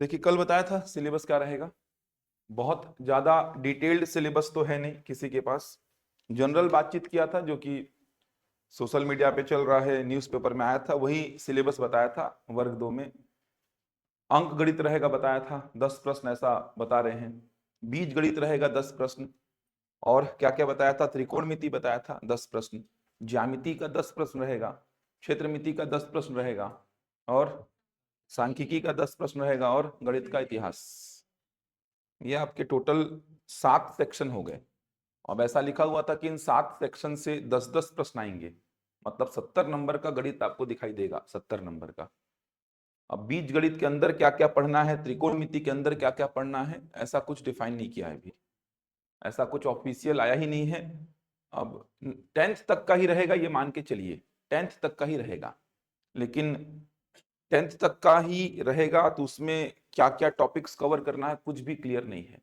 देखिए कल बताया था सिलेबस क्या रहेगा। बहुत ज्यादा डिटेल्ड सिलेबस तो है नहीं किसी के पास। जनरल बातचीत किया था जो कि सोशल मीडिया पे चल रहा है, न्यूज़पेपर में आया था, वही सिलेबस बताया था। वर्ग 2 में अंक गणित रहेगा बताया था, 10 प्रश्न ऐसा बता रहे हैं। बीज गणित रहेगा 10 प्रश्न। और क्या क्या बताया था, त्रिकोणमिति बताया था 10 प्रश्न, ज्यामिति का 10 प्रश्न रहेगा, क्षेत्रमिति का 10 प्रश्न रहेगा, और सांख्यिकी का 10 प्रश्न रहेगा, और गणित का इतिहास। ये आपके टोटल 7 सेक्शन हो गए। अब ऐसा लिखा हुआ था कि इन 7 सेक्शन से 10-10 प्रश्न आएंगे, मतलब 70 नंबर का गणित आपको दिखाई देगा, 70 नंबर का। अब बीज गणित के अंदर क्या क्या पढ़ना है, त्रिकोणमिति के अंदर क्या क्या पढ़ना है, ऐसा कुछ डिफाइन नहीं किया है अभी, ऐसा कुछ ऑफिशियल आया ही नहीं है। अब 10th तक का ही रहेगा, ये मान के चलिए 10th तक का ही रहेगा, लेकिन 10th तक का ही रहेगा तो उसमें क्या क्या टॉपिक्स कवर करना है कुछ भी क्लियर नहीं है।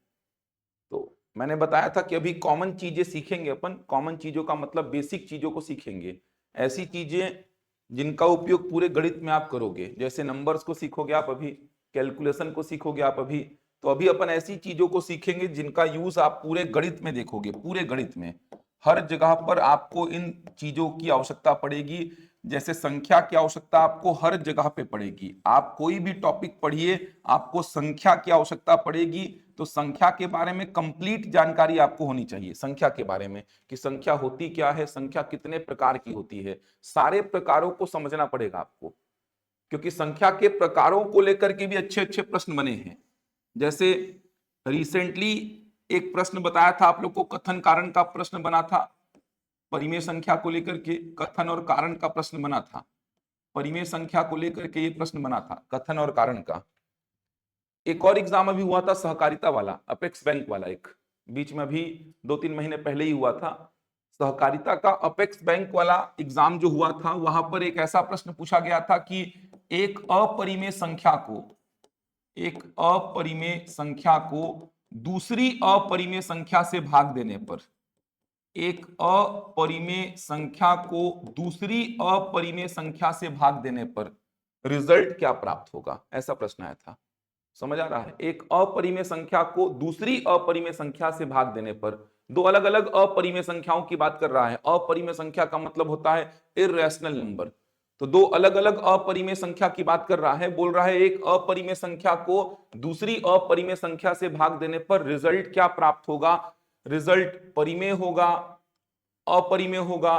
तो मैंने बताया था कि अभी कॉमन चीजें सीखेंगे अपन। कॉमन चीजों का मतलब बेसिक चीजों को सीखेंगे, ऐसी चीजें जिनका उपयोग पूरे गणित में आप करोगे। जैसे नंबर्स को सीखोगे आप अभी, कैलकुलेशन को सीखोगे आप अभी, तो अभी अपन ऐसी चीजों को सीखेंगे जिनका यूज आप पूरे गणित में देखोगे। पूरे गणित में हर जगह पर आपको इन चीजों की आवश्यकता पड़ेगी। जैसे संख्या की आवश्यकता आपको हर जगह पे पड़ेगी। आप कोई भी टॉपिक पढ़िए, आपको संख्या की आवश्यकता पड़ेगी। तो संख्या के बारे में कंप्लीट जानकारी आपको होनी चाहिए, संख्या के बारे में कि संख्या होती क्या है, संख्या कितने प्रकार की होती है, सारे प्रकारों को समझना पड़ेगा आपको। क्योंकि संख्या के प्रकारों को लेकर के भी अच्छे अच्छे प्रश्न बने हैं। जैसे रिसेंटली एक प्रश्न बताया था आप लोग को, कथन कारण का प्रश्न बना था। परिमेय संख्या को लेकर के कथन और कारण का प्रश्न बना था। परिमेय संख्या को लेकर के ये प्रश्न बना था, कथन और कारण का। एक और एग्जाम अभी हुआ था सहकारिता वाला, अपेक्स बैंक वाला, एक बीच में अभी 2-3 महीने पहले ही हुआ था। सहकारिता का अपेक्स बैंक वाला एग्जाम जो हुआ था, वहां पर एक ऐसा प्रश्न पूछा गया था कि एक अपरिमेय संख्या को, एक अपरिमेय संख्या को दूसरी अपरिमेय संख्या से भाग देने पर, एक अपरिमेय संख्या को दूसरी अपरिमेय संख्या से भाग देने पर रिजल्ट क्या प्राप्त होगा, ऐसा प्रश्न आया था। समझ आ रहा है? एक अपरिमेय संख्या को दूसरी अपरिमेय संख्या से भाग देने पर, दो अलग अलग अपरिमेय संख्याओं की बात कर रहा है। अपरिमेय संख्या का मतलब होता है इर्रेशनल नंबर। तो दो अलग अलग अपरिमेय संख्या की बात कर रहा है, बोल रहा है एक अपरिमेय संख्या को दूसरी अपरिमेय संख्या से भाग देने पर रिजल्ट क्या प्राप्त होगा। रिजल्ट परिमेय होगा, अपरिमेय होगा,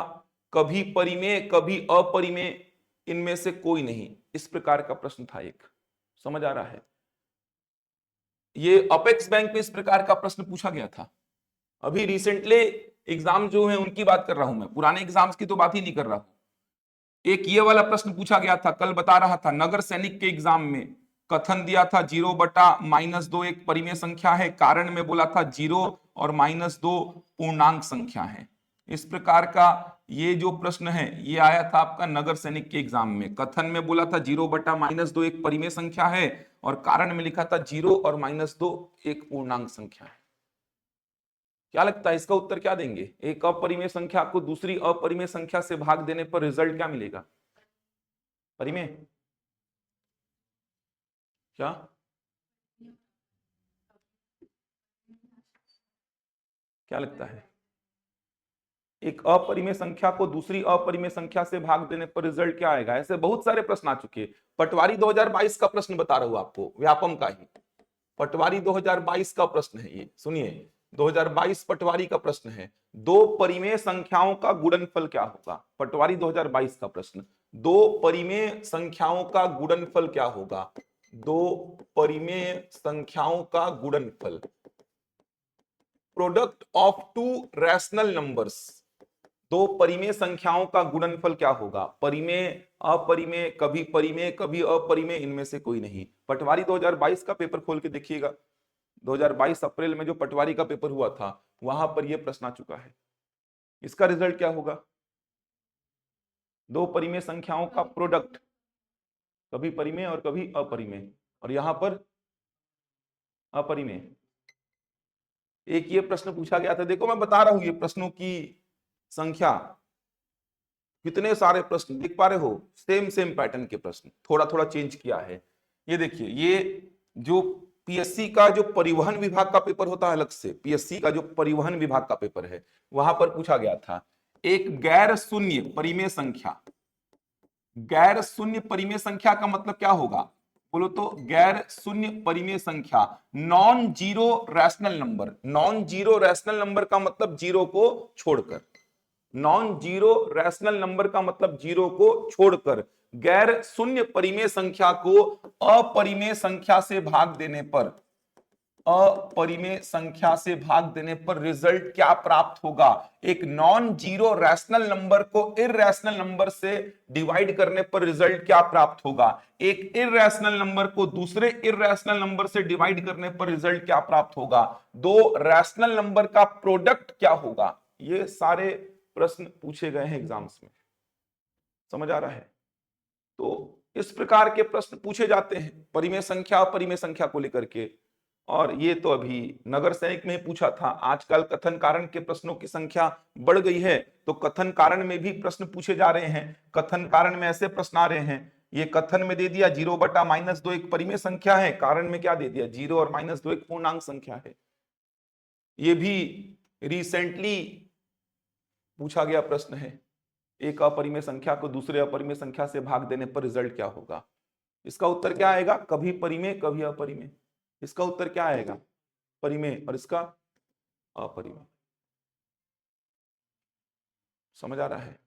कभी परिमेय कभी अपरिमेय, इनमें से कोई नहीं। इस प्रकार का प्रश्न था एक। समझ आ रहा है? ये अपेक्स बैंक में इस प्रकार का प्रश्न पूछा गया था। अभी रिसेंटली एग्जाम जो है उनकी बात कर रहा हूं मैं, पुराने एग्जाम्स की तो बात ही नहीं कर रहा हूं। एक ये वाला प्रश्न पूछा गया था, कल बता रहा था, नगर सैनिक के एग्जाम में कथन दिया था 0/-2 एक परिमेय संख्या है, कारण में बोला था 0 और -2 पूर्णांक संख्या है। इस प्रकार का ये जो प्रश्न है ये आया था आपका नगर सैनिक के एग्जाम में। कथन में बोला था 0/-2 एक परिमेय संख्या है, और कारण में लिखा था 0 और -2 एक पूर्णांक संख्या है। क्या लगता है इसका उत्तर क्या देंगे? एक अपरिमेय संख्या को दूसरी अपरिमेय संख्या से भाग देने पर रिजल्ट क्या मिलेगा? परिमेय? क्या? क्या लगता है? एक अपरिमेय संख्या को दूसरी अपरिमेय संख्या से भाग देने पर रिजल्ट क्या आएगा? ऐसे बहुत सारे प्रश्न आ चुके हैं। पटवारी 2022 का प्रश्न बता रहा हूं आपको, व्यापम का ही। पटवारी 2022 का प्रश्न है ये, सुनिए। 2022 पटवारी का प्रश्न है, दो परिमेय संख्याओं का गुणनफल क्या होगा? पटवारी 2022 का प्रश्न, दो परिमेय संख्याओं का गुणनफल क्या होगा? दो परिमेय संख्याओं का गुणनफल, product of to rational numbers. दो परिमेय संख्याओं का गुणनफल क्या होगा? परिमेय, अपरिमेय, कभी परिमेय कभी अपरिमेय, इनमें से कोई नहीं। पटवारी 2022 का पेपर खोल के देखिएगा, 2022 अप्रैल में जो पटवारी का पेपर हुआ था वहां पर यह प्रश्न आ चुका है। इसका रिजल्ट क्या होगा? दो परिमेय संख्याओं का प्रोडक्ट, कभी परिमेय और कभी अपरिमेय, और यहां पर अपरिमेय। एक ये प्रश्न पूछा गया था, देखो मैं बता रहा हूं ये प्रश्नों की संख्या, कितने सारे प्रश्न देख पा रहे हो, सेम सेम पैटर्न के प्रश्न, थोड़ा थोड़ा चेंज किया है। ये देखिए, ये जो पीएससी का जो परिवहन विभाग का पेपर होता है, अलग से पीएससी का जो परिवहन विभाग का पेपर है, वहां पर पूछा गया था एक गैर शून्य परिमेय संख्या। गैर शून्य परिमेय संख्या का मतलब क्या होगा बोलो तो? गैर शून्य परिमेय संख्या, non zero rational number. Non zero rational number का मतलब जीरो को छोड़कर, नॉन जीरो रैशनल नंबर का मतलब जीरो को छोड़कर गैर शून्य परिमेय संख्या को अपरिमेय संख्या से भाग देने पर, अपरिमेय संख्या से भाग देने पर रिजल्ट क्या प्राप्त होगा? एक नॉन जीरो रैशनल नंबर को इररैशनल नंबर से डिवाइड करने पर रिजल्ट क्या प्राप्त होगा? एक इररैशनल नंबर को दूसरे इररैशनल नंबर से डिवाइड करने पर रिजल्ट क्या प्राप्त होगा? दो रैशनल नंबर का प्रोडक्ट क्या होगा? ये सारे प्रश्न पूछे गए हैं एग्जाम्स में, समझ आ रहा है? तो इस प्रकार के प्रश्न पूछे जाते हैं परिमेय संख्या अपरिमेय संख्या को लेकर के। और ये तो अभी नगर सैनिक में ही पूछा था। आजकल कथन कारण के प्रश्नों की संख्या बढ़ गई है, तो कथन कारण में भी प्रश्न पूछे जा रहे हैं। कथन कारण में ऐसे प्रश्न आ रहे हैं, ये कथन में दे दिया 0/-2 एक परिमेय संख्या है, कारण में क्या दे दिया 0 और -2 एक पूर्णांक संख्या है। ये भी रिसेंटली पूछा गया प्रश्न है, एक अपरिमेय संख्या को दूसरे अपरिमेय संख्या से भाग देने पर रिजल्ट क्या होगा? इसका उत्तर क्या आएगा? कभी परिमेय कभी अपरिमेय। इसका उत्तर क्या आएगा? परिमेय, और इसका अपरिमेय। समझ आ रहा है?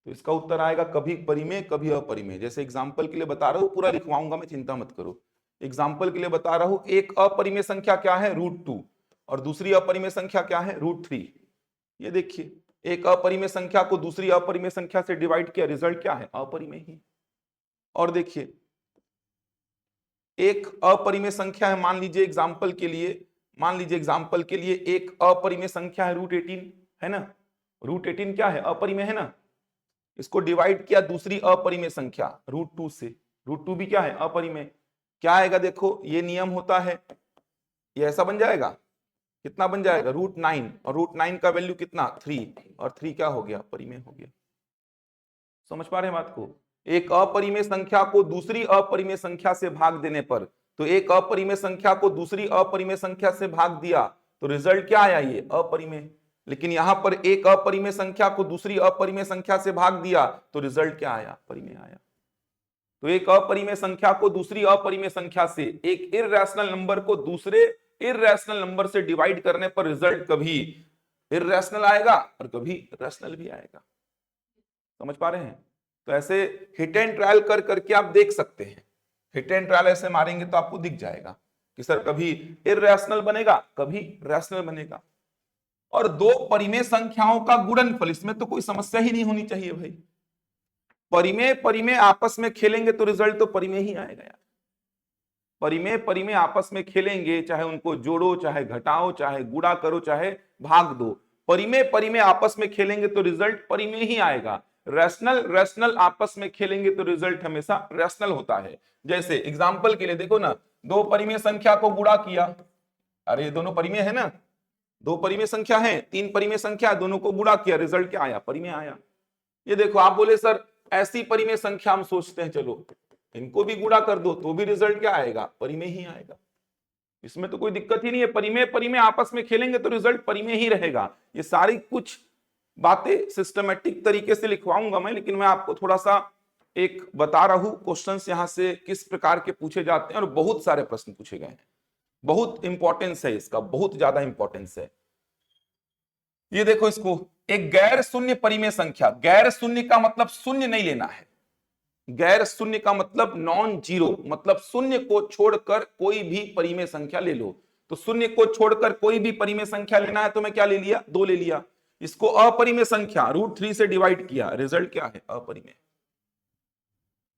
तो इसका उत्तर आएगा कभी परिमेय कभी अपरिमेय। जैसे एग्जाम्पल के लिए बता रहा हूं, पूरा लिखवाऊंगा मैं, चिंता मत करो। एग्जाम्पल के लिए बता रहा हूं, एक अपरिमेय संख्या क्या है? √2, और दूसरी अपरिमेय संख्या क्या है? √3। ये देखिए, एक अपरिमेय संख्या को दूसरी अपरिमेय संख्या से डिवाइड किया, रिजल्ट क्या है? अपरिमेय ही। और देखिए, एक अपरिमेय संख्या है, मान लीजिए एग्जाम्पल के लिए एक अपरिमेय संख्या है √18, है ना? √18 क्या है? अपरिमेय है ना? इसको डिवाइड किया दूसरी अपरिमेय संख्या √2 से, √2 भी क्या है? अपरिमेय। क्या आएगा देखो, ये नियम होता है, ये ऐसा बन जाएगा, कितना बन जाएगा? √9, और √9 का वैल्यू कितना? 3, और 3 क्या हो गया? परिमेय हो गया। समझ पा रहे हैं बात को? एक अपरिमेय संख्या को दूसरी अपरिमेय संख्या से भाग देने पर, तो एक अपरिमेय संख्या को दूसरी अपरिमेय संख्या से भाग दिया तो रिजल्ट क्या आया? ये अपरिमेय। लेकिन यहां पर एक अपरिमेय संख्या को दूसरी अपरिमेय संख्या से भाग दिया तो रिजल्ट क्या आया? परिमेय आया। तो एक अपरिमेय संख्या को दूसरी अपरिमेय संख्या से, एक इररैशनल नंबर को दूसरे इररैशनल नंबर से डिवाइड करने पर रिजल्ट कभी इररैशनल आएगा और कभी रैशनल भी आएगा। समझ पा रहे हैं? तो ऐसे हिट एंड ट्रायल कर करके आप देख सकते हैं। हिट एंड ट्रायल ऐसे मारेंगे तो आपको दिख जाएगा कि सर कभी इररैशनल बनेगा, कभी रैशनल बनेगा। और दो परिमेय संख्याओं का गुणनफल, इसमें तो कोई समस्या ही नहीं होनी चाहिए भाई। परिमेय परिमेय आपस में खेलेंगे तो रिजल्ट तो परिमेय ही आएगा यार। परिमेय परिमेय आपस में खेलेंगे, चाहे उनको जोड़ो, चाहे घटाओ, चाहे गुणा करो, चाहे भाग दो, परिमेय परिमेय आपस में खेलेंगे तो रिजल्ट परिमेय ही आएगा। रैशनल रैशनल आपस में खेलेंगे तो रिजल्ट हमेशा रैशनल होता है। जैसे एग्जांपल के लिए देखो ना, दो परिमेय संख्या को गुणा किया, अरे ये दोनों परिमेय है ना, दो परिमेय संख्या है, तीन परिमेय संख्या, दोनों को गुणा किया, रिजल्ट क्या आया? परिमेय आया। ये देखो, आप बोले सर ऐसी परिमेय संख्या हम सोचते हैं, चलो इनको भी गुणा कर दो तो भी रिजल्ट क्या आएगा? परिमेय ही आएगा। इसमें तो कोई दिक्कत ही नहीं है, परिमेय परिमेय आपस में खेलेंगे तो रिजल्ट परिमेय ही रहेगा। ये सारी कुछ बातें सिस्टमेटिक तरीके से लिखवाऊंगा मैं, लेकिन मैं आपको थोड़ा सा एक बता रहा हूं क्वेश्चंस यहां से किस प्रकार के पूछे जाते हैं, और बहुत सारे प्रश्न पूछे गए हैं। बहुत इंपॉर्टेंस है इसका, बहुत ज्यादा इंपॉर्टेंस है। ये देखो, इसको एक गैर शून्य परिमेय संख्या, गैर शून्य का मतलब शून्य नहीं लेना है, गैर शून्य का मतलब नॉन जीरो, मतलब शून्य को छोड़कर कोई भी परिमेय संख्या ले लो। तो शून्य को छोड़कर कोई भी परिमेय संख्या लेना है तो मैं क्या ले लिया? 2 ले लिया। इसको अपरिमेय संख्या √3 से डिवाइड किया, रिजल्ट क्या है? अपरिमेय।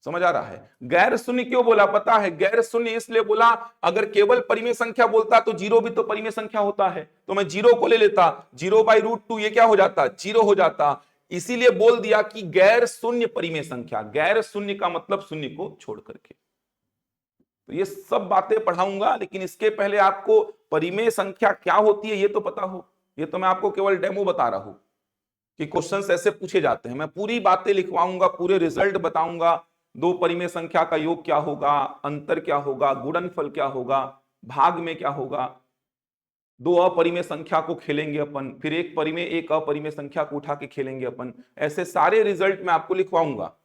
समझ आ रहा है? गैर शून्य क्यों बोला पता है? गैर शून्य इसलिए बोला, अगर केवल परिमेय संख्या बोलता तो जीरो भी तो परिमेय संख्या होता है, तो मैं जीरो को ले लेता, 0/√2 ये क्या हो जाता? जीरो हो जाता। इसीलिए बोल दिया कि गैर शून्य परिमेय संख्या, गैर शून्य का मतलब शून्य को छोड़ करके। तो ये सब बातें पढ़ाऊंगा, लेकिन इसके पहले आपको परिमेय संख्या क्या होती है ये तो पता हो। ये तो मैं आपको केवल डेमो बता रहा हूं कि क्वेश्चंस ऐसे पूछे जाते हैं। मैं पूरी बातें लिखवाऊंगा, पूरे रिजल्ट बताऊंगा, दो परिमेय संख्या का योग क्या होगा, अंतर क्या होगा, गुणनफल क्या होगा, भाग में क्या होगा। दो अपरिमेय संख्या को खेलेंगे अपन, फिर एक परिमेय एक अपरिमेय संख्या को उठा के खेलेंगे अपन। ऐसे सारे रिजल्ट मैं आपको लिखवाऊंगा,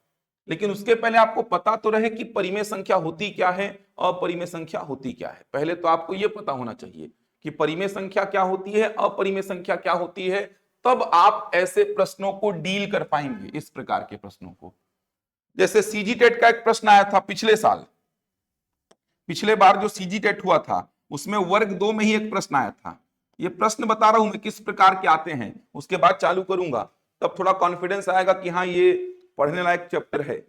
लेकिन उसके पहले आपको पता तो रहे कि परिमेय संख्या होती क्या है, अपरिमेय संख्या होती क्या है। पहले तो आपको यह पता होना चाहिए कि परिमेय संख्या क्या होती है, अपरिमेय संख्या क्या होती है, तब आप ऐसे प्रश्नों को डील कर पाएंगे, इस प्रकार के प्रश्नों को। जैसे सीजी टेट का एक प्रश्न आया था पिछले साल, पिछले बार जो सीजी टेट हुआ था उसमें वर्ग 2 में ही एक प्रश्न आया था। ये प्रश्न बता रहा हूं मैं किस प्रकार के आते हैं, उसके बाद चालू करूंगा, तब थोड़ा कॉन्फिडेंस आएगा कि हाँ ये पढ़ने लायक चैप्टर है।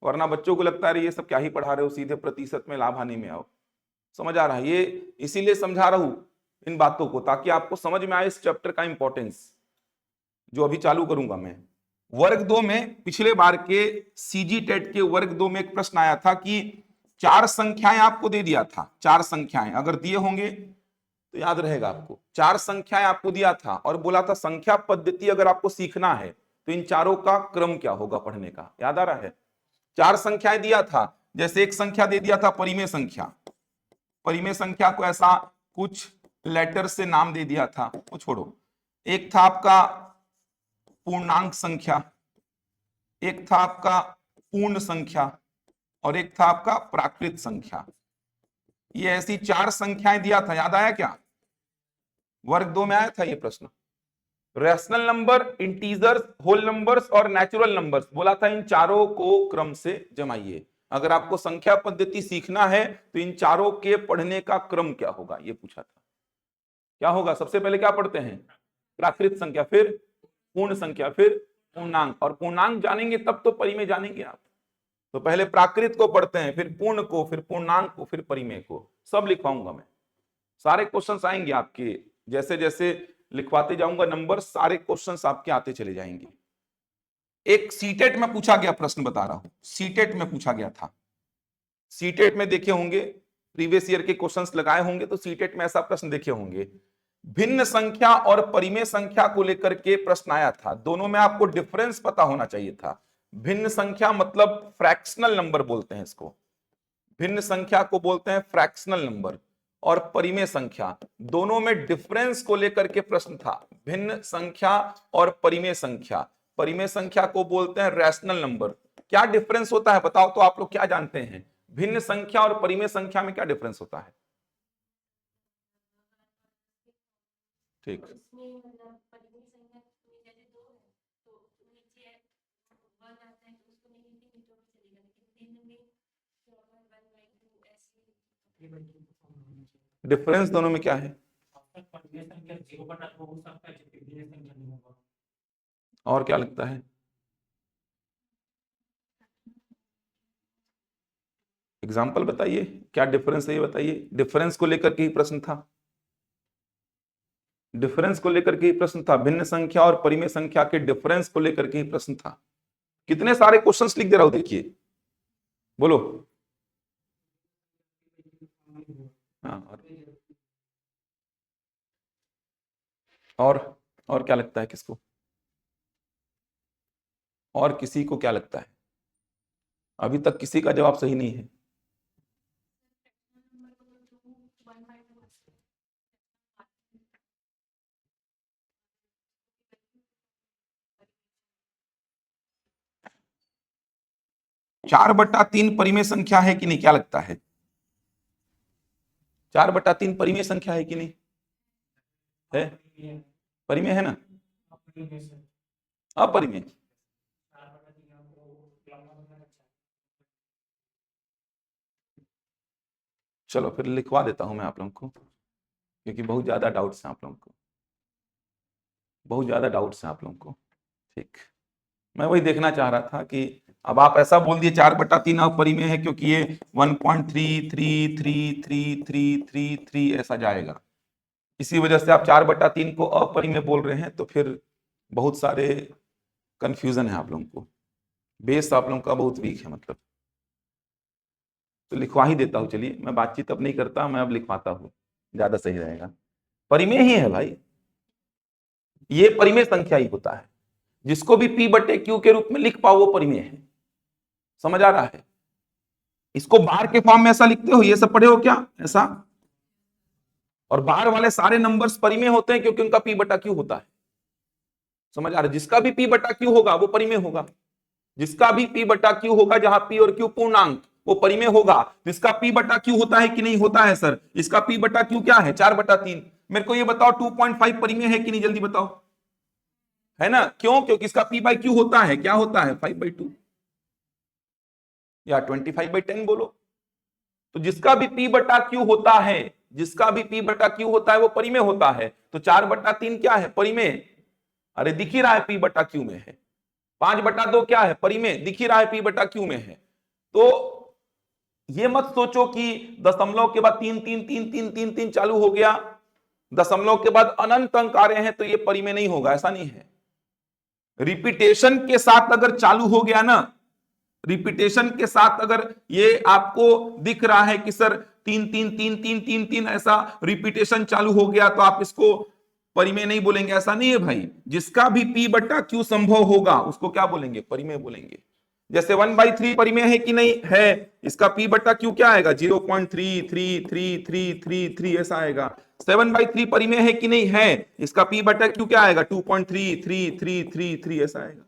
वरना बच्चों को लगता है ये सब क्या ही पढ़ा रहे हो, सीधे प्रतिशत में लाभ हानि में आओ। समझ आ रहा है? ये इसीलिए समझा रहा हूं इन बातों को, ताकि आपको समझ में आए इस चैप्टर का इंपॉर्टेंस, जो अभी चालू करूंगा मैं। वर्ग 2 में पिछले बार के सीजी टेट के वर्ग 2 में एक प्रश्न आया था कि 4 संख्याएं आपको दे दिया था, 4 संख्याएं अगर दिए होंगे तो याद रहेगा आपको। 4 संख्याएं आपको दिया था और बोला था संख्या पद्धति अगर आपको सीखना है तो इन चारों का क्रम क्या होगा पढ़ने का, याद आ रहा है? 4 संख्याएं दिया था, जैसे एक संख्या दे दिया था परिमेय संख्या, परिमेय संख्या को ऐसा कुछ लेटर से नाम दे दिया था, वो छोड़ो। एक था आपका पूर्णांक संख्या, एक था आपका पूर्ण संख्या, और एक था आपका प्राकृत संख्या। ये ऐसी 4 संख्याएं दिया था, याद आया क्या? वर्ग 2 में आया था ये प्रश्न। Rational number, integers, whole numbers और नेचुरल नंबर्स, बोला था इन चारों को क्रम से जमाइए। अगर आपको संख्या पद्धति सीखना है तो इन चारों के पढ़ने का क्रम क्या होगा, ये पूछा था। क्या होगा? सबसे पहले क्या पढ़ते हैं? प्राकृत संख्या, फिर पूर्ण संख्या, फिर पूर्णांक। और पूर्णांक जानेंगे तब तो परिमेय जानेंगे आप। तो पहले प्राकृत को पढ़ते हैं, फिर पूर्ण को, फिर पूर्णांक को, फिर परिमेय को। सब लिखवाऊंगा मैं, सारे क्वेश्चंस आएंगे आपके, जैसे जैसे लिखवाते जाऊंगा नंबर, सारे क्वेश्चंस आपके आते चले जाएंगे। एक सीटेट में पूछा गया प्रश्न बता रहा हूं, सीटेट में पूछा गया था। सीटेट में देखे होंगे, प्रीवियस ईयर के क्वेश्चंस लगाए होंगे, तो सीटेट में ऐसा प्रश्न देखे होंगे। भिन्न संख्या और परिमेय संख्या को लेकर के प्रश्न आया था। दोनों में आपको डिफरेंस पता होना चाहिए था। भिन्न संख्या मतलब फ्रैक्शनल नंबर बोलते हैं इसको, भिन्न संख्या को बोलते हैं फ्रैक्शनल नंबर। और परिमेय संख्या, दोनों में डिफरेंस को लेकर के प्रश्न था। भिन्न संख्या और परिमेय संख्या, परिमेय संख्या को बोलते हैं रैशनल नंबर। क्या डिफरेंस होता है बताओ तो, आप लोग क्या जानते हैं? भिन्न संख्या और परिमेय संख्या में क्या डिफरेंस होता है? ठीक, डिफरेंस दोनों में क्या है? और क्या लगता है? एग्जाम्पल बताइए, क्या डिफरेंस है ये बताइए। डिफरेंस को लेकर के ही प्रश्न था, डिफरेंस को लेकर के ही प्रश्न था। भिन्न संख्या और परिमेय संख्या के डिफरेंस को लेकर के ही प्रश्न था। कितने सारे क्वेश्चंस लिख दे रहा हूं, देखिए, बोलो। हाँ, और क्या लगता है किसको? और किसी को क्या लगता है? अभी तक किसी का जवाब सही नहीं है। चार बटा तीन परिमेय संख्या है कि नहीं, क्या लगता है? 4/3 परिमेय संख्या है कि नहीं है? परिमेय है ना? अपरिमेय? चलो फिर लिखवा देता हूं मैं आप लोगों को, क्योंकि बहुत ज्यादा डाउट्स हैं आप लोगों को, बहुत ज्यादा डाउट्स हैं आप लोगों को। ठीक, मैं वही देखना चाह रहा था कि अब आप ऐसा बोल दिए 4/3 अपरिमेय है, क्योंकि ये 1.333333 ऐसा जाएगा। इसी वजह से आप 4/3 को अपरिमेय बोल रहे हैं, तो फिर बहुत सारे कंफ्यूजन है आप लोगों को। बेस आप लोगों का बहुत वीक है मतलब। तो लिखवा ही देता हूं, चलिए, मैं बातचीत अब नहीं करता, मैं अब लिखवाता हूं, ज्यादा सही रहेगा। परिमेय ही है भाई, ये परिमेय संख्या ही होता है। जिसको भी P/Q के रूप में लिख पाओ वो परिमेय है। समझ आ रहा है? इसको बार के फॉर्म में ऐसा लिखते हो, ये सब पढ़े हो क्या ऐसा? और बार वाले सारे नंबर्स परिमेय होते हैं क्योंकि उनका पी बटा क्यू होता है। समझ आ रहा है? जिसका भी पी बटा क्यू होगा वो परिमेय होगा। जिसका भी पी बटा क्यू होगा, जहां पी और क्यू पूर्णांक, वो परिमेय होगा। जिसका पी बटा क्यू होता है कि नहीं होता है सर? इसका पी बटा क्यू क्या है? 4/3। मेरे को ये बताओ 2.5 परिमेय है कि नहीं, जल्दी बताओ। है ना? क्यों? क्योंकि इसका पी बाई क्यू होता है, क्या होता है? 5/2 या 25/10 बोलो। तो जिसका भी पी बटा क्यू होता है, जिसका भी पी बटा क्यू होता है वो परिमेय होता है। तो 4/3 क्या है? परिमेय। अरे दिख ही रहा है पी बटा क्यू में है। 5/2 क्या है? परिमेय, दिख ही रहा है पी बटा क्यू में है। तो ये मत सोचो कि दशमलव के बाद 3 चालू हो गया, दशमलव के बाद अनंत अंक आ रहे हैं तो ये परिमेय नहीं होगा, ऐसा नहीं है। रिपीटेशन के साथ अगर चालू हो गया ना, रिपीटेशन के साथ अगर ये आपको दिख रहा है कि सर 3 ऐसा रिपीटेशन चालू हो गया तो आप इसको परिमेय नहीं बोलेंगे, ऐसा नहीं है भाई। जिसका भी पी बटा क्यू संभव होगा उसको क्या बोलेंगे? परिमेय बोलेंगे। जैसे 1/3 परिमेय है कि नहीं है? इसका पी बटा क्यू क्या आएगा? 0.33333 ऐसा आएगा। 7/3 परिमेय है कि नहीं है? इसका पी बटा क्यू क्या आएगा? 2.33333 ऐसा आएगा।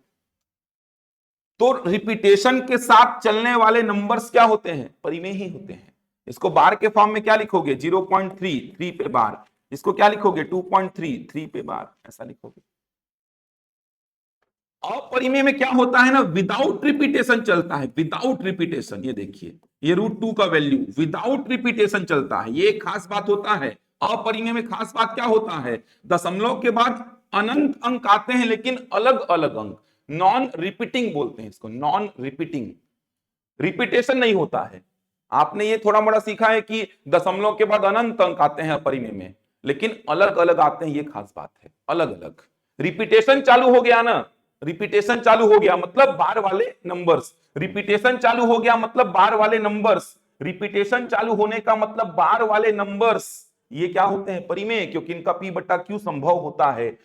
तो रिपीटेशन के साथ चलने वाले नंबर्स क्या होते हैं? परिमेय ही होते हैं। इसको बार के फॉर्म में क्या लिखोगे? 0.3 पे बार। इसको क्या लिखोगे? 2.3 पे बार, ऐसा लिखोगे। अपरिमेय में क्या होता है ना, विदाउट रिपीटेशन चलता है, विदाउट रिपीटेशन। ये देखिए, ये √2 का वैल्यू विदाउट रिपीटेशन चलता है, ये एक खास बात होता है। अपरिमेय में खास बात क्या होता है? दशमलव के बाद अनंत अंक आते हैं लेकिन अलग अलग अंक, नॉन रिपीटिंग बोलते हैं इसको, नॉन रिपीटिंग। रिपीटेशन नहीं होता है। आपने ये थोड़ा मोड़ा सीखा है कि दशमलव के बाद अनंत अंक आते हैं अपरिमेय में, लेकिन अलग अलग आते हैं, ये खास बात है, अलग अलग। रिपीटेशन चालू हो गया ना, रिपीटेशन चालू हो गया मतलब बार वाले नंबर्स, रिपीटेशन चालू हो गया मतलब बार वाले नंबर्स, रिपीटेशन चालू होने का मतलब बार वाले नंबर्स, ये क्या होते हैं? परिमेय, क्योंकि इनका पी बटा क्यू संभव होता है।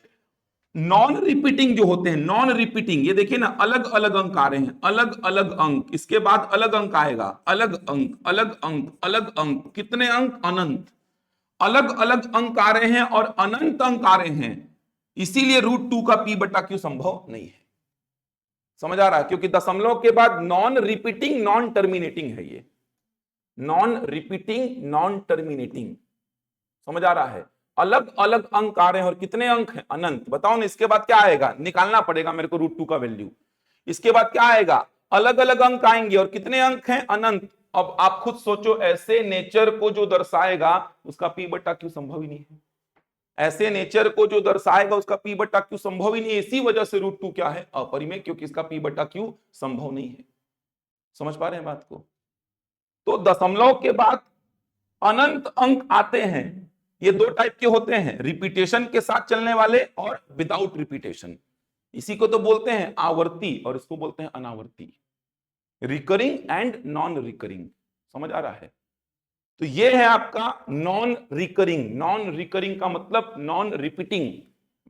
नॉन रिपीटिंग जो होते हैं, नॉन रिपीटिंग, ये देखिए ना, अलग अलग अंक आ रहे हैं, अलग अलग अंक, इसके बाद अलग अंक आएगा, अलग अंक, अलग अंक, अलग अंक, कितने अंक? अनंत। अलग अलग अंक आ रहे हैं और अनंत अंक आ रहे हैं, इसीलिए √2 का पी बटा क्यू संभव नहीं है। समझ आ रहा है? क्योंकि दशमलव के बाद नॉन रिपीटिंग नॉन टर्मिनेटिंग है, ये नॉन रिपीटिंग नॉन टर्मिनेटिंग। समझ आ रहा है? अलग अलग अंक आ रहे हैं और कितने अंक हैं? अनंत। बताओ ना, इसके बाद क्या आएगा? निकालना पड़ेगा मेरे को √2 का वैल्यू। इसके बाद क्या आएगा? अलग अलग अंक आएंगे और कितने अंक हैं? अनंत। अब आप खुद सोचो, ऐसे नेचर को जो दर्शाएगा उसका पी बटा क्यू संभव ही नहीं है। ऐसे नेचर को जो दर्शाएगा उसका पी बटा क्यू संभव ही नहीं है। इसी वजह से √2 क्या है? अपरिमेय, क्योंकि इसका पी बटा क्यू संभव नहीं है। समझ पा रहे हैं बात को? तो दशमलव के बाद अनंत अंक आते हैं, ये दो टाइप के होते हैं, रिपीटेशन के साथ चलने वाले और विदाउट रिपीटेशन। इसी को तो बोलते हैं आवर्ती और इसको बोलते हैं अनावर्ती, रिकरिंग एंड नॉन रिकरिंग। समझ आ रहा है? तो ये है आपका नॉन रिकरिंग। नॉन रिकरिंग का मतलब नॉन रिपीटिंग,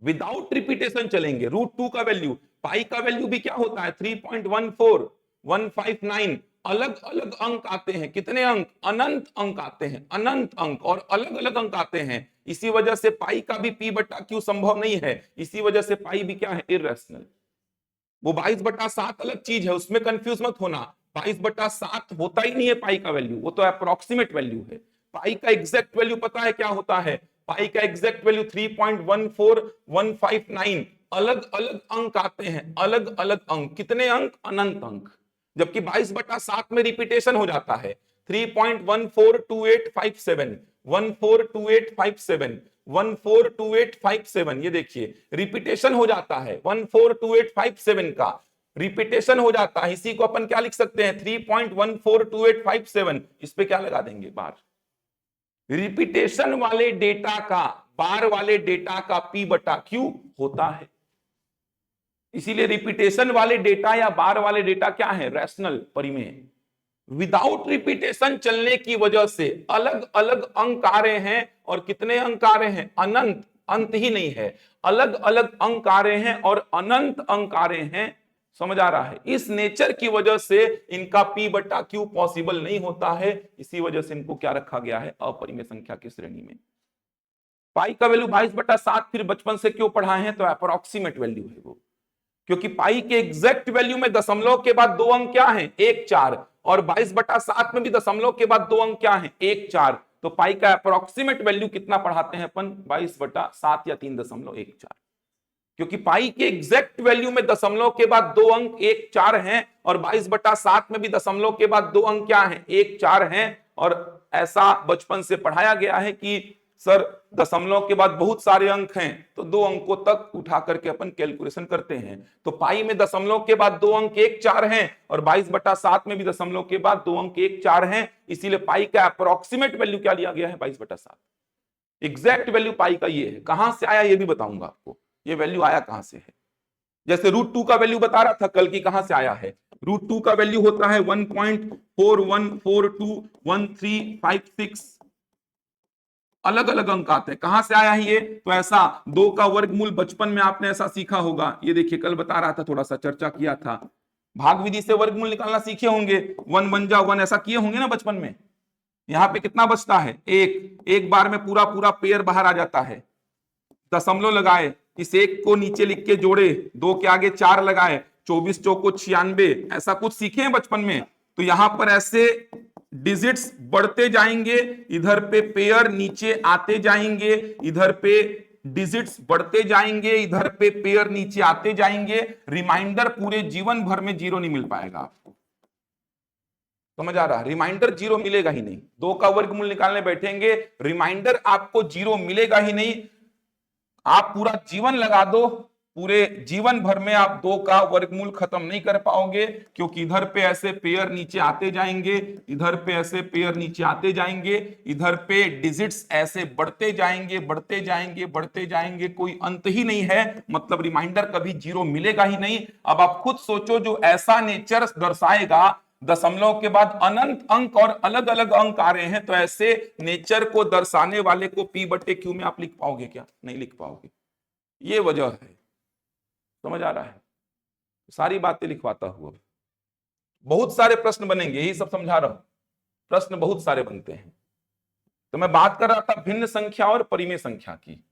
विदाउट रिपीटेशन चलेंगे। √2 का वैल्यू, पाई का वैल्यू भी क्या होता है? 3.14159। अलग अलग अंक आते हैं, कितने अंक? अनंत अंक आते हैं, अनंत अंक, और अलग अलग अंक आते हैं। इसी वजह से पाई का भी पी बटा क्यू संभव नहीं है। इसी वजह से पाई भी क्या है? इर्रेशनल। वो 22/7 अलग चीज है, उसमें कंफ्यूज मत होना। 22/7 होता ही नहीं है पाई का वैल्यू, वो तो अप्रोक्सीमेट वैल्यू है। पाई का एग्जैक्ट वैल्यू पता है क्या होता है? पाई का एग्जैक्ट वैल्यू 3.14159। अलग अलग अंक आते हैं, अलग अलग अंक, कितने अंक? अनंत अंक। जबकि 22/7 में रिपीटेशन हो जाता है, 3.142857, 142857, 142857, ये देखिए रिपीटेशन हो जाता है, 142857 का रिपीटेशन हो जाता है। इसी को अपन क्या लिख सकते हैं? 3.142857, इस पे क्या लगा देंगे? बार। रिपीटेशन वाले डेटा का, बार वाले डेटा का पी बटा क्यू होता है। इसीलिए रिपीटेशन वाले डेटा या बार वाले डेटा क्या है? रैशनल, परिमेय। विदाउट रिपीटेशन चलने की वजह से अलग अलग अंक आ रहे हैं और कितने अंक आ रहे हैं? अनंत, अंत ही नहीं है, अलग अलग अंक आ रहे हैं और अनंत अंक आ रहे हैं। समझ आ रहा है? इस नेचर की वजह से इनका P बटा Q पॉसिबल नहीं होता है, इसी वजह से इनको क्या रखा गया है, अपरिमेय संख्या की श्रेणी में। पाई का वैल्यू 22/7 फिर बचपन से क्यों पढ़ाए हैं, तो अप्रोक्सीमेट वैल्यू है वो, क्योंकि पाई के एग्जैक्ट वैल्यू में दशमलव के बाद 2 अंक क्या हैं, 1 4, और 22/7 में भी दशमलव के बाद 2 अंक क्या हैं, 1 4। तो पाई का अप्रोक्सीमेट वैल्यू कितना पढ़ाते हैं अपन, 22/7 या 3.14, क्योंकि पाई के एग्जैक्ट वैल्यू में दशमलव के बाद 2 अंक 1 4 हैं, और 22/7 में भी दशमलव के बाद 2 अंक क्या हैं, 1 4 हैं। और ऐसा बचपन से पढ़ाया गया है कि सर दशमलव के बाद बहुत सारे अंक हैं, तो 2 अंकों तक उठा करके अपन कैलकुलेशन करते हैं। तो पाई में दशमलव के बाद 2 अंक 1 4 हैं, और 22/7 में भी दशमलव के बाद 2 अंक 1 4 हैं, इसीलिए पाई का अप्रोक्सीमेट वैल्यू क्या लिया गया है, 22/7। एग्जैक्ट वैल्यू पाई का ये है। कहां से आया ये भी बताऊंगा आपको, ये वैल्यू आया कहां से है। जैसे √2 का वैल्यू बता रहा था कल की, कहां से आया है, √2 का वैल्यू होता है 1.41421356, अलग अलग अंक आते हैं। कहां से आया है ये, तो ऐसा 2 का वर्गमूल बचपन में आपने ऐसा सीखा होगा, ये देखिए कल बता रहा था, थोड़ा सा चर्चा किया था, भाग विधि से वर्गमूल निकालना सीखे होंगे, 1 1 जा 1 ऐसा किए होंगे ना बचपन में। यहां पे कितना बचता है, एक बार में पूरा पूरा पेयर बाहर आ जाता है, दशमलव लगाए, इस 1 को नीचे लिख के जोड़े, 2 के आगे 4 लगाए, 24 चौको 96, ऐसा कुछ सीखे हैं बचपन में। तो यहां पर ऐसे डिजिट्स बढ़ते जाएंगे, इधर पे पेयर नीचे आते जाएंगे, इधर पे डिजिट्स बढ़ते जाएंगे, इधर पे पेयर नीचे आते जाएंगे, रिमाइंडर पूरे जीवन भर में 0 नहीं मिल पाएगा आपको। समझ आ रहा है, रिमाइंडर 0 मिलेगा ही नहीं। 2 का वर्गमूल निकालने बैठेंगे, रिमाइंडर आपको 0 मिलेगा ही नहीं। आप पूरा जीवन लगा दो, पूरे जीवन भर में आप 2 का वर्गमूल खत्म नहीं कर पाओगे, क्योंकि इधर पे ऐसे पेयर नीचे आते जाएंगे, इधर पे ऐसे पेयर नीचे आते जाएंगे, इधर पे डिजिट्स ऐसे बढ़ते जाएंगे, बढ़ते जाएंगे, बढ़ते जाएंगे, कोई अंत ही नहीं है। मतलब रिमाइंडर कभी 0 मिलेगा ही नहीं। अब आप खुद सोचो, जो ऐसा नेचर दर्शाएगा, दशमलव के बाद अनंत अंक और अलग अलग अंक आ रहे हैं, तो ऐसे नेचर को दर्शाने वाले को P/Q में आप लिख पाओगे क्या, नहीं लिख पाओगे। ये वजह है, समझ आ रहा है, सारी बातें लिखवाता हुआ। बहुत सारे प्रश्न बनेंगे, यही सब समझा रहा हूं, प्रश्न बहुत सारे बनते हैं। तो मैं बात कर रहा था भिन्न संख्या और परिमेय संख्या की,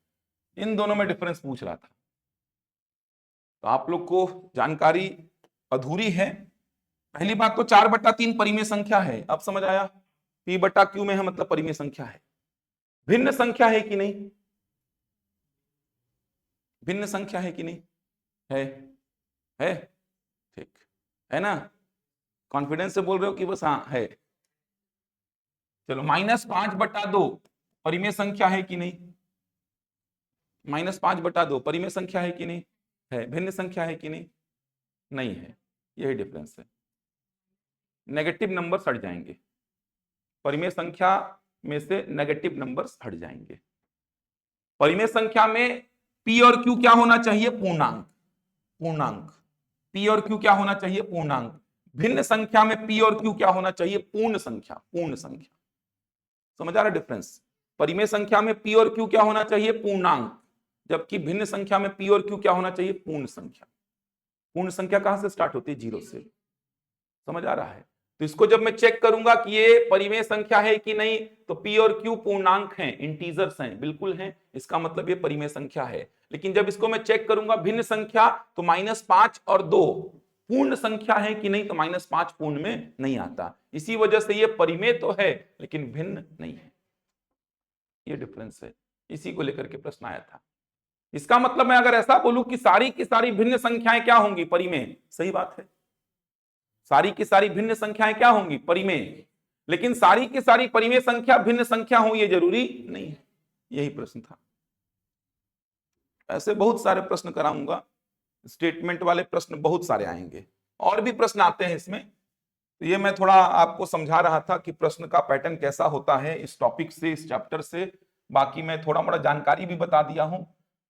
इन दोनों में डिफरेंस पूछ रहा था। तो आप लोग को जानकारी अधूरी है। पहली बात तो 4/3 परिमेय संख्या है, अब समझ आया, P/Q में है मतलब परिमेय संख्या है। भिन्न संख्या है कि नहीं, भिन्न संख्या है कि नहीं, है ठीक है ना, कॉन्फिडेंस से बोल रहे हो कि बस हाँ है। चलो, -5/2 परिमेय संख्या है कि नहीं, -5/2 परिमेय संख्या है कि नहीं, है। भिन्न संख्या है कि नहीं, नहीं है। यही डिफरेंस है, नेगेटिव नंबर्स हट जाएंगे, परिमेय संख्या में से नेगेटिव नंबर्स हट जाएंगे। परिमेय संख्या में P और Q क्या होना चाहिए, पूर्णांक, पूर्णांक। P और Q क्या होना चाहिए, पूर्णांक। भिन्न संख्या में P और Q क्या होना चाहिए, पूर्ण संख्या, पूर्ण संख्या। समझ आ रहा डिफरेंस, परिमेय संख्या में P और Q क्या होना चाहिए, पूर्णांक, जबकि भिन्न संख्या में P और Q क्या होना चाहिए, पूर्ण संख्या। पूर्ण संख्या कहां से स्टार्ट होती है, 0 से। समझ आ रहा है। तो इसको जब मैं चेक करूंगा कि ये परिमेय संख्या है कि नहीं, तो P और Q पूर्णांक हैं, इंटीजर्स हैं, बिल्कुल हैं, इसका मतलब ये परिमेय संख्या है। लेकिन जब इसको मैं चेक करूंगा भिन्न संख्या, तो -5 और 2 पूर्ण संख्या है कि नहीं, तो -5 पूर्ण में नहीं आता। इसी वजह से ये परिमेय तो है लेकिन भिन्न नहीं है, ये डिफरेंस है। इसी को लेकर के प्रश्न आया था। इसका मतलब मैं अगर ऐसा बोलूं कि सारी की सारी भिन्न संख्याएं क्या होंगी, परिमेय, सही बात है, सारी की सारी भिन्न संख्याएं क्या होंगी, परिमेय। लेकिन सारी की सारी परिमेय संख्या भिन्न संख्या हो, ये जरूरी नहीं है। यही प्रश्न था। ऐसे बहुत सारे प्रश्न कराऊंगा, स्टेटमेंट वाले प्रश्न बहुत सारे आएंगे, और भी प्रश्न आते हैं इसमें। तो ये मैं थोड़ा आपको समझा रहा था कि प्रश्न का पैटर्न कैसा होता है इस टॉपिक से, इस चैप्टर से। बाकी मैं थोड़ा मोड़ा जानकारी भी बता दिया हूं,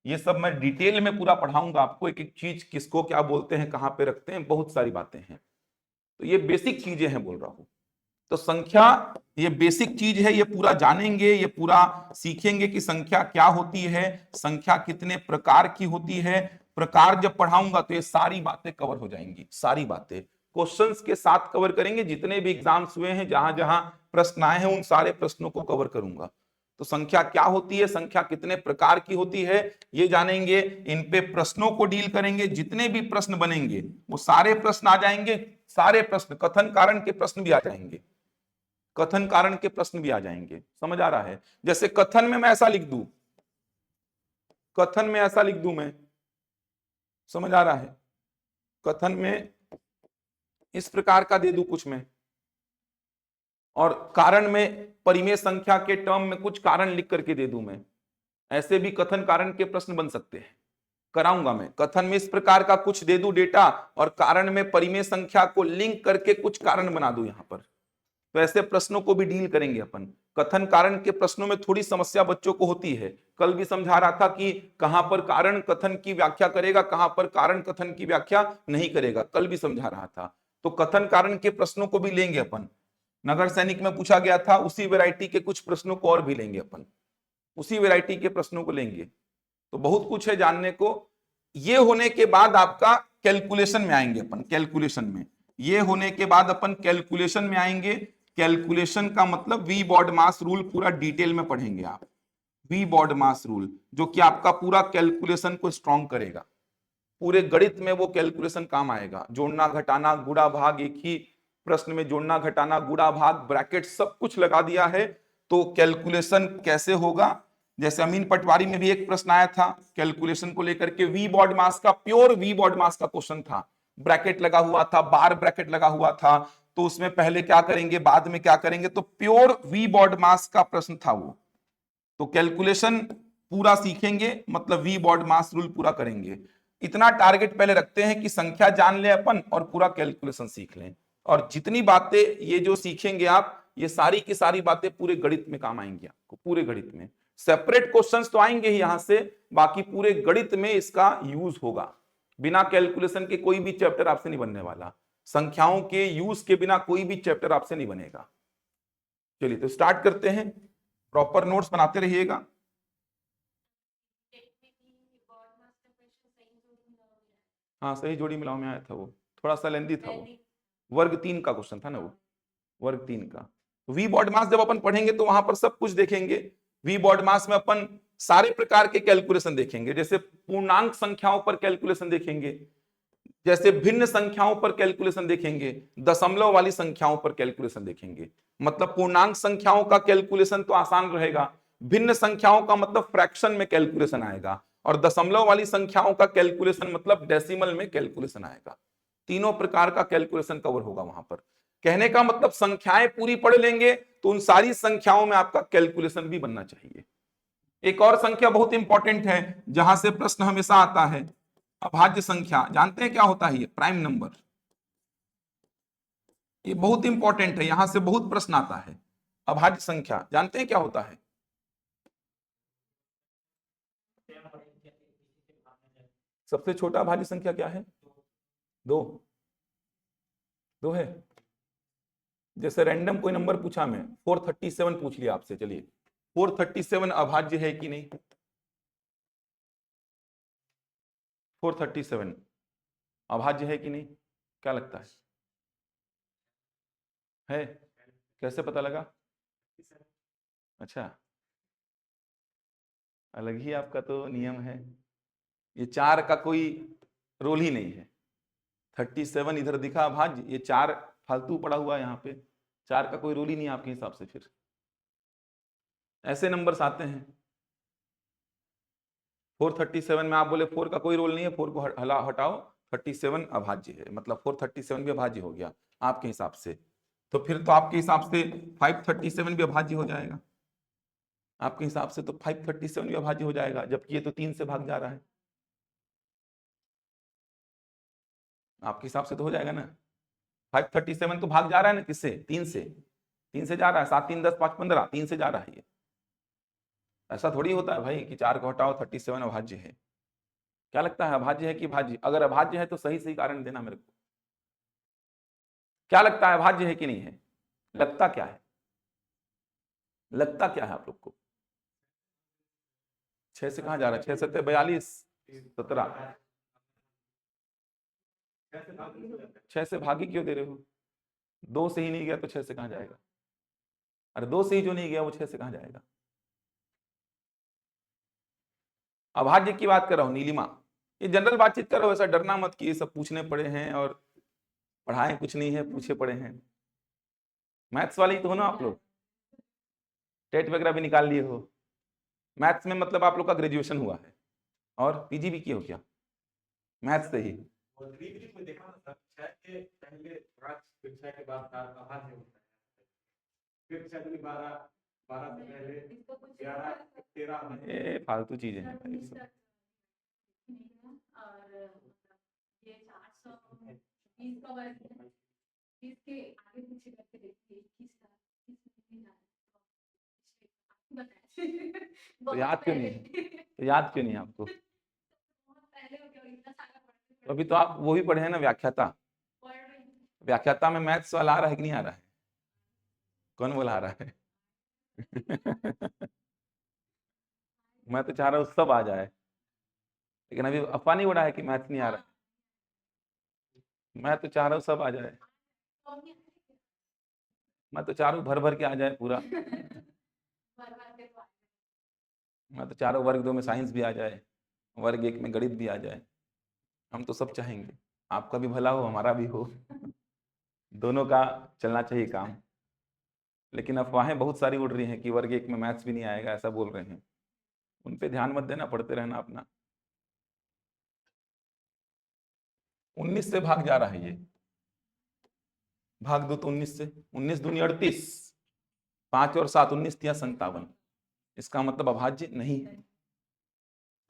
ये सब मैं डिटेल में पूरा पढ़ाऊंगा आपको, एक एक चीज किसको क्या बोलते हैं, कहां पे रखते हैं, बहुत सारी बातें हैं। तो ये बेसिक चीजें हैं बोल रहा हूं। तो संख्या ये बेसिक चीज है, ये पूरा जानेंगे, ये पूरा सीखेंगे कि संख्या क्या होती है, संख्या कितने प्रकार की होती है, प्रकार जब पढ़ाऊंगा तो ये सारी बातें कवर हो जाएंगी, सारी बातें क्वेश्चंस के साथ कवर करेंगे। जितने भी एग्जाम्स हुए हैं, जहां जहां प्रश्न आए हैं, उन सारे प्रश्नों को कवर करूंगा। तो संख्या क्या होती है, संख्या कितने प्रकार की होती है, ये जानेंगे। इन पे प्रश्नों को डील करेंगे। जितने भी प्रश्न बनेंगे वो सारे प्रश्न आ जाएंगे, सारे प्रश्न, कथन कारण के प्रश्न भी आ जाएंगे, कथन कारण के प्रश्न भी आ जाएंगे। समझ आ रहा है? जैसे कथन में मैं ऐसा लिख दूं, कथन में ऐसा लिख दूं मैं, समझ आ रहा है? कथन में इस प्रकार का दे दूं कुछ मैं, और कारण में परिमेय संख्या के टर्म में कुछ कारण लिख करके दे दूं मैं। ऐसे भी कथन कारण के प्रश्न बन सकते हैं, कराऊंगा मैं। कथन में इस प्रकार का कुछ दे दूं डेटा, और कारण में परिमेय संख्या को लिंक करके कुछ कारण बना दूं यहां पर। तो ऐसे प्रश्नों को भी डील करेंगे अपन। कथन कारण के प्रश्नों में थोड़ी समस्या बच्चों को होती है। कल भी समझा रहा था कि कहां पर कारण कथन की व्याख्या करेगा, कहां पर कारण कथन की व्याख्या नहीं करेगा, कल भी समझा रहा था। तो कथन कारण के प्रश्नों को भी लेंगे अपन। नगर सैनिक में पूछा गया था, उसी वैरायटी के कुछ प्रश्नों को और भी लेंगे अपन, उसी वैरायटी के प्रश्नों को लेंगे। तो बहुत कुछ है जानने को। ये होने के बाद आपका कैलकुलेशन में आएंगे अपन, कैलकुलेशन में। ये होने के बाद अपन कैलकुलेशन में आएंगे। कैलकुलेशन का मतलब वी बॉड मास रूल पूरा डिटेल में पढ़ेंगे आप। वी बॉड मास रूल जो कि आपका पूरा कैलकुलेशन को स्ट्रॉन्ग करेगा। पूरे गणित में वो कैलकुलेशन काम आएगा। जोड़ना घटाना गुणा भाग, एक ही प्रश्न में जोड़ना घटाना गुणा भाग ब्रैकेट सब कुछ लगा दिया है। तो कैलकुलेशन कैसे होगा, जैसे अमीन पटवारी में भी एक प्रश्न आया था कैलकुलेशन को लेकर के, वी बॉड मास का, प्योर वी बॉड मास का क्वेश्चन था। ब्रैकेट लगा हुआ था, बार ब्रैकेट लगा हुआ था। तो उसमें पहले क्या करेंगे, बाद में क्या करेंगे, तो प्योर वी बॉड मास का प्रश्न था वो। तो कैलकुलेशन पूरा सीखेंगे, मतलब वी बॉड मास रूल पूरा करेंगे। इतना टारगेट पहले रखते हैं कि संख्या जान ले अपन और पूरा कैलकुलेशन सीख लें। और जितनी बातें ये जो सीखेंगे आप, ये सारी की सारी बातें पूरे गणित में काम आएंगी आपको, पूरे गणित में। सेपरेट क्वेश्चंस तो आएंगे ही यहां से, बाकी पूरे गणित में इसका यूज होगा। बिना कैलकुलेशन के कोई भी चैप्टर आपसे नहीं बनने वाला। संख्याओं के यूज के बिना कोई भी चैप्टर आपसे नहीं बनेगा। चलिए तो स्टार्ट करते हैं। प्रॉपर नोट्स बनाते रहिएगा। हाँ, सही जोड़ी मिलाओ में आया था वो, थोड़ा सा लेंदी था वो। वर्ग 3 का क्वेश्चन था ना वो, वर्ग 3 का। वी बॉड मास जब अपन पढ़ेंगे तो वहां पर सब कुछ देखेंगे। वी बॉड मास में अपन सारे प्रकार के कैलकुलेशन देखेंगे। जैसे पूर्णांक संख्याओं पर कैलकुलेशन देखेंगे, जैसे भिन्न संख्याओं पर कैलकुलेशन देखेंगे, दशमलव वाली संख्याओं पर कैलकुलेशन देखेंगे। मतलब पूर्णांक संख्याओं का कैलकुलेशन तो आसान रहेगा, भिन्न संख्याओं का मतलब फ्रैक्शन में कैलकुलेशन आएगा, और दशमलव वाली संख्याओं का कैलकुलेशन मतलब डेसिमल में कैलकुलेशन आएगा। तीनों प्रकार का कैलकुलेशन कवर होगा वहां पर। कहने का मतलब संख्याएं पूरी पढ़ लेंगे तो उन सारी संख्याओं में आपका कैलकुलेशन भी बनना चाहिए। एक और संख्या बहुत इंपॉर्टेंट है, जहां से प्रश्न हमेशा आता है, अभाज्य संख्या। जानते हैं क्या होता है ये? Prime number. ये बहुत इंपॉर्टेंट है, यहां से बहुत प्रश्न आता है। अभाज्य संख्या जानते हैं क्या होता है? सबसे छोटा अभाज्य संख्या क्या है? दो। दो है। जैसे रैंडम कोई नंबर पूछा, मैं 437 पूछ लिया आपसे, चलिए 437 अभाज्य है कि नहीं? 437 अभाज्य है कि नहीं, क्या लगता है? कैसे पता लगा? अच्छा, अलग ही आपका तो नियम है। ये 4 का कोई रोल ही नहीं है। 37 इधर दिखा अभाज्य, ये 4 फालतू पड़ा हुआ है यहाँ पे। 4 का कोई रोल ही नहीं आपके हिसाब से। फिर ऐसे नंबर्स आते हैं। 437 में आप बोले 4 का कोई रोल नहीं है, 4 को हटाओ, 37 अभाज्य है, मतलब 437 भी अभाज्य हो गया आपके हिसाब से। तो फिर तो आपके हिसाब से 537 भी अभाज्य हो जाएगा। आपके हिसाब से तो 537 भी अभाज्य हो जाएगा, जबकि ये तो 3 से भाग जा रहा है। आपके हिसाब से तो हो जाएगा ना। 537 तो भाग जा रहा है ना, किससे? 3 से। 3 से जा रहा है, 7 3 10 5 15, 3 से जा रहा है ये। ऐसा थोड़ी होता है भाई कि 4 को हटाओ 37 अभाज्य है। क्या लगता है, अभाज्य है कि भाज्य? अगर अभाज्य है तो सही सही कारण देना मेरे को। क्या लगता है, अभाज्य है कि नहीं है? लगता क्या है? लगता क्या है आप लोग को? 6 से कहां जा रहा है? 6 7 42 17। 6 से भागी क्यों दे रहे हो? 2 से ही नहीं गया तो 6 से कहां जाएगा? अरे 2 से ही जो नहीं गया वो 6 से कहां जाएगा? अभाज्य की बात कर रहा हूं नीलिमा, ये जनरल बातचीत कर रहा हूं, ऐसा डरना मत कि ये सब पूछने पड़े हैं और पढ़ाए कुछ नहीं है, पूछे पड़े हैं। मैथ्स वाले ही तो हो ना आप लोग, टेट वगैरह भी निकाल लिए हो। मैथ्स में मतलब आप लोग का ग्रेजुएशन हुआ है और पीजी भी किए हो क्या मैथ्स से ही? ये फालतू चीजें हैं भाई सब। तो याद क्यों नहीं है? तो याद क्यों नहीं है आपको? तो अभी तो आप वो भी पढ़े हैं ना, व्याख्याता। व्याख्याता में मैथ्स वाला आ रहा है कि नहीं आ रहा है? कौन बोला आ रहा है? मैं तो चाह रहा हूँ सब आ जाए, लेकिन अभी अफवाह नहीं उड़ा है कि मैथ्स नहीं आ रहा है। मैं तो चाह रहा हूँ सब आ जाए, मैं तो चाह रहा हूँ भर भर के आ जाए पूरा। मैं तो चाह रहा हूँ वर्ग 2 में साइंस भी आ जाए, वर्ग 1 में गणित भी आ जाए। हम तो सब चाहेंगे, आपका भी भला हो हमारा भी हो, दोनों का चलना चाहिए काम। लेकिन अफवाहें बहुत सारी उड़ रही हैं कि वर्ग 1 में मैथ्स भी नहीं आएगा, ऐसा बोल रहे हैं। उन पे ध्यान मत देना, पढ़ते रहना अपना। 19 से भाग जा रहा है ये, भाग दो तो 19 से, 19 दूनी 38, 5 और 7 19 या 57, इसका मतलब अभाज्य नहीं है।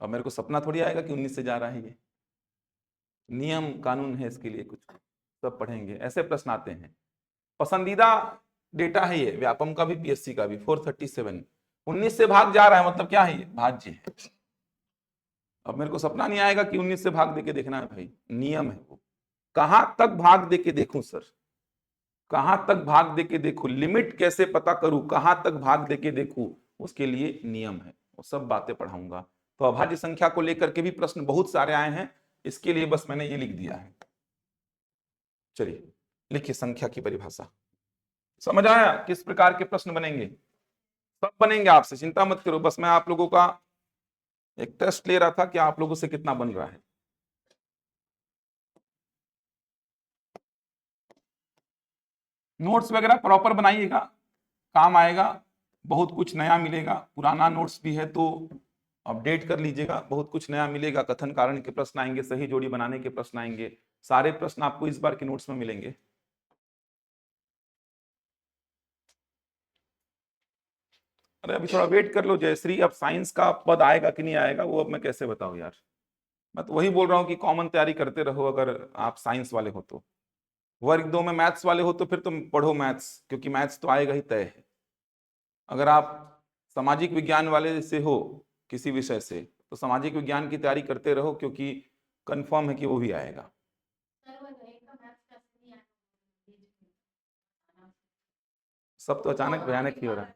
अब मेरे को सपना थोड़ी आएगा कि 19 से जा रहा है ये, नियम कानून है इसके लिए कुछ, सब पढ़ेंगे। ऐसे प्रश्न आते हैं। पसंदीदा डेटा है ये, व्यापम का भी पीएससी का भी, 437, 19 से भाग जा रहा है मतलब क्या है ये? भाज्य है। अब मेरे को सपना नहीं आएगा कि 19 से भाग देके देखना है भाई, नियम है वो। कहां तक भाग देके देखूं सर, कहां तक भाग देके देखूं, लिमिट कैसे पता करूं, कहां तक भाग देके देखूं, उसके लिए नियम है, वो सब बातें पढ़ाऊंगा। तो अभाज्य संख्या को लेकर के भी प्रश्न बहुत सारे आए हैं, इसके लिए बस मैंने ये लिख दिया है। चलिए लिखिए संख्या की परिभाषा। समझ आया किस प्रकार के प्रश्न बनेंगे? सब बनेंगे, आपसे चिंता मत करो। बस मैं आप लोगों का एक टेस्ट ले रहा था कि आप लोगों से कितना बन रहा है। नोट्स वगैरह प्रॉपर बनाइएगा, काम आएगा, बहुत कुछ नया मिलेगा। पुराना नोट्स भी है तो अपडेट कर लीजिएगा, बहुत कुछ नया मिलेगा। कथन कारण के प्रश्न आएंगे, सही जोड़ी बनाने के प्रश्न आएंगे, सारे प्रश्न आपको इस बार के नोट्स में मिलेंगे। अरे अभी थोड़ा वेट कर लो जयश्री, अब साइंस का पद आएगा कि नहीं आएगा वो अब मैं कैसे बताऊं यार। मैं तो वही बोल रहा हूँ कि कॉमन तैयारी करते रहो, अगर आप साइंस वाले हो तो। वर्ग 2 में मैथ्स वाले हो तो फिर तुम पढ़ो मैथ्स, क्योंकि मैथ्स तो आएगा ही तय है। अगर आप सामाजिक विज्ञान वाले से हो किसी विषय से, तो सामाजिक विज्ञान की तैयारी करते रहो, क्योंकि कंफर्म है कि वो भी आएगा। सब तो अचानक भयानक ही हो रहा है,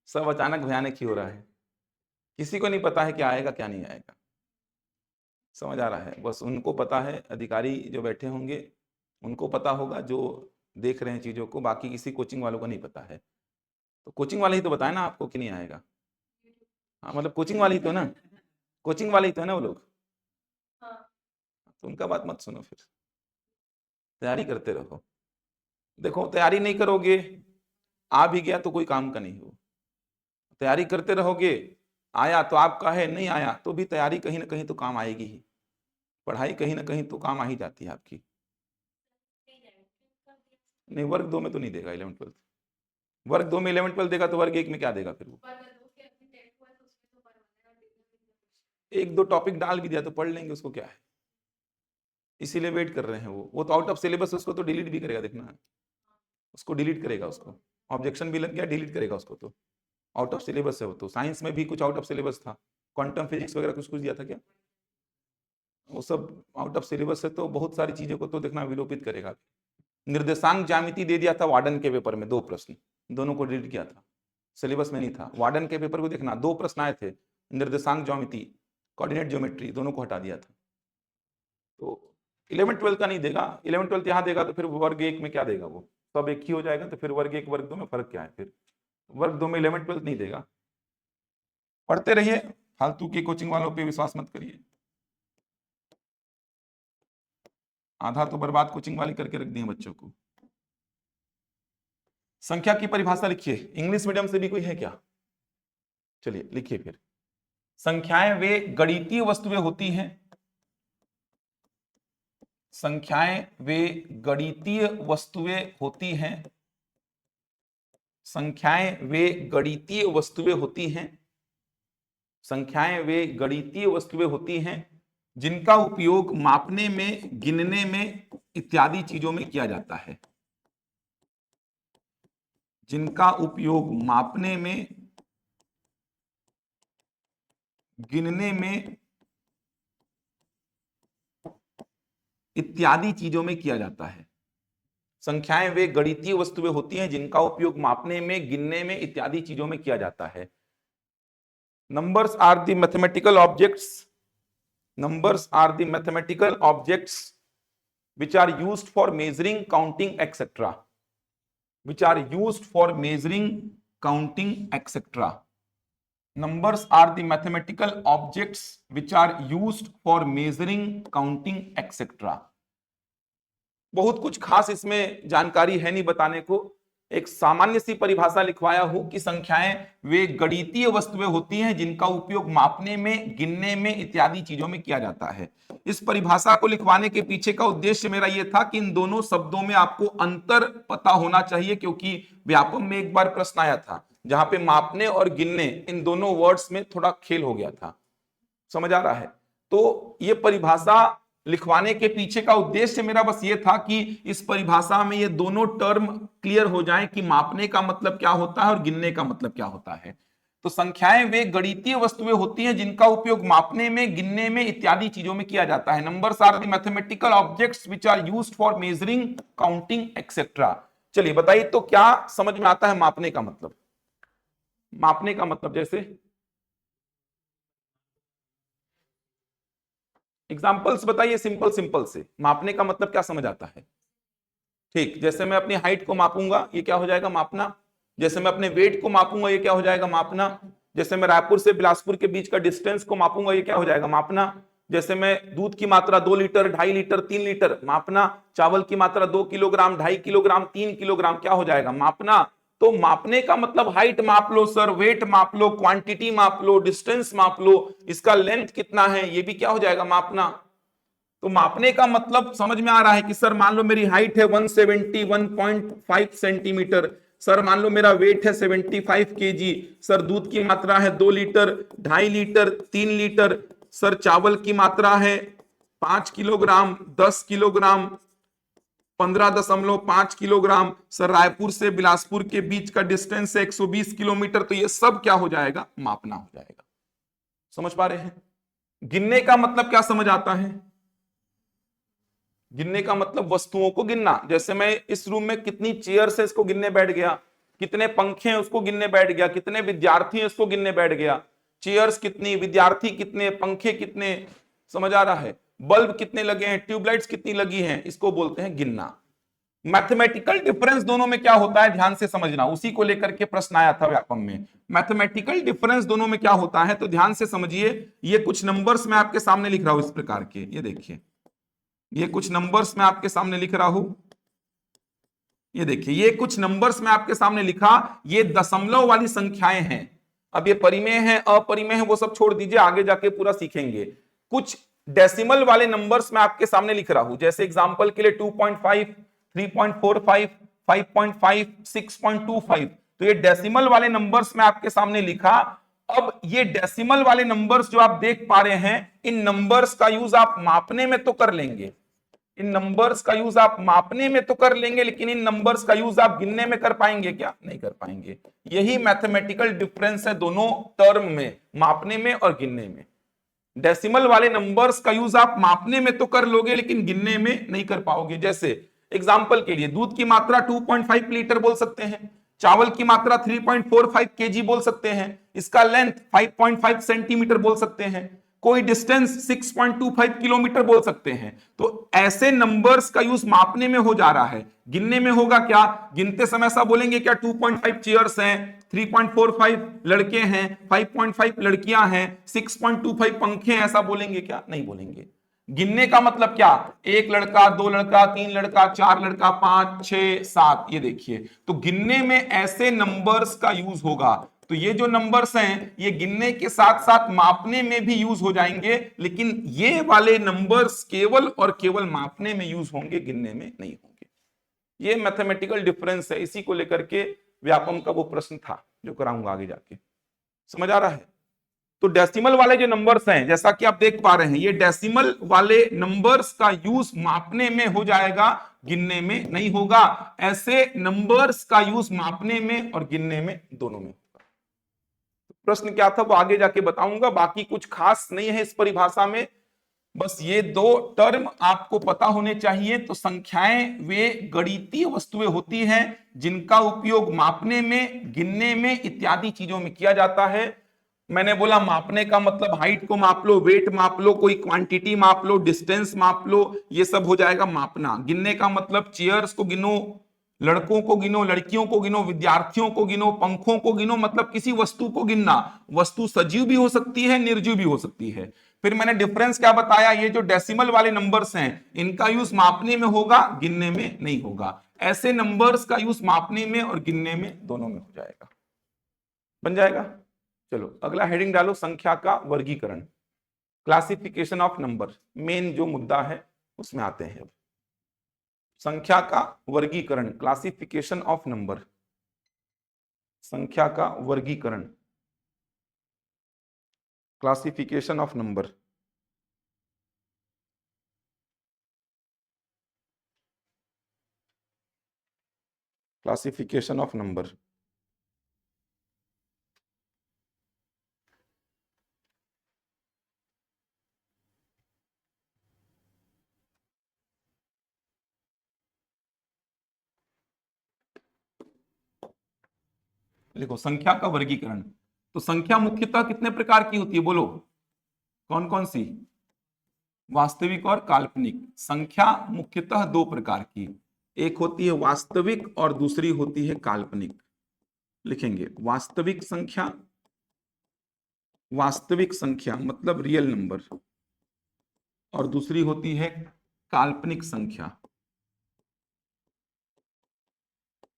सब अचानक भयानक ही हो रहा है, किसी को नहीं पता है क्या आएगा क्या नहीं आएगा। समझ आ रहा है? बस उनको पता है, अधिकारी जो बैठे होंगे उनको पता होगा, जो देख रहे हैं चीजों को, बाकी किसी कोचिंग वालों को नहीं पता है। तो कोचिंग वाले ही तो बताए ना आपको कि नहीं आएगा। हाँ मतलब कोचिंग वाले ही तो ना, कोचिंग वाले ही तो है ना वो लोग, तो उनका बात मत सुनो, फिर तैयारी करते रहो। देखो तैयारी नहीं करोगे, आ भी गया तो कोई काम का नहीं हो। तैयारी करते रहोगे, आया तो आपका है, नहीं आया तो भी तैयारी कहीं ना कहीं तो काम आएगी ही, पढ़ाई कहीं ना कहीं तो काम आ ही जाती है आपकी। नहीं वर्ग 2 में तो नहीं देगा 11th 12th, वर्ग 2 में 11th 12th देगा तो वर्ग 1 में क्या देगा फिर वो? एक दो टॉपिक डाल भी दिया तो पढ़ लेंगे, उसको क्या है, इसीलिए वेट कर रहे हैं। वो तो आउट ऑफ सिलेबस, उसको तो डिलीट भी करेगा, देखना है उसको डिलीट करेगा, उसको ऑब्जेक्शन भी लग गया, डिलीट करेगा उसको। तो आउट ऑफ सिलेबस है वो तो। साइंस में भी कुछ आउट ऑफ सिलेबस था, क्वांटम फिजिक्स वगैरह कुछ कुछ दिया था क्या, वो सब आउट ऑफ सिलेबस है, तो बहुत सारी चीजों को तो देखना विलोपित करेगा। निर्देशांक ज्यामिति दे दिया था वार्डन के पेपर में, 2 प्रश्न, दोनों को डिलीट किया था, सिलेबस में नहीं था। वार्डन के पेपर को देखना, 2 प्रश्न आए थे, निर्देशांक ज्यामिति, कोऑर्डिनेट ज्योमेट्री, दोनों को हटा दिया था। तो 11 12 का नहीं देगा, 11 12 यहाँ देगा तो फिर वर्ग 1 में क्या देगा, वो सब एक ही हो जाएगा, तो फिर वर्ग 1 वर्ग 2 में फर्क क्या है, फिर वर्ग 2 में 11 12 नहीं देगा। पढ़ते रहिए, फालतू की कोचिंग वालों पे विश्वास मत करिए, आधा तो बर्बाद कोचिंग वाले करके रख दिए बच्चों को। संख्या की परिभाषा लिखिए, इंग्लिश मीडियम से भी कोई है क्या, चलिए लिखिए फिर। संख्याएं वे गणितीय वस्तुएं होती हैं, संख्याएं वे गणितीय वस्तुएं होती हैं, संख्याएं वे गणितीय वस्तुएं होती हैं, संख्याएं वे गणितीय वस्तुएं होती हैं जिनका उपयोग मापने में, गिनने में इत्यादि चीजों में किया जाता है, जिनका उपयोग मापने में, गिनने में इत्यादि चीजों में किया जाता है। संख्याएं वे गणितीय वस्तुएं होती हैं जिनका उपयोग मापने में, गिनने में इत्यादि चीजों में किया जाता है। Numbers are the mathematical objects, numbers are the mathematical objects which are used for measuring, counting, etc. which are used for measuring, counting, etc. Numbers are the mathematical objects which are used for measuring, counting, etc. बहुत कुछ खास इसमें जानकारी है नहीं बताने को, एक सामान्य सी परिभाषा लिखवाया हूं कि संख्याएं वे गणितीय वस्तुएं होती हैं जिनका उपयोग मापने में, गिनने में इत्यादि चीजों में किया जाता है। इस परिभाषा को लिखवाने के पीछे का उद्देश्य मेरा यह था कि इन दोनों शब्दों में आपको अंतर पता होना चाहिए, क्योंकि व्यापम में एक बार प्रश्न आया था जहां पे मापने और गिनने इन दोनों वर्ड्स में थोड़ा खेल हो गया था, समझ आ रहा है। तो ये परिभाषा लिखवाने के पीछे का उद्देश्य मेरा बस ये था कि इस परिभाषा में ये दोनों टर्म क्लियर हो जाएं कि मापने का मतलब क्या होता है और गिनने का मतलब क्या होता है। तो संख्याएं वे गणितीय वस्तुएं होती हैं जिनका उपयोग मापने में, गिनने में इत्यादि चीजों में किया जाता है। Numbers are the mathematical objects which are used for measuring, counting, etcetera. चलिए बताइए तो क्या समझ में आता है मापने का मतलब? मापने का मतलब जैसे एग्जाम्पल्स बताइए, सिंपल सिंपल से मापने का मतलब क्या समझ आता है? ठीक, जैसे मैं अपनी हाइट को मापूंगा, ये क्या हो जाएगा? मापना। जैसे मैं अपने वेट को मापूंगा, ये क्या हो जाएगा? मापना। जैसे मैं रायपुर से बिलासपुर के बीच का डिस्टेंस को मापूंगा, ये क्या हो जाएगा? मापना। जैसे मैं दूध की मात्रा 2 लीटर, 2.5 लीटर, 3 लीटर, मापना। चावल की मात्रा 2 किलोग्राम, 2.5 किलोग्राम, 3 किलोग्राम, क्या हो जाएगा? मापना। तो मापने का मतलब हाइट माप लो सर, वेट माप लो, क्वांटिटी माप लो, डिस्टेंस माप लो, इसका लेंथ कितना है, ये भी क्या हो जाएगा? मापना। तो मापने का मतलब समझ में आ रहा है कि सर मान लो मेरी हाइट है 171.5 सेंटीमीटर, सर मान लो मेरा वेट है 75 केजी, सर दूध की मात्रा है 2 लीटर, 2.5 लीटर, 3 लीटर, सर चावल की मात्रा है 5 kilogram, 10 kilogram, 15.5 kilogram, sir Raipur से बिलासपुर के बीच का डिस्टेंस है 120 किलोमीटर। तो ये सब क्या हो जाएगा? मापना हो जाएगा। समझ पा रहे हैं? गिनने का मतलब क्या समझ आता है? गिनने का मतलब वस्तुओं को गिनना। जैसे मैं इस रूम में कितनी चेयर्स है इसको गिनने बैठ गया, कितने पंखे हैं उसको गिनने बैठ गया, कितने विद्यार्थी हैं उसको गिनने बैठ गया। चेयर्स कितनी, विद्यार्थी कितने, पंखे कितने, समझ आ रहा है? बल्ब कितने लगे हैं, ट्यूबलाइट्स कितनी लगी हैं, इसको बोलते हैं गिनना। मैथमेटिकल डिफरेंस दोनों में क्या होता है, ध्यान से समझना, उसी को लेकर के प्रश्न आया था व्यापम में। मैथमेटिकल डिफरेंस दोनों में क्या होता है, तो ध्यान से समझिए। ये कुछ नंबर्स मैं आपके सामने लिख रहा हूं इस प्रकार के, ये देखिए, ये कुछ नंबर्स मैं आपके सामने लिख रहा हूं, ये देखिए, ये कुछ नंबर्स मैं आपके सामने लिखा, ये दशमलव वाली संख्याएं हैं। अब ये परिमेय है, अपरिमेय है, वो सब छोड़ दीजिए, आगे जाके पूरा सीखेंगे। कुछ डेसिमल वाले नंबर्स मैं आपके सामने लिख रहा हूं, जैसे एग्जांपल के लिए 2.5, 3.45, 5.5, 6.25। तो ये डेसिमल वाले नंबर्स मैं आपके सामने लिखा। अब ये डेसिमल वाले नंबर्स जो आप देख पा रहे हैं, इन नंबर्स का यूज आप मापने में तो कर लेंगे, इन नंबर्स का यूज आप मापने में तो कर लेंगे, लेकिन इन नंबर्स का यूज आप गिनने में कर पाएंगे क्या? नहीं कर पाएंगे। यही मैथमेटिकल डिफरेंस है दोनों टर्म में, मापने में और गिनने में। डेसिमल वाले नंबर्स का यूज आप मापने में तो कर लोगे, लेकिन गिनने में नहीं कर पाओगे। जैसे एग्जांपल के लिए दूध की मात्रा 2.5 लीटर बोल सकते हैं, चावल की मात्रा 3.45 केजी बोल सकते हैं, इसका लेंथ 5.5 सेंटीमीटर बोल सकते हैं। कोई डिस्टेंस 6.25 किलोमीटर बोल सकते हैं। तो ऐसे नंबर्स का यूज मापने में हो जा रहा है, गिनने में होगा क्या? गिनते समय ऐसा बोलेंगे क्या 2.5 चेयर्स हैं, 3.45 लड़के हैं, 5.5 लड़कियां हैं, 6.25 पंखे हैं, ऐसा बोलेंगे क्या? नहीं बोलेंगे। गिनने का मतलब क्या? एक लड़का, दो लड़का, तीन लड़का, चार लड़का, 5, 6, 7, ये देखिए। तो गिनने में ऐसे नंबर्स का यूज होगा। तो ये जो नंबर्स हैं ये गिनने के साथ साथ मापने में भी यूज हो जाएंगे, लेकिन ये वाले नंबर्स केवल और केवल मापने में यूज होंगे, गिनने में नहीं होंगे। ये मैथमेटिकल डिफरेंस है, इसी को लेकर के व्यापम का वो प्रश्न था जो कराऊंगा आगे जाके। समझ आ रहा है? तो डेसिमल वाले जो नंबर्स हैं, जैसा कि आप देख पा रहे हैं, ये डेसिमल वाले नंबर्स का यूज मापने में हो जाएगा, गिनने में नहीं होगा। ऐसे नंबर्स का यूज मापने में और गिनने में दोनों में होगा। प्रश्न क्या था वो आगे जाके बताऊंगा, बाकी कुछ खास नहीं है इस परिभाषा में, बस ये दो टर्म आपको पता होने चाहिए। तो संख्याएं वे गणितीय वस्तुएं होती हैं जिनका उपयोग मापने में, गिनने में इत्यादि चीजों में किया जाता है। मैंने बोला मापने का मतलब हाइट को माप लो, वेट माप लो, कोई क्वांटिटी माप लो, डिस्टेंस माप लो, ये सब हो जाएगा मापना। गिनने का मतलब चेयर्स को गिनो, लड़कों को गिनो, लड़कियों को गिनो, विद्यार्थियों को गिनो, पंखों को गिनो, मतलब किसी वस्तु को गिनना। वस्तु सजीव भी हो सकती है, निर्जीव भी हो सकती है। फिर मैंने डिफरेंस क्या बताया, ये जो डेसिमल वाले नंबर्स हैं इनका यूज मापने में होगा, गिनने में नहीं होगा। ऐसे नंबर्स का यूज मापने में और गिनने में दोनों में हो जाएगा। बन जाएगा? चलो अगला हेडिंग डालो, संख्या का वर्गीकरण, क्लासिफिकेशन ऑफ नंबर। मेन जो मुद्दा है उसमें आते हैं अब। संख्या का वर्गीकरण, क्लासिफिकेशन ऑफ नंबर, संख्या का वर्गीकरण, classification of number. Classification of number. देखो संख्या का वर्गीकरण, तो संख्या मुख्यतः कितने प्रकार की होती है बोलो? कौन कौन सी? वास्तविक और काल्पनिक। संख्या मुख्यतः दो प्रकार की, एक होती है वास्तविक और दूसरी होती है काल्पनिक। लिखेंगे वास्तविक संख्या, वास्तविक संख्या मतलब रियल नंबर, और दूसरी होती है काल्पनिक संख्या।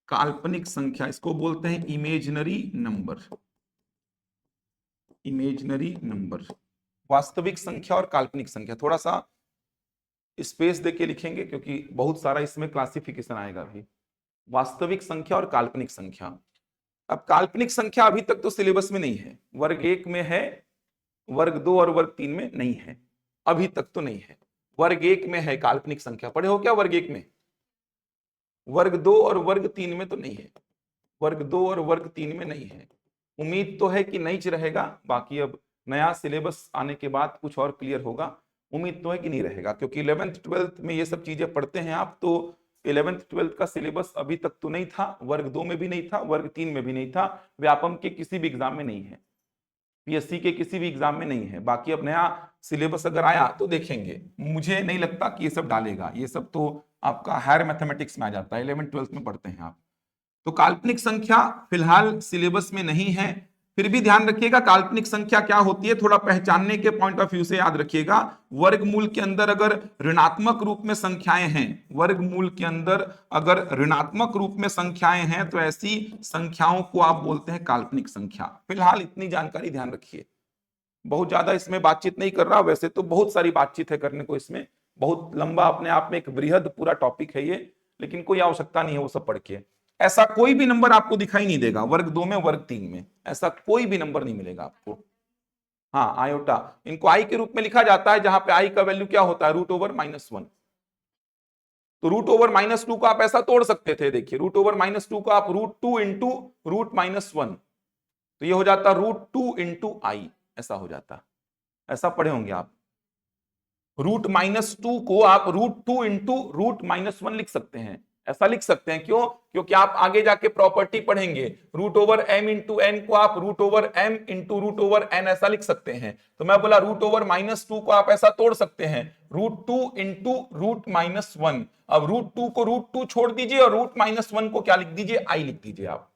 काल्पनिक संख्या इसको बोलते हैं इमेजिनरी नंबर, इमेजिनरी नंबर। वास्तविक संख्या और काल्पनिक संख्या, थोड़ा सा स्पेस देके लिखेंगे क्योंकि बहुत सारा इसमें क्लासिफिकेशन आएगा अभी। वास्तविक संख्या और काल्पनिक संख्या। अब काल्पनिक संख्या अभी तक तो सिलेबस में नहीं है, वर्ग 1 में है, वर्ग 2 और वर्ग 3 में नहीं है, अभी तक तो नहीं है। वर्ग 1 में है काल्पनिक संख्या, पढ़े हो क्या वर्ग 1 में? वर्ग 2 और वर्ग 3 में तो नहीं है, वर्ग 2 और वर्ग 3 में नहीं है। उम्मीद तो है कि नहीं रहेगा, बाकी अब नया सिलेबस आने के बाद कुछ और क्लियर होगा। उम्मीद तो है कि नहीं रहेगा, क्योंकि 11th 12th में ये सब चीजें पढ़ते हैं आप, तो 11th 12th का सिलेबस अभी तक तो नहीं था, वर्ग 2 में भी नहीं था, वर्ग 3 में भी नहीं था, व्यापम के किसी भी एग्जाम में नहीं है, पीएससी के किसी भी एग्जाम में नहीं है। बाकी अब नया सिलेबस अगर आया तो देखेंगे, मुझे नहीं लगता कि ये सब डालेगा, ये सब तो आपका हायर मैथमेटिक्स में आ जाता है, 11th 12th में पढ़ते हैं आप। तो काल्पनिक संख्या फिलहाल सिलेबस में नहीं है। फिर भी ध्यान रखिएगा काल्पनिक संख्या क्या होती है, थोड़ा पहचानने के पॉइंट ऑफ व्यू से याद रखिएगा। वर्गमूल के अंदर अगर ऋणात्मक रूप में संख्याएं हैं, वर्गमूल के अंदर अगर ऋणात्मक रूप में संख्याएं हैं तो ऐसी संख्याओं को आप बोलते हैं काल्पनिक संख्या। फिलहाल इतनी जानकारी ध्यान रखिए, बहुत ज्यादा इसमें बातचीत नहीं कर रहा, वैसे तो बहुत सारी बातचीत है करने को इसमें, बहुत लंबा अपने आप में एक बृहद पूरा टॉपिक है ये, लेकिन कोई आवश्यकता नहीं है वो सब पढ़ के। ऐसा कोई भी नंबर आपको दिखाई नहीं देगा वर्ग 2 में, वर्ग 3 में, ऐसा कोई भी नंबर नहीं मिलेगा आपको। हाँ आयोटा, इनको आई के रूप में लिखा जाता है, जहां पे आई का वैल्यू क्या होता है, √/-1। तो √/-2 को आप ऐसा तोड़ सकते थे, देखिए √/-2 को आप √2 इंटू √-1, तो ये हो जाता √2 इंटू आई, ऐसा हो जाता, ऐसा पढ़े होंगे आप। √-2 को आप √2 इंटू √-1 लिख सकते हैं, ऐसा लिख सकते हैं। क्यों? क्योंकि आप आगे जाके प्रॉपर्टी पढ़ेंगे, root over m into n को आप root over m into root over n ऐसा लिख सकते हैं। तो मैं बोला रूट ओवर -2 को आप ऐसा तोड़ सकते हैं, √2 इंटू √-1। अब √2 को √2 छोड़ दीजिए और √-1 को क्या लिख दीजिए, आई लिख दीजिए आप।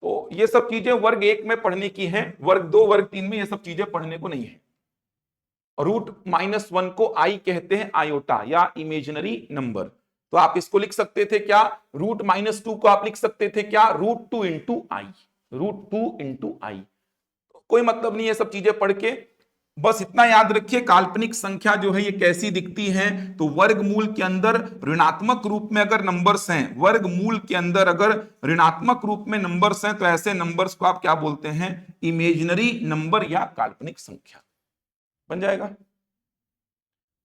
तो ये सब चीजें वर्ग 1 में पढ़ने की हैं, वर्ग 2 वर्ग 3 में ये सब चीजें पढ़ने को नहीं है। √-1 को आई कहते हैं आयोटा या इमेजिनरी नंबर। तो आप इसको लिख सकते थे क्या, √-2 को आप लिख सकते थे क्या, √2 इंटू आई, √2 इंटू आई। कोई मतलब नहीं है सब चीजें पढ़ के, बस इतना याद रखिए काल्पनिक संख्या जो है ये कैसी दिखती है। तो वर्गमूल के अंदर ऋणात्मक रूप में अगर नंबर्स हैं, वर्गमूल के अंदर अगर ऋणात्मक रूप में नंबर्स हैं, तो ऐसे नंबर्स को आप क्या बोलते हैं, इमेजिनरी नंबर या काल्पनिक संख्या बन जाएगा।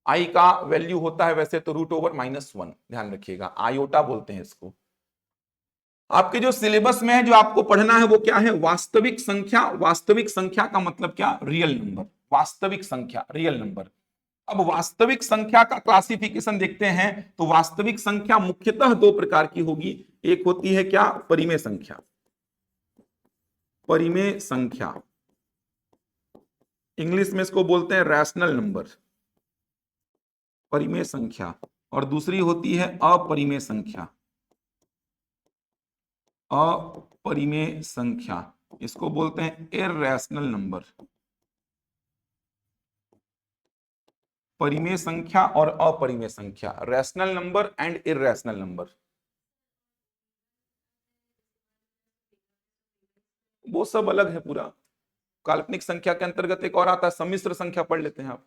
आई का वैल्यू होता है वैसे तो √1, ध्यान रखिएगा, आयोटा बोलते हैं इसको। आपके जो सिलेबस में है, जो आपको पढ़ना है वो क्या है, वास्तविक संख्या। वास्तविक संख्या का मतलब क्या, रियल नंबर, वास्तविक संख्या, रियल नंबर। अब वास्तविक संख्या का क्लासिफिकेशन देखते हैं, तो वास्तविक संख्या मुख्यतः दो प्रकार की होगी। एक होती है क्या, परिमेय संख्या, परिमेय संख्या, इंग्लिश में इसको बोलते हैं रैशनल नंबर, परिमेय संख्या। और दूसरी होती है अपरिमेय संख्या, अपरिमेय संख्या, इसको बोलते हैं इररेशनल नंबर। परिमेय संख्या और अपरिमेय संख्या, rational number and irrational number, वो सब अलग है पूरा। काल्पनिक संख्या के अंतर्गत एक और आता है सम्मिश्र संख्या, पढ़ लेते हैं आप,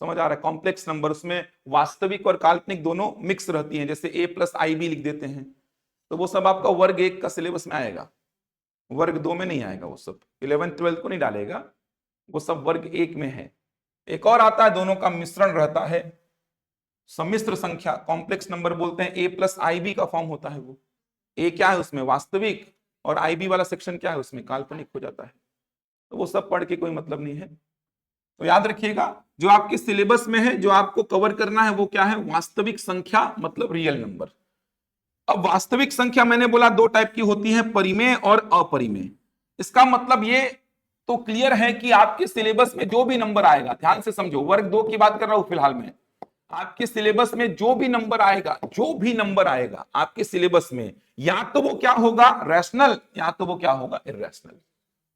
समझ आ रहा है, कॉम्प्लेक्स नंबर, उसमें वास्तविक और काल्पनिक दोनों मिक्स रहती हैं, जैसे a+ib लिख देते हैं। तो वो सब आपका वर्ग 1 का सिलेबस में आएगा, वर्ग 2 में नहीं आएगा, वो सब 11th 12th को नहीं डालेगा, वो सब वर्ग 1 में है। एक और आता है, दोनों का मिश्रण रहता है, सम्मिश्र संख्या, कॉम्प्लेक्स नंबर बोलते हैं, a+ib का फॉर्म होता है वो। a क्या है उसमें, वास्तविक, और ib वाला सेक्शन क्या है उसमें, काल्पनिक हो जाता है। तो वो सब पढ़ के कोई मतलब नहीं है। तो याद रखिएगा, जो आपके सिलेबस में है, जो आपको कवर करना है वो क्या है, वास्तविक संख्या मतलब रियल नंबर। अब वास्तविक संख्या मैंने बोला दो टाइप की होती है, परिमेय और अपरिमेय। इसका मतलब ये तो क्लियर है कि आपके सिलेबस में जो भी नंबर आएगा, ध्यान से समझो, वर्ग 2 की बात कर रहा हूं फिलहाल में, आपके सिलेबस में जो भी नंबर आएगा, जो भी नंबर आएगा आपके सिलेबस में, या तो वो क्या होगा, रैशनल, या तो वो क्या होगा, इररेशनल।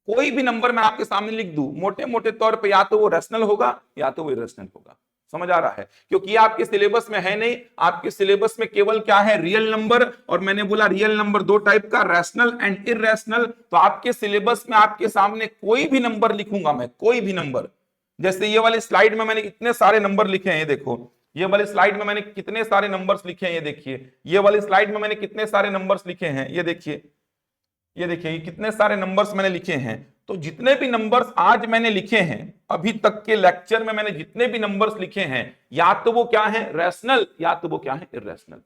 कोई भी नंबर मैं आपके सामने लिख दूं मोटे मोटे तौर पे, या तो वो रैशनल होगा या तो वो इररेशनल होगा। समझ आ रहा है, क्योंकि ये आपके सिलेबस में है नहीं, आपके सिलेबस में केवल क्या है, रियल नंबर। और मैंने बोला रियल नंबर दो टाइप का, रैशनल एंड इररेशनल। तो आपके सिलेबस में आपके सामने कोई भी नंबर लिखूंगा मैं, कोई भी नंबर, जैसे ये वाली स्लाइड में मैंने इतने सारे नंबर लिखे हैं, ये देखो, ये वाली स्लाइड में मैंने कितने सारे नंबर्स लिखे हैं, ये देखिए, ये वाली स्लाइड में मैंने कितने सारे नंबर्स लिखे हैं, ये देखिए, ये देखिए, ये कितने सारे नंबर्स मैंने लिखे हैं। तो जितने भी नंबर्स आज मैंने लिखे हैं, अभी तक के लेक्चर में मैंने जितने भी नंबर्स लिखे हैं, या तो वो क्या है, रैशनल, या तो वो क्या है, इररेशनल।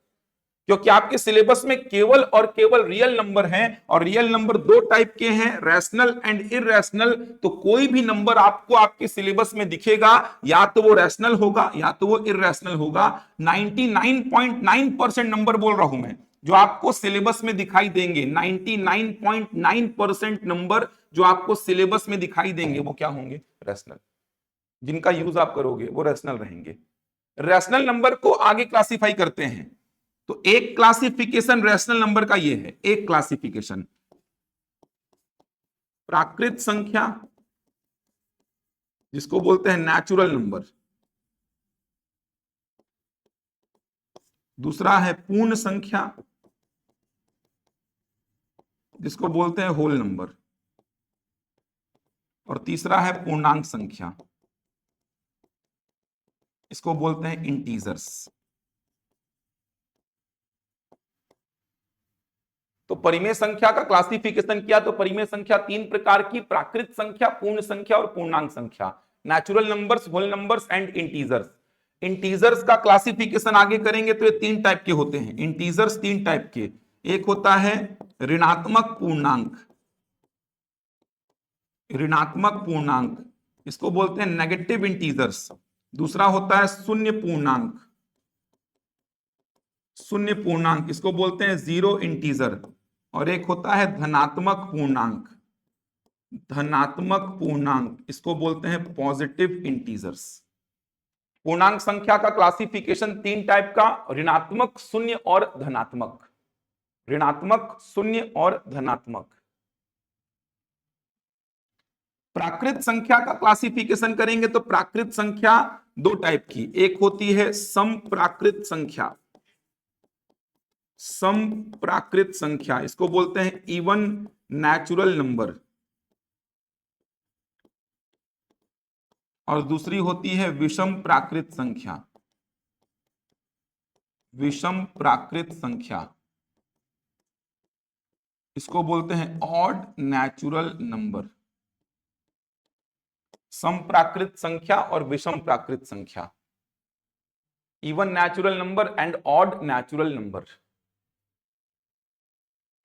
क्योंकि आपके सिलेबस में केवल और केवल रियल नंबर हैं, और रियल नंबर दो टाइप के हैं, रैशनल एंड इररेशनल। तो कोई भी नंबर आपको आपके सिलेबस में दिखेगा, या तो वो रैशनल होगा या तो वो इररेशनल होगा। 99.9% नंबर बोल रहा हूं मैं, जो आपको सिलेबस में दिखाई देंगे, 99.9% नंबर जो आपको सिलेबस में दिखाई देंगे, वो क्या होंगे, रैशनल। जिनका यूज आप करोगे वो रैशनल रहेंगे। रैशनल नंबर को आगे क्लासिफाई करते हैं, तो एक क्लासिफिकेशन रैशनल नंबर का ये है, एक क्लासिफिकेशन प्राकृत संख्या, जिसको बोलते हैं नेचुरल नंबर। दूसरा है पूर्ण संख्या, जिसको बोलते हैं होल नंबर। और तीसरा है पूर्णांक संख्या, इसको बोलते हैं इंटीजर्स। तो परिमेय संख्या का क्लासिफिकेशन किया, तो परिमेय संख्या तीन प्रकार की, प्राकृत संख्या, पूर्ण संख्या और पूर्णांक संख्या, natural numbers, whole numbers and integers. Integers का क्लासिफिकेशन आगे करेंगे तो ये तीन टाइप के होते हैं, इंटीजर्स तीन टाइप के। एक होता है ऋणात्मक पूर्णांक, ऋणात्मक पूर्णांक, इसको बोलते हैं नेगेटिव इंटीजर्स। दूसरा होता है शून्य पूर्णांक, शून्य पूर्णांक, इसको बोलते हैं जीरो इंटीजर, और एक होता है धनात्मक पूर्णांक, धनात्मक पूर्णांक, इसको बोलते हैं पॉजिटिव इंटीजर्स। पूर्णांक संख्या का क्लासिफिकेशन तीन टाइप का, ऋणात्मक, शून्य और धनात्मक, ऋणात्मक, शून्य और धनात्मक। प्राकृत संख्या का क्लासिफिकेशन करेंगे तो प्राकृत संख्या दो टाइप की, एक होती है समप्राकृत संख्या, समप्राकृत संख्या, इसको बोलते हैं इवन नेचुरल नंबर, और दूसरी होती है विषम प्राकृत संख्या, विषम प्राकृत संख्या, इसको बोलते हैं ऑड नेचुरल नंबर। समप्राकृत संख्या और विषम प्राकृत संख्या, even natural number and odd natural number.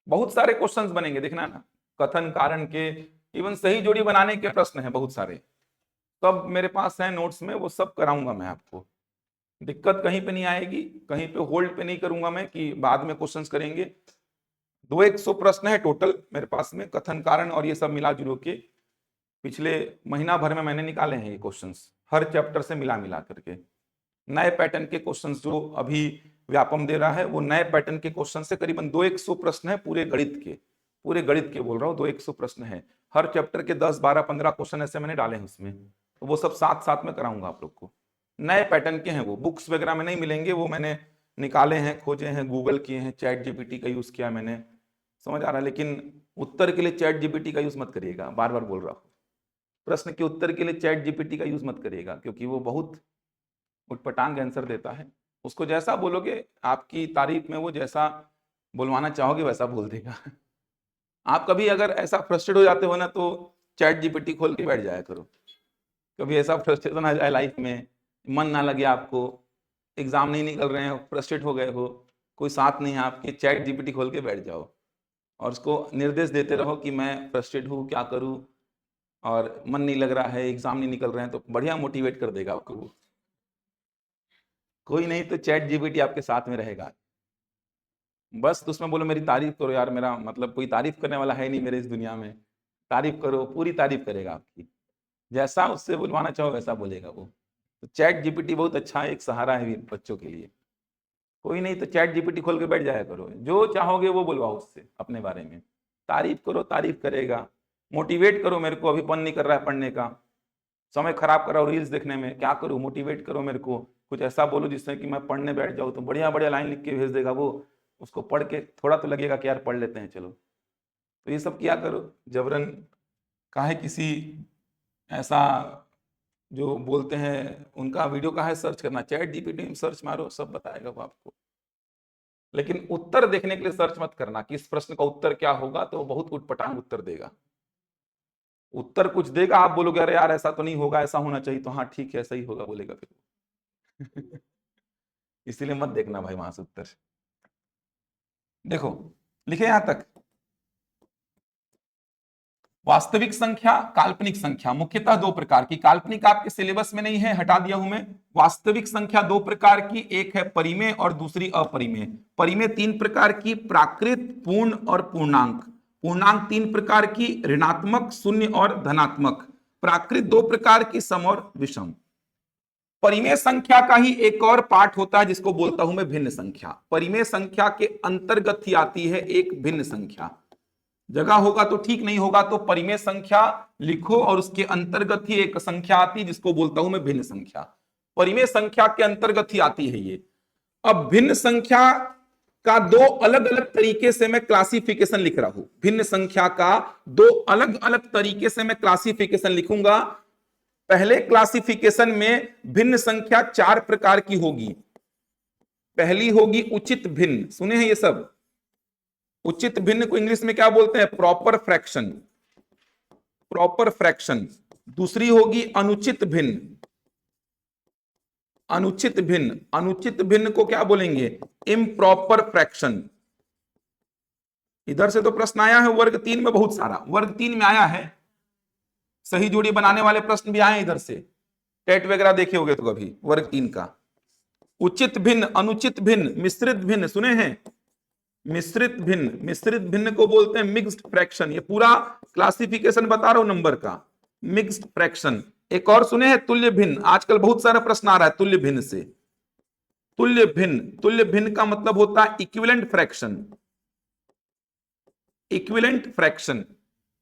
बहुत सारे क्वेश्चंस बनेंगे, देखना ना, कथन कारण के, इवन सही जोड़ी बनाने के प्रश्न हैं बहुत सारे, सब मेरे पास है नोट्स में, वो सब कराऊंगा मैं आपको। दिक्कत कहीं पे नहीं आएगी, कहीं पे होल्ड पे नहीं करूंगा मैं कि बाद में क्वेश्चंस करेंगे। 200 प्रश्न है टोटल मेरे पास में, कथन कारण और ये सब मिला जुलो के पिछले महीना भर में मैंने निकाले हैं ये क्वेश्चंस, हर चैप्टर से मिला मिला करके। नए पैटर्न के क्वेश्चंस जो अभी व्यापम दे रहा है, वो नए पैटर्न के क्वेश्चन से करीबन 200 प्रश्न है, पूरे गणित के, पूरे गणित के बोल रहा हूँ, 200 प्रश्न है। हर चैप्टर के 10, 12, 15 क्वेश्चन ऐसे मैंने डाले हैं उसमें, तो वो सब साथ साथ में कराऊंगा आप लोग को। नए पैटर्न के हैं वो, बुक्स वगैरह में नहीं मिलेंगे, वो मैंने निकाले हैं, खोजे हैं, गूगल किए हैं, चैट जीपीटी का यूज किया मैंने, समझ आ रहा है। लेकिन उत्तर के लिए चैट जीपीटी का यूज मत करिएगा, बार बार बोल रहा हूँ, प्रश्न के उत्तर के लिए चैट जीपीटी का यूज मत करिएगा, क्योंकि वो बहुत उटपटांग आंसर देता है। उसको जैसा बोलोगे, आपकी तारीफ में वो जैसा बोलवाना चाहोगे वैसा बोल देगा। आप कभी अगर ऐसा फ्रस्ट्रेट हो जाते हो ना, तो चैट जीपीटी खोल के बैठ जाया करो। कभी ऐसा फ्रस्ट्रेशन आ जाए लाइफ में, मन ना लगे आपको, एग्जाम नहीं निकल रहे हैं, फ्रस्ट्रेट हो गए हो, कोई साथ नहीं है आपके, चैट जीपीटी खोल के बैठ जाओ और उसको निर्देश देते रहो कि मैं फ्रस्ट्रेट हूँ, क्या करूँ, और मन नहीं लग रहा है, एग्जाम नहीं निकल रहे हैं, तो बढ़िया मोटिवेट कर देगा आपको वो। कोई नहीं तो चैट जीपीटी आपके साथ में रहेगा। बस तो उसमें बोलो मेरी तारीफ करो यार, मेरा मतलब कोई तारीफ करने वाला है नहीं मेरे इस दुनिया में, तारीफ करो, पूरी तारीफ करेगा आपकी, जैसा उससे बुलवाना चाहो वैसा बोलेगा वो। तो चैट जीपीटी बहुत अच्छा है, एक सहारा है बच्चों के लिए। कोई नहीं तो चैट जीपीटी खोल के बैठ जाया करो, जो चाहोगे वो बुलवाओ उससे अपने बारे में, तारीफ करो, तारीफ करेगा। मोटिवेट करो मेरे को, अभी मन नहीं कर रहा है पढ़ने का, समय खराब कर रहा हूँ रील्स देखने में, क्या करूँ, मोटिवेट करो मेरे को, कुछ ऐसा बोलो जिससे कि मैं पढ़ने बैठ जाऊँ, तो बढ़िया बढ़िया लाइन लिख के भेज देगा वो, उसको पढ़ के थोड़ा तो लगेगा कि यार पढ़ लेते हैं चलो। तो ये सब किया करो, जबरन काहे किसी ऐसा जो बोलते हैं उनका वीडियो का है सर्च करना, चैट जीपीटी में सर्च मारो, सब बताएगा वो आपको। लेकिन उत्तर देखने के लिए सर्च मत करना कि इस प्रश्न का उत्तर क्या होगा, तो बहुत उटपटांग उत्तर देगा। उत्तर कुछ देगा, आप बोलोगे अरे यार ऐसा तो नहीं होगा, ऐसा होना चाहिए, तो हाँ ठीक है ऐसा ही होगा बोलेगा फिर। इसीलिए मत देखना भाई वहां से उत्तर। देखो लिखे यहां तक, वास्तविक संख्या, काल्पनिक संख्या, मुख्यतः दो प्रकार की। काल्पनिक आपके सिलेबस में नहीं है, हटा दिया हूं मैं। वास्तविक संख्या दो प्रकार की, एक है परिमेय और दूसरी अपरिमेय। परिमेय तीन प्रकार की, प्राकृत, पूर्ण और पूर्णांक। पूर्णांक तीन प्रकार की, ऋणात्मक, शून्य और धनात्मक। प्राकृत दो प्रकार की, सम और विषम। परिमेय संख्या का ही एक और पार्ट होता है जिसको बोलता हूं मैं भिन्न संख्या। परिमेय संख्या के अंतर्गत ही आती है एक भिन्न संख्या। जगह होगा तो ठीक, नहीं होगा तो परिमेय संख्या लिखो और उसके अंतर्गत ही एक संख्या आती है जिसको बोलता हूं मैं भिन्न संख्या। परिमेय संख्या के अंतर्गत ही आती है ये। अब भिन्न संख्या का दो अलग अलग तरीके से मैं क्लासिफिकेशन लिख रहा हूं। भिन्न संख्या का दो अलग अलग तरीके से मैं क्लासिफिकेशन लिखूंगा। पहले क्लासिफिकेशन में भिन्न संख्या चार प्रकार की होगी। पहली होगी उचित भिन्न, सुने हैं ये सब? उचित भिन्न को इंग्लिश में क्या बोलते हैं? Proper fraction, proper fraction. दूसरी होगी अनुचित भिन्न, अनुचित भिन्न। अनुचित भिन्न को क्या बोलेंगे? Improper fraction. इधर से तो प्रश्न आया है वर्ग 3 में बहुत सारा, वर्ग 3 में आया है, सही जोड़ी बनाने वाले प्रश्न भी आए इधर से, टेट वगैरह देखे होगे तो कभी वर्ग 3 का। उचित भिन्न, अनुचित भिन्न, मिश्रित भिन्न, सुने हैं? मिश्रित भिन्न, मिश्रित भिन्न को बोलते हैं मिक्स्ड फ्रैक्शन। ये पूरा क्लासिफिकेशन बता रहा हूं नंबर का, मिक्स्ड फ्रैक्शन। एक और सुने हैं तुल्य भिन्न, आजकल बहुत सारा प्रश्न आ रहा है तुल्य भिन्न से। तुल्य भिन्न, तुल्य भिन्न का मतलब होता है इक्विवेलेंट फ्रैक्शन, इक्विवेलेंट फ्रैक्शन।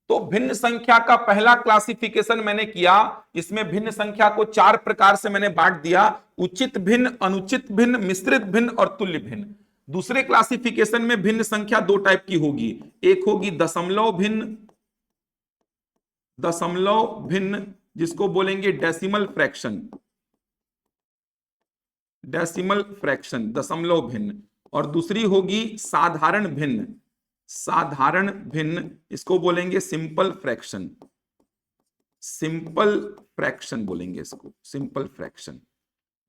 तो भिन्न संख्या का पहला क्लासिफिकेशन मैंने किया, इसमें भिन्न संख्या को 4 प्रकार से मैंने बांट दिया, उचित भिन्न, अनुचित भिन्न, मिश्रित भिन्न और तुल्य भिन्न। दूसरे क्लासिफिकेशन में भिन्न संख्या 2 टाइप की होगी, एक होगी दशमलव भिन्न, दशमलव भिन्न जिसको बोलेंगे डेसिमल फ्रैक्शन, डेसिमल फ्रैक्शन, दशमलव भिन्न। और दूसरी होगी साधारण भिन्न, साधारण भिन्न, इसको बोलेंगे सिंपल फ्रैक्शन, सिंपल फ्रैक्शन बोलेंगे इसको, सिंपल फ्रैक्शन।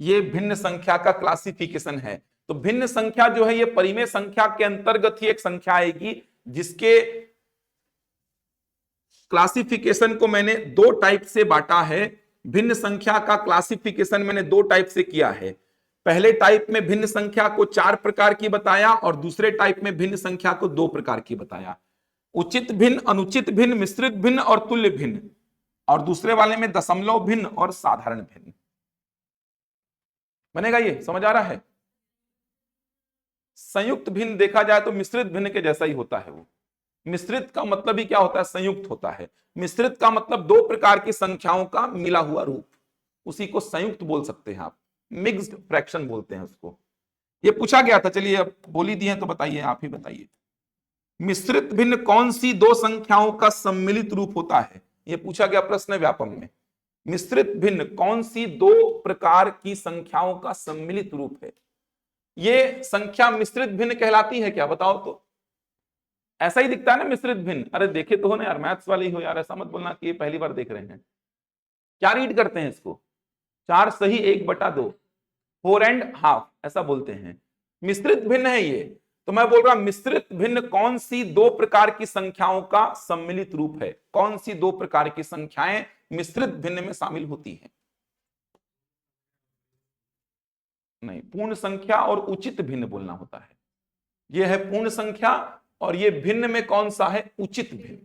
ये भिन्न संख्या का क्लासिफिकेशन है। तो भिन्न संख्या जो है ये परिमेय संख्या के अंतर्गत ही एक संख्या आएगी, जिसके क्लासिफिकेशन को मैंने 2 टाइप से बांटा है। भिन्न संख्या का क्लासिफिकेशन मैंने 2 टाइप से किया है। पहले टाइप में भिन्न संख्या को 4 प्रकार की बताया और दूसरे टाइप में भिन्न संख्या को 2 प्रकार की बताया, उचित भिन्न, अनुचित भिन्न, मिश्रित भिन्न और तुल्य भिन्न। और दूसरे वाले में दशमलव भिन्न और साधारण भिन्न बनेगा। ये समझ आ रहा है? संयुक्त भिन्न देखा जाए तो मिश्रित भिन्न के जैसा ही होता है। वो मिश्रित का मतलब ही क्या होता है? संयुक्त होता है। मिश्रित का मतलब 2 प्रकार की संख्याओं का मिला हुआ रूप, उसी को संयुक्त बोल सकते हैं आप, मिक्स्ड फ्रैक्शन बोलते हैं उसको। ये पूछा गया था, चलिए अब बोल ही दिए तो बताइए, आप ही बताइए। मिश्रित भिन्न कौन सी 2 संख्याओं का सम्मिलित रूप होता है? ये पूछा गया प्रश्न व्यापम में। मिश्रित भिन्न कौन सी 2 प्रकार की संख्याओं का सम्मिलित रूप है? ये संख्या मिश्रित भिन्न कहलाती है क्या? बताओ तो। ऐसा ही दिखता है ना मिश्रित भिन्न? अरे देखे तो हो ना यार, मैथ्स वाले ही हो यार, ऐसा मत बोलना कि ये पहली बार देख रहे हैं। क्या रीड करते हैं इसको? 4 सही 1/2, 4 एंड हाफ, ऐसा बोलते हैं। मिश्रित भिन्न है ये। तो मैं बोल रहा मिश्रित भिन्न कौन सी 2 प्रकार की संख्याओं का सम्मिलित रूप है? कौन सी 2 प्रकार की संख्याएं मिश्रित भिन्न में शामिल होती हैं? नहीं, पूर्ण संख्या और उचित भिन्न बोलना होता है। यह है पूर्ण संख्या और ये भिन्न में कौन सा है? उचित भिन्न।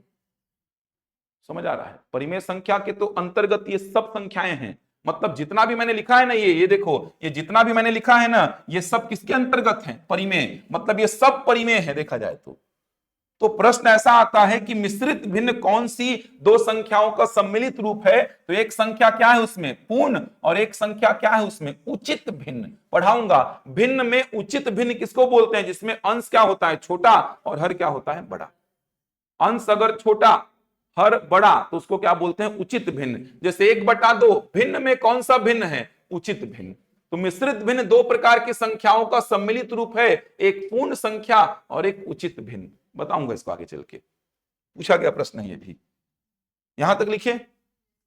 समझ आ रहा है? परिमेय संख्या के तो अंतर्गत ये सब संख्याएं हैं। मतलब जितना भी मैंने लिखा है ना, ये देखो, ये जितना भी मैंने लिखा है ना, ये सब किसके अंतर्गत है? परिमेय। मतलब ये सब परिमेय है देखा जाए तो प्रश्न ऐसा आता है कि मिश्रित भिन्न कौन सी 2 संख्याओं का सम्मिलित रूप है? तो एक संख्या क्या है उसमें? पूर्ण, और एक संख्या क्या है उसमें? उचित भिन्न। पढ़ाऊंगा। भिन्न में उचित भिन्न किसको बोलते हैं? जिसमें अंश क्या होता है? छोटा, और हर क्या होता है? बड़ा। अंश अगर छोटा, हर बड़ा, तो उसको क्या बोलते हैं? उचित भिन्न। जैसे 1/2, भिन्न में कौन सा भिन्न है? उचित भिन्न। तो मिश्रित भिन्न 2 प्रकार की संख्याओं का सम्मिलित रूप है, एक पूर्ण संख्या और एक उचित भिन्न। बताऊंगा इसको आगे चल के, पूछा गया प्रश्न है ये भी। यहां तक लिखिए।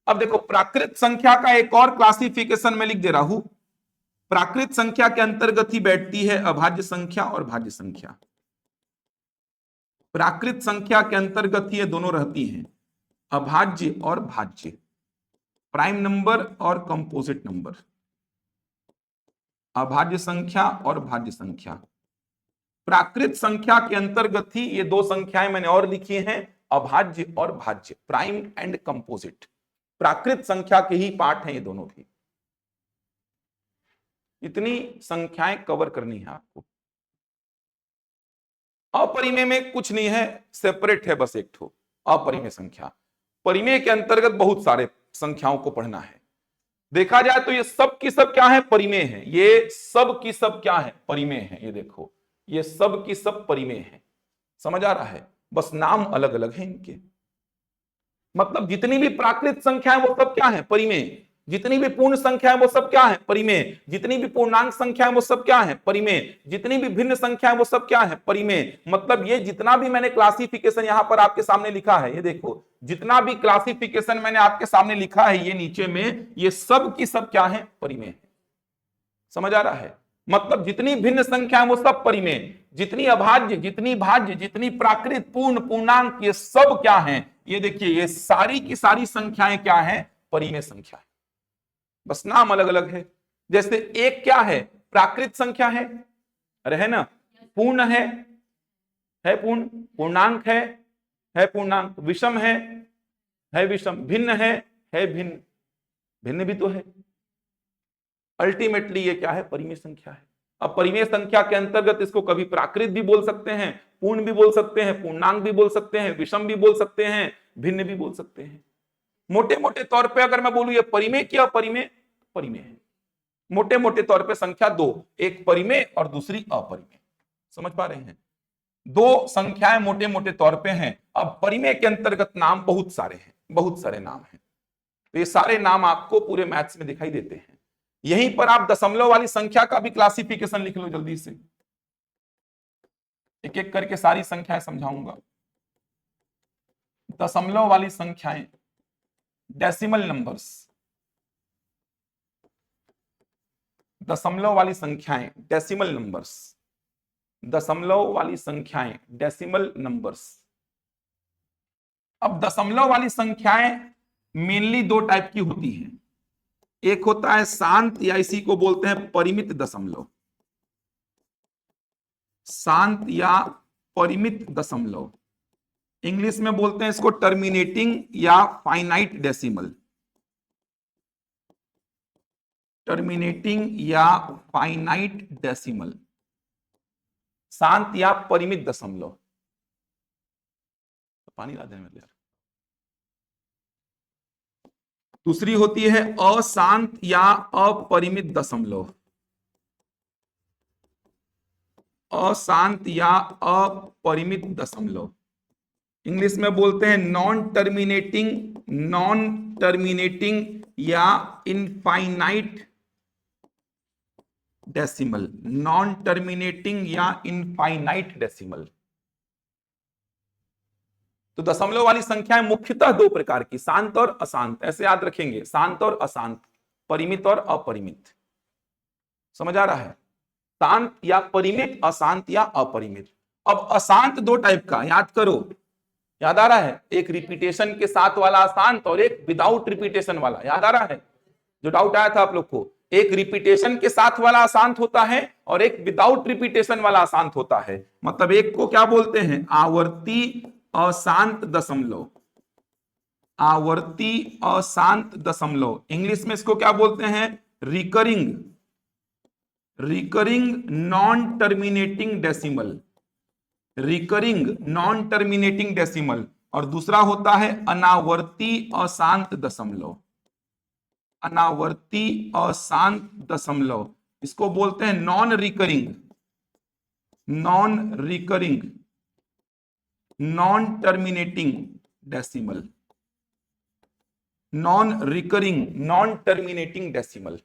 अब देखो, प्राकृत संख्या का एक और क्लासिफिकेशन में लिख दे रहा हूं। प्राकृत संख्या के अंतर्गत ही बैठती है अभाज्य संख्या और भाज्य संख्या। प्राकृत संख्या के अंतर्गत ही ये दोनों रहती हैं, अभाज्य और भाज्य, प्राइम नंबर और कंपोजिट नंबर। अभाज्य संख्या और भाज्य संख्या। प्राकृत संख्या के अंतर्गत ही ये 2 संख्याएं मैंने और लिखी हैं, अभाज्य और भाज्य, प्राइम एंड कंपोजिट। प्राकृत संख्या के ही पार्ट हैं ये दोनों भी। इतनी संख्याएं कवर करनी है आपको। अपरिमेय में कुछ नहीं है, सेपरेट है बस एक ठो अपरिमेय संख्या। परिमेय के अंतर्गत बहुत सारे संख्याओं को पढ़ना है। देखा जाए तो ये सब की सब क्या है? परिमेय है। ये सब की सब क्या है? परिमेय है। ये देखो, ये सब की सब परिमेय है। समझ आ रहा है? बस नाम अलग अलग है इनके। मतलब जितनी भी प्राकृत संख्या है वो सब क्या है? परिमेय। जितनी भी पूर्ण संख्या है वो सब क्या है? परिमेय। जितनी भी पूर्णांक संख्या है वो सब क्या है? परिमेय। जितनी भी भिन्न संख्या है वो सब क्या है? परिमेय। मतलब ये जितना भी मैंने क्लासिफिकेशन यहां पर आपके सामने लिखा है, ये देखो, जितना भी क्लासिफिकेशन मैंने आपके सामने लिखा है ये नीचे में, ये सब की सब क्या है? परिमेय है। समझ आ रहा है? मतलब जितनी भिन्न संख्या है वो सब परिमेय, जितनी अभाज्य, जितनी भाज्य, जितनी प्राकृत, पूर्ण, पूर्णांक, ये सब क्या है? ये देखिए, ये सारी की सारी संख्याएं क्या है? परिमेय संख्या है। बस नाम अलग अलग है। जैसे 1 क्या है? प्राकृत संख्या है, अरे है ना, पूर्ण है पूर्ण, पूर्णांक है पूर्णांक, विषम है विषम, भिन्न है भिन्न, भिन्न भी तो है। अल्टीमेटली ये क्या है, परिमेय संख्या है। अब परिमेय संख्या के अंतर्गत इसको कभी प्राकृत भी बोल सकते हैं, पूर्ण भी बोल सकते हैं, पूर्णांक भी बोल सकते हैं, विषम भी बोल सकते हैं, भिन्न भी बोल सकते हैं। मोटे मोटे तौर पे अगर मैं बोलूं ये परिमेय क्या परिमेय, परिमेय है। मोटे मोटे तौर पे संख्या दो, एक परिमेय और दूसरी अपरिमेय, समझ पा रहे हैं। दो संख्याएं मोटे मोटे तौर पे हैं। अब परिमेय के अंतर्गत नाम बहुत सारे हैं, बहुत सारे नाम हैं। तो ये सारे नाम आपको पूरे मैथ्स में दिखाई देते हैं। यहीं पर आप दशमलव वाली संख्या का भी क्लासिफिकेशन लिख लो जल्दी से, एक एक करके सारी संख्याएं समझाऊंगा। दशमलव वाली संख्याएं, डेसिमल नंबर्स, दशमलव वाली संख्याएं डेसिमल नंबर्स, दशमलव वाली संख्याएं डेसिमल नंबर्स। अब दशमलव वाली संख्याएं मेनली दो टाइप की होती हैं। एक होता है शांत, या इसी को बोलते हैं परिमित दशमलव, शांत या परिमित दशमलव। इंग्लिश में बोलते हैं इसको टर्मिनेटिंग या फाइनाइट डेसिमल, टर्मिनेटिंग या फाइनाइट डेसिमल, शांत या परिमित दशमलव। पानी ला देने में यार। दूसरी होती है अशांत या अपरिमित दशमलव, अशांत या अपरिमित दशमलव। इंग्लिश में बोलते हैं नॉन टर्मिनेटिंग या इनफाइनाइट डेसिमल, नॉन टर्मिनेटिंग या इनफाइनाइट डेसिमल। तो दशमलव वाली संख्याएं मुख्यतः दो प्रकार की, शांत और अशांत, ऐसे याद रखेंगे, शांत और अशांत, परिमित और अपरिमित। समझ आ रहा है, शांत या परिमित, अशांत या अपरिमित। अब अशांत दो टाइप का, याद करो, याद आ रहा है, एक रिपीटेशन के साथ वाला अशांत और एक विदाउट रिपीटेशन वाला, याद आ रहा है जो डाउट आया था आप लोग को। एक रिपीटेशन के साथ वाला अशांत होता है और एक विदाउट रिपीटेशन वाला अशांत होता है। मतलब एक को क्या बोलते हैं, आवर्ती अशांत दशमलव, आवर्ती अशांत दशमलव। इंग्लिश में इसको क्या बोलते हैं, recurring non terminating decimal, recurring non terminating decimal. और दूसरा होता है अनावर्ती अशांत दशमलव, अनावर्ती अशांत दशमलव। इसको बोलते हैं non recurring non terminating decimal, non recurring non terminating decimal.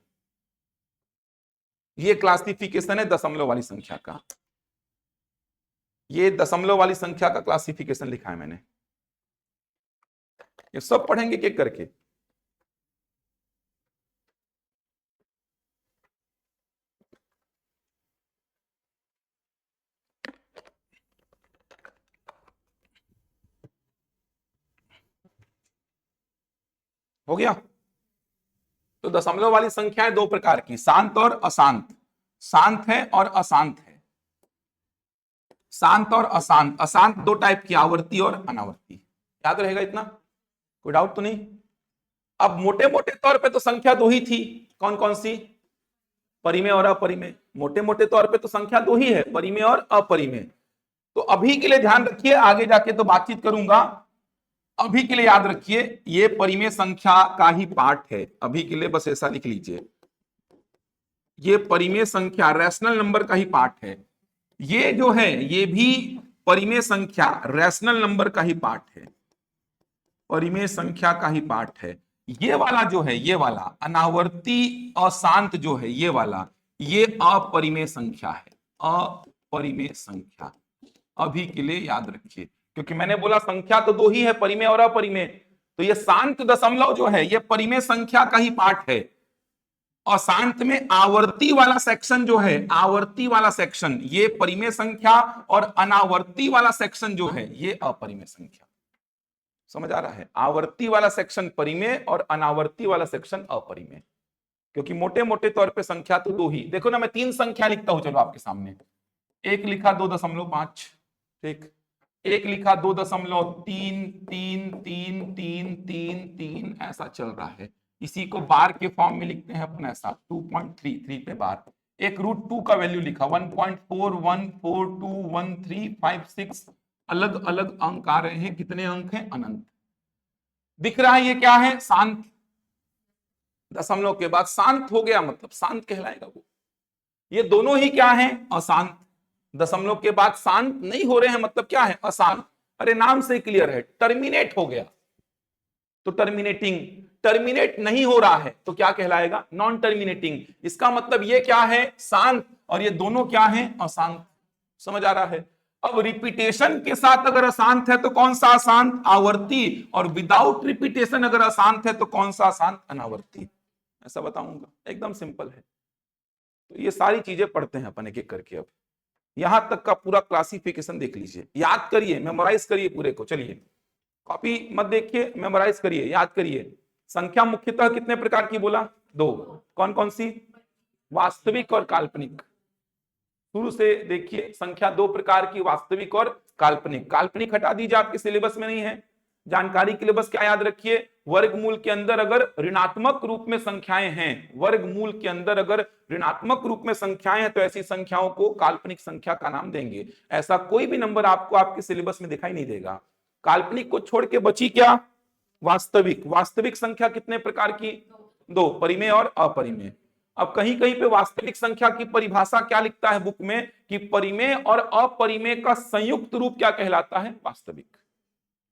ये क्लासिफिकेशन है दशमलव वाली संख्या का। ये दशमलव वाली संख्या का क्लासिफिकेशन लिखा है मैंने, ये सब पढ़ेंगे एक एक करके। हो गया। तो दशमलव वाली संख्याएं दो प्रकार की, शांत और अशांत, शांत है और अशांत है, शांत और अशांत। अशांत दो टाइप की, आवर्ती और अनावर्ती। याद रहेगा इतना, कोई डाउट तो नहीं। अब मोटे मोटे तौर पे तो संख्या दो ही थी, कौन कौन सी, परिमेय और अपरिमेय। मोटे मोटे तौर पे तो संख्या दो ही है, परिमेय और अपरिमेय। तो अभी के लिए ध्यान रखिए, आगे जाके तो बातचीत करूंगा, अभी के लिए याद रखिए ये परिमेय संख्या का ही पार्ट है। अभी के लिए बस ऐसा लिख लीजिए, ये परिमेय संख्या रैशनल नंबर का ही पार्ट है। ये जो है ये भी परिमेय संख्या रैशनल नंबर का ही पार्ट है, परिमेय संख्या का ही पार्ट है। ये वाला जो है, ये वाला अनावर्ती अशांत जो है, ये वाला, ये अपरिमेय संख्या है, अपरिमेय संख्या। अभी के लिए याद रखिए, क्योंकि मैंने बोला संख्या तो दो ही है, परिमेय और अपरिमेय। तो ये शांत दशमलव जो है ये परिमेय संख्या का ही पार्ट है। अशांत में आवर्ती वाला सेक्शन जो है, आवर्ती वाला सेक्शन ये परिमेय संख्या, और अनावर्ती वाला सेक्शन जो है ये अपरिमेय संख्या। समझ आ रहा है, आवर्ती वाला सेक्शन परिमेय और अनावर्ती वाला सेक्शन अपरिमेय। क्योंकि मोटे मोटे तौर पे संख्या तो दो ही, देखो ना मैं तीन संख्या लिखता हूं चलो आपके सामने, एक लिखा 2.5, ठीक, एक लिखा 2.3, ऐसा चल रहा है, इसी को बार के फॉर्म में लिखते हैं अपन ऐसा 2.33 पे बार, एक √2 का वैल्यू लिखा 1.41421356, अलग अलग अंक आ रहे हैं, कितने अंक हैं, अनंत। दिख रहा है ये क्या है, शांत, दशमलव के बाद शांत हो गया मतलब शांत कहलाएगा वो। ये दोनों ही क्या है, अशांत, दशमलव के बाद शांत नहीं हो रहे हैं मतलब क्या है, अशांत। अरे नाम से क्लियर है, टर्मिनेट हो गया तो टर्मिनेटिंग, टर्मिनेट नहीं हो रहा है तो क्या कहलाएगा, नॉन टर्मिनेटिंग। इसका मतलब ये क्या है, शांत, और ये दोनों क्या है, अशांत। समझ आ रहा है। अब रिपीटेशन के साथ अगर अशांत है तो कौन सा अशांत, आवर्ती, और विदाउट रिपीटेशन अगर अशांत है तो कौन सा अशांत, अनावर्ती। ऐसा बताऊंगा, एकदम सिंपल है। तो ये सारी चीजें पढ़ते हैं अपन एक एक करके। अब यहां तक का पूरा क्लासिफिकेशन देख लीजिए, याद करिए, मेमोराइज करिए पूरे को। चलिए कॉपी मत देखिए, मेमोराइज करिए, याद करिए। संख्या मुख्यतः कितने प्रकार की बोला, दो, कौन कौन सी, वास्तविक और काल्पनिक। शुरू से देखिए, संख्या दो प्रकार की, वास्तविक और काल्पनिक। काल्पनिक हटा दीजिए, आपके सिलेबस में नहीं है, जानकारी के लिए बस क्या याद रखिए, वर्गमूल के अंदर अगर ऋणात्मक रूप में संख्याएं हैं, वर्गमूल के अंदर अगर ऋणात्मक रूप में संख्याएं हैं तो ऐसी संख्याओं को काल्पनिक संख्या का नाम देंगे। ऐसा कोई भी नंबर आपको आपके सिलेबस में दिखाई नहीं देगा। काल्पनिक को छोड़ के बची क्या, वास्तविक। वास्तविक संख्या कितने प्रकार की, दो, परिमेय और अपरिमेय। अब कहीं कहीं पे वास्तविक संख्या की परिभाषा क्या लिखता है बुक में, कि परिमेय और अपरिमेय का संयुक्त रूप क्या कहलाता है, वास्तविक।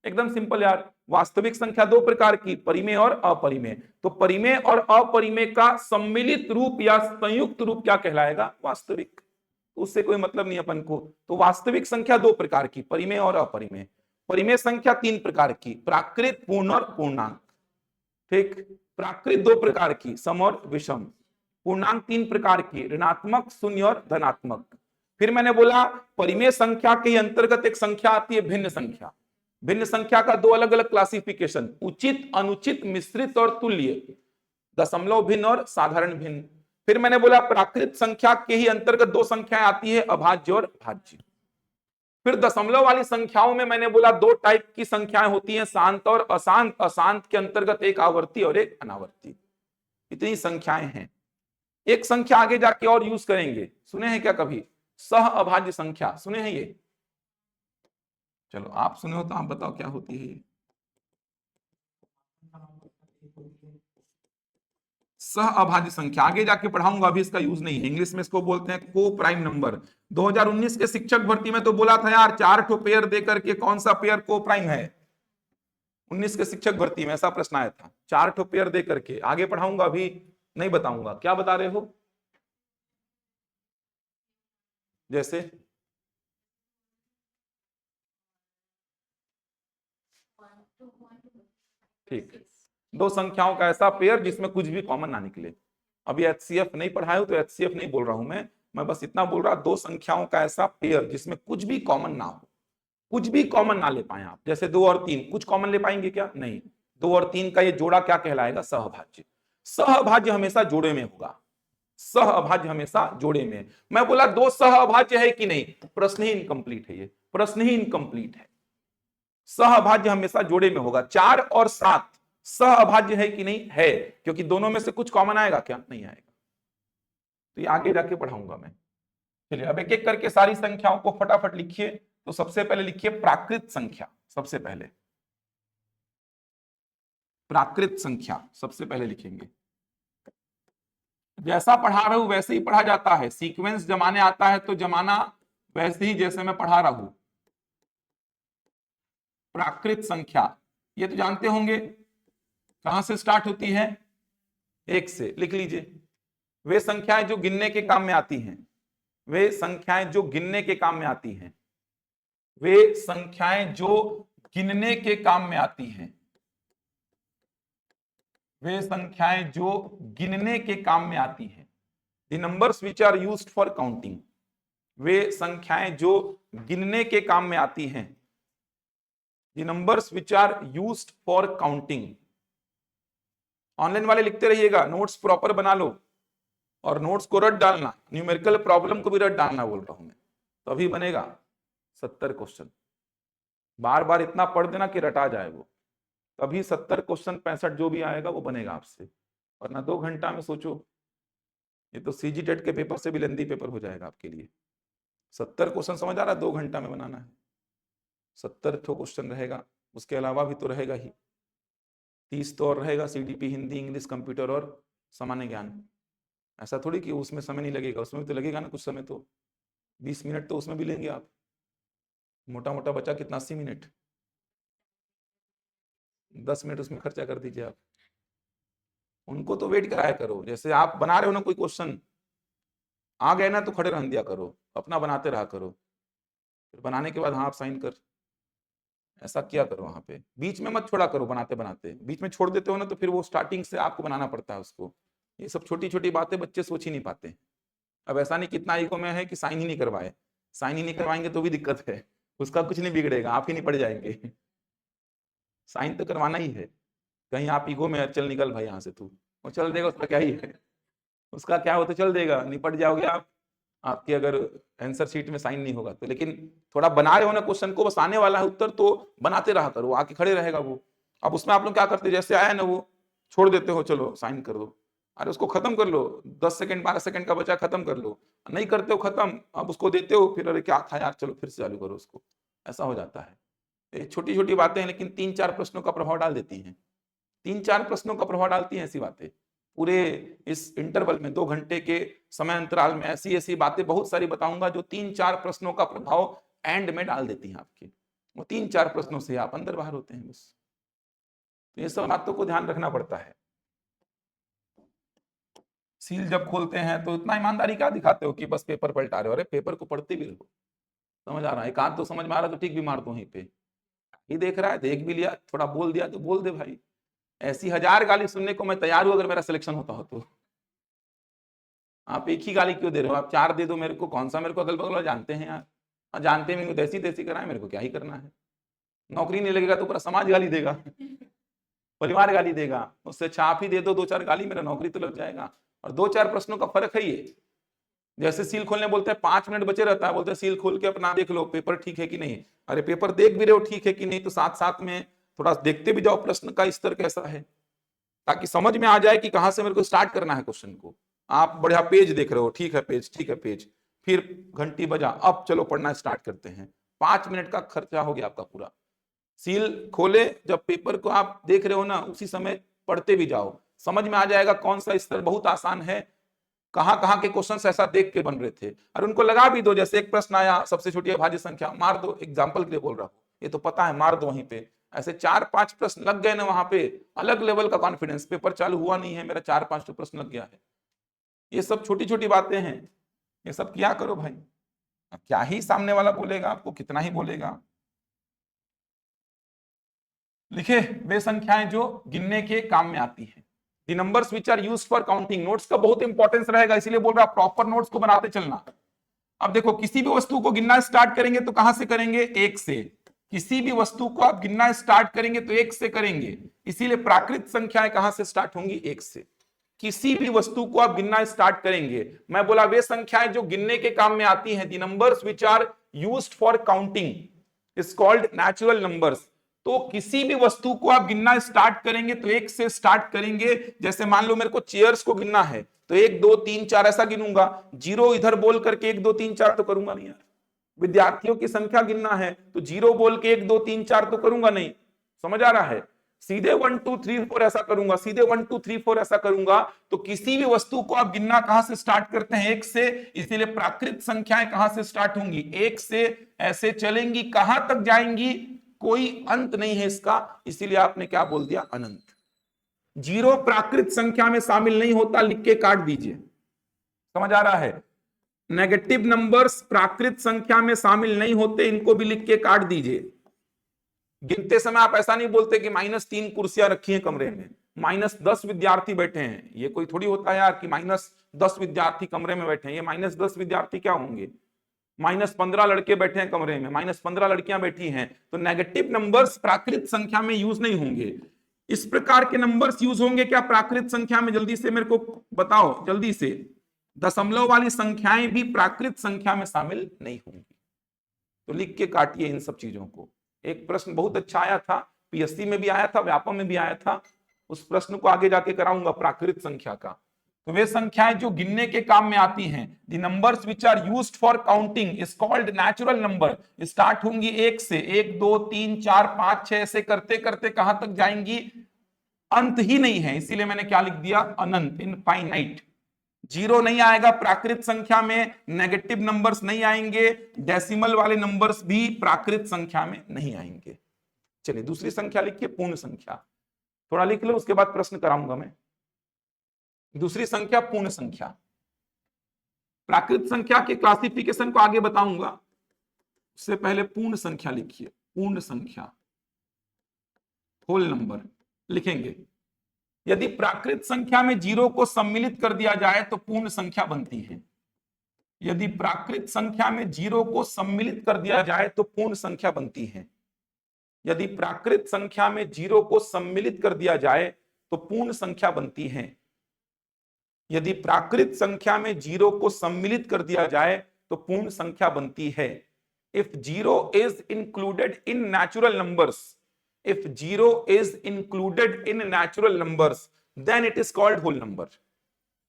एकदम सिंपल यार, वास्तविक संख्या दो प्रकार की, परिमेय और अपरिमेय, तो परिमेय और अपरिमेय का सम्मिलित रूप या संयुक्त रूप क्या कहलाएगा, वास्तविक। उससे कोई मतलब नहीं अपन को। तो वास्तविक संख्या दो प्रकार की, परिमेय और अपरिमेय। परिमेय संख्या तीन प्रकार की, प्राकृत, पूर्ण और पूर्णांक। ठीक, प्राकृत दो प्रकार की, सम और विषम। पूर्णांक तीन प्रकार की, ऋणात्मक, शून्य और धनात्मक। फिर मैंने बोला परिमेय संख्या के अंतर्गत एक संख्या आती है भिन्न संख्या। भिन्न संख्या का दो अलग अलग क्लासिफिकेशन, उचित, अनुचित, मिश्रित और तुल्य, दशमलव भिन्न और साधारण भिन्न। फिर मैंने बोला प्राकृत संख्या के ही अंतर्गत दो संख्याएं आती है, अभाज्य और भाज्य। फिर दशमलव वाली संख्याओं में मैंने बोला दो टाइप की संख्याएं होती हैं, शांत और अशांत। अशांत के अंतर्गत एक आवर्ती और एक अनावर्ती। इतनी संख्याएं हैं। एक संख्या आगे जाके और यूज करेंगे, सुने हैं क्या कभी, सह अभाज्य संख्या, सुने हैं ये? चलो आप सुने हो तो आप बताओ क्या होती है ये सह अभाज्य संख्या। आगे जाके पढ़ाऊंगा, अभी इसका यूज नहीं है। इंग्लिश में इसको बोलते हैं को प्राइम नंबर। 2019 के शिक्षक भर्ती में तो बोला था यार, 4 ठो पेयर दे करके कौन सा पेयर को प्राइम है। 19 के शिक्षक भर्ती में ऐसा प्रश्न आया था, 4 ठो पेयर दे करके। आगे पढ़ाऊंगा, अभी नहीं बताऊंगा। क्या बता रहे हो, जैसे ठीक, दो संख्याओं का ऐसा पेयर जिसमें कुछ भी कॉमन ना निकले। अभी एचसीएफ नहीं पढ़ाया हो तो एचसीएफ नहीं बोल रहा हूं मैं बस इतना बोल रहा, दो संख्याओं का ऐसा पेयर जिसमें कुछ भी कॉमन ना हो, कुछ भी कॉमन ना ले पाए आप। जैसे 2 और 3, कुछ कॉमन ले पाएंगे क्या, नहीं। 2 और 3 का ये जोड़ा क्या कहलाएगा, सहभाज्य। सहभाज्य हमेशा जोड़े में होगा, सहअभाज्य हमेशा जोड़े में। मैं बोला दो सहअभाज्य है कि नहीं, प्रश्न ही इनकम्प्लीट है, ये प्रश्न ही इनकम्प्लीट है। सहअभाज्य हमेशा जोड़े में होगा। 4 और 7 सहअभाज्य है कि नहीं, है, क्योंकि दोनों में से कुछ कॉमन आएगा क्या, नहीं आएगा। तो ये आगे जाके पढ़ाऊंगा मैं। चलिए अब एक एक करके सारी संख्याओं को फटाफट लिखिए। तो सबसे पहले लिखिए प्राकृत संख्या, सबसे पहले प्राकृत संख्या सबसे पहले लिखेंगे। जैसा पढ़ा रहा हूं वैसे ही पढ़ा जाता है, सीक्वेंस जमाने आता है तो जमाना वैसे ही जैसे मैं पढ़ा रहा हूं। प्राकृत संख्या ये तो जानते होंगे, कहां से स्टार्ट होती है, 1 से। लिख लीजिए, वे संख्याएं जो गिनने के काम में आती हैं, वे संख्याएं जो गिनने के काम में आती हैं, वे संख्याएं जो गिनने के काम में आती हैं, वे संख्याएं जो गिनने के काम में आती हैं। The numbers which are used for counting, वे संख्याएं जो गिनने के काम में आती हैं। The numbers which are used for counting, online वाले लिखते रहिएगा, नोट्स प्रॉपर बना लो और नोट्स को रट डालना, न्यूमेरिकल प्रॉब्लम को भी रट डालना बोल रहा हूं मैं, तभी बनेगा 70 क्वेश्चन। बार बार इतना पढ़ देना कि रटा जाए वो, तभी 70 क्वेश्चन 65 जो भी आएगा वो बनेगा आपसे। वरना 2 घंटा में सोचो, ये तो सीजी टेट के पेपर से भी लेंदी पेपर हो जाएगा आपके लिए। 70 क्वेश्चन समझ आ रहा है, 2 घंटा में बनाना है। 70 ठो क्वेश्चन रहेगा, उसके अलावा भी तो रहेगा ही, 30 तो और रहेगा, सीडीपी, हिंदी, इंग्लिश, कंप्यूटर और सामान्य ज्ञान। ऐसा थोड़ी कि उसमें समय नहीं लगेगा, उसमें भी तो लगेगा ना कुछ समय, तो 20 मिनट तो उसमें भी लेंगे आप। मोटा मोटा बचा कितना, 80 मिनट, 10 मिनट उसमें खर्चा कर दीजिए आप। उनको तो वेट कराया करो, जैसे आप बना रहे हो ना कोई क्वेश्चन, आ गए ना तो खड़े रहने दिया करो, अपना बनाते रहा करो, फिर बनाने के बाद हाँ आप साइन कर, ऐसा किया करो। वहां पे बीच में मत छोड़ा करो, बनाते बनाते बीच में छोड़ देते हो ना तो फिर वो स्टार्टिंग से आपको बनाना पड़ता है उसको। ये सब छोटी छोटी बातें बच्चे सोच ही नहीं पाते। अब ऐसा नहीं कितना ईगो में है कि साइन ही नहीं करवाए, साइन ही नहीं करवाएंगे तो भी दिक्कत है, उसका कुछ नहीं बिगड़ेगा, आप ही नहीं पड़ जाएंगे। साइन तो करवाना ही है। कहीं आप ईगो में चल निकल भाई यहाँ से तू, वो चल देगा, उसका क्या ही है, उसका क्या हो तो चल देगा, निपट जाओगे आप। आपकी अगर आंसर शीट में साइन नहीं होगा तो, लेकिन थोड़ा बना रहे हो ना क्वेश्चन को, बस आने वाला है उत्तर तो बनाते रहा करो, आके खड़े रहेगा वो। अब उसमें आप लोग क्या करते, जैसे आया ना वो छोड़ देते हो, चलो साइन कर दो, अरे उसको खत्म कर लो, 10 सेकंड 12 सेकंड का बचा, खत्म कर लो, नहीं करते हो खत्म, अब उसको देते हो, फिर अरे क्या था यार, चलो फिर से चालू करो उसको, ऐसा हो जाता है। ये छोटी छोटी बातें हैं, लेकिन 3-4 प्रश्नों का प्रभाव डाल देती हैं, 3-4 प्रश्नों का प्रभाव डालती हैं ऐसी बातें। पूरे इस इंटरवल में 2 घंटे के समय अंतराल में ऐसी ऐसी बातें बहुत सारी बताऊंगा जो 3-4 प्रश्नों का प्रभाव एंड में डाल देती हैं आपके, वो 3-4 प्रश्नों से आप अंदर बाहर होते हैं बस। तो ये सब बातों को ध्यान रखना पड़ता है। सील जब खोलते हैं तो इतना ईमानदारी क्या दिखाते हो कि बस पेपर पलटा रहे हो, अरे पेपर को पढ़ते भी रहो, समझ आ रहा है, एक आध तो समझ में आ रहा तो ठीक भी मार दो वहीं पे, ये देख रहा है देख भी लिया, थोड़ा बोल दिया तो बोल दे भाई, ऐसी 1000 गाली सुनने को मैं तैयार हूं अगर मेरा सिलेक्शन होता हो तो। आप एक ही गाली क्यों दे रहे हो, आप 4 दे दो मेरे को, कौन सा मेरे को अगल बगल जानते हैं यार, जानते भी तैसी तैसी कराए, मेरे को क्या ही करना है। नौकरी नहीं लगेगा तो पूरा समाज गाली देगा, परिवार गाली देगा, उससे छाप ही दे दो 2-4 गाली, मेरा नौकरी तो लग जाएगा। और 2-4 प्रश्नों का फर्क है ये। जैसे सील खोलने बोलते हैं 5 मिनट बचे रहता है, बोलते हैं सील खोल के अपना देख लो पेपर ठीक है कि नहीं, अरे पेपर देख भी रहे हो ठीक है कि नहीं, तो साथ साथ में थोड़ा देखते भी जाओ प्रश्न का स्तर कैसा है, ताकि समझ में आ जाए कि कहां से मेरे को स्टार्ट करना है क्वेश्चन को। आप बढ़िया पेज देख रहे हो, ठीक है पेज, ठीक है पेज, फिर घंटी बजा, अब चलो पढ़ना स्टार्ट करते हैं, 5 मिनट का खर्चा हो गया आपका पूरा। सील खोले जब पेपर को आप देख रहे हो ना, उसी समय पढ़ते भी जाओ, समझ में आ जाएगा कौन सा स्तर बहुत आसान है, कहां कहां के क्वेश्चन ऐसा देख के बन रहे थे, और उनको लगा भी दो। जैसे एक प्रश्न आया सबसे छोटी अभाज्य संख्या, मार दो, एग्जाम्पल के लिए बोल रहा हूं, ये तो पता है मार दो वहीं पे। ऐसे 4-5 प्रश्न लग गए ना वहां पे, अलग लेवल का कॉन्फिडेंस, पेपर चालू हुआ नहीं है मेरा 4-5 प्रश्न लग गया है। ये सब छोटी छोटी बातें हैं, ये सब किया करो भाई। क्या ही सामने वाला बोलेगा आपको, कितना ही बोलेगा। लिखे वे संख्याएं जो गिनने के काम में आती हैं, the numbers which are used for counting. Notes का बहुत इंपॉर्टेंस रहेगा, इसीलिए बोल रहा प्रॉपर नोट्स को बनाते चलना। अब देखो किसी भी वस्तु को गिनना स्टार्ट करेंगे तो कहां से करेंगे, 1 से। किसी भी वस्तु को आप गिनना स्टार्ट करेंगे तो 1 से करेंगे, इसीलिए प्राकृत संख्याएं कहां से स्टार्ट होंगी, 1 से। किसी भी वस्तु को आप गिनना स्टार्ट करेंगे, मैं बोला वे संख्याएं जो गिनने के काम में आती हैं, the numbers which are used for counting is called natural numbers. तो किसी भी वस्तु को आप गिनना स्टार्ट करेंगे तो 1 से स्टार्ट करेंगे। जैसे मान लो मेरे को चेयर्स को गिनना है तो 1 2 3 4 ऐसा गिनूंगा, जीरो इधर बोल करके 1 2 3 4 तो करूंगा नहीं यार। विद्यार्थियों की संख्या गिनना है तो जीरो बोल के 1 2 3 4 तो करूंगा नहीं, समझ आ रहा है, सीधे 1 2 3 4 ऐसा करूंगा, सीधे 1 2 3 4 ऐसा करूंगा। तो किसी भी वस्तु को आप गिनना कहां से स्टार्ट करते हैं, 1 से, इसीलिए प्राकृत संख्याएं कहां से स्टार्ट होंगी, 1 से, ऐसे चलेंगी, कहां तक जाएंगी, कोई अंत नहीं है इसका, इसीलिए आपने क्या बोल दिया, अनंत। जीरो प्राकृत संख्या में शामिल नहीं होता, लिख के काट दीजिए, समझ आ रहा है। नेगेटिव नंबर्स प्राकृत संख्या में शामिल नहीं होते, इनको भी लिख के काट दीजिए। गिनते समय आप ऐसा नहीं बोलते कि -3 कुर्सियां रखी हैं कमरे में, -10 विद्यार्थी बैठे हैं, ये कोई थोड़ी होता है यार कि -10 विद्यार्थी कमरे में बैठे हैं। ये -10 विद्यार्थी क्या होंगे, -15 लड़के बैठे हैं कमरे में, -15 लड़कियां बैठी हैं। तो नेगेटिव नंबर्स प्राकृत संख्या में यूज नहीं होंगे। इस प्रकार के नंबर्स यूज होंगे क्या प्राकृत संख्या में? जल्दी से मेरे को बताओ, जल्दी से। दशमलव वाली संख्याएं भी प्राकृत संख्या में शामिल नहीं होंगी। तो लिख के काटिए इन सब चीजों को। एक प्रश्न बहुत अच्छा आया था, पीएससी में भी आया था, व्यापम में भी आया था, उस प्रश्न को आगे जाके कराऊंगा प्राकृत संख्या का। तो वे संख्याएं जो गिनने के काम में आती हैं, the numbers which are used for counting is called natural number. Start होंगी 1 से, 1 2 3 4 5 6 ऐसे करते करते कहां तक जाएंगी? अंत ही नहीं है, इसीलिए मैंने क्या लिख दिया? अनंत, इनफाइनाइट। जीरो नहीं आएगा प्राकृत संख्या में, नेगेटिव नंबर्स नहीं आएंगे, डेसिमल वाले नंबर्स भी प्राकृत संख्या में नहीं आएंगे। चलिए दूसरी संख्या लिखिए, पूर्ण संख्या। थोड़ा लिख लो, उसके बाद प्रश्न कराऊंगा मैं। दूसरी संख्या पूर्ण संख्या। प्राकृत संख्या के क्लासिफिकेशन को आगे बताऊंगा, उससे पहले पूर्ण संख्या लिखिए। पूर्ण संख्या, होल नंबर लिखेंगे। यदि प्राकृत संख्या में जीरो को सम्मिलित कर दिया जाए तो पूर्ण संख्या बनती है। यदि प्राकृत संख्या में जीरो को सम्मिलित कर दिया जाए तो पूर्ण संख्या बनती है। यदि प्राकृत संख्या में जीरो को सम्मिलित कर दिया जाए तो पूर्ण संख्या बनती है। यदि प्राकृत संख्या में जीरो को सम्मिलित कर दिया जाए तो पूर्ण संख्या बनती है। If zero is included in natural numbers, if zero is included in natural numbers, then it is called whole number.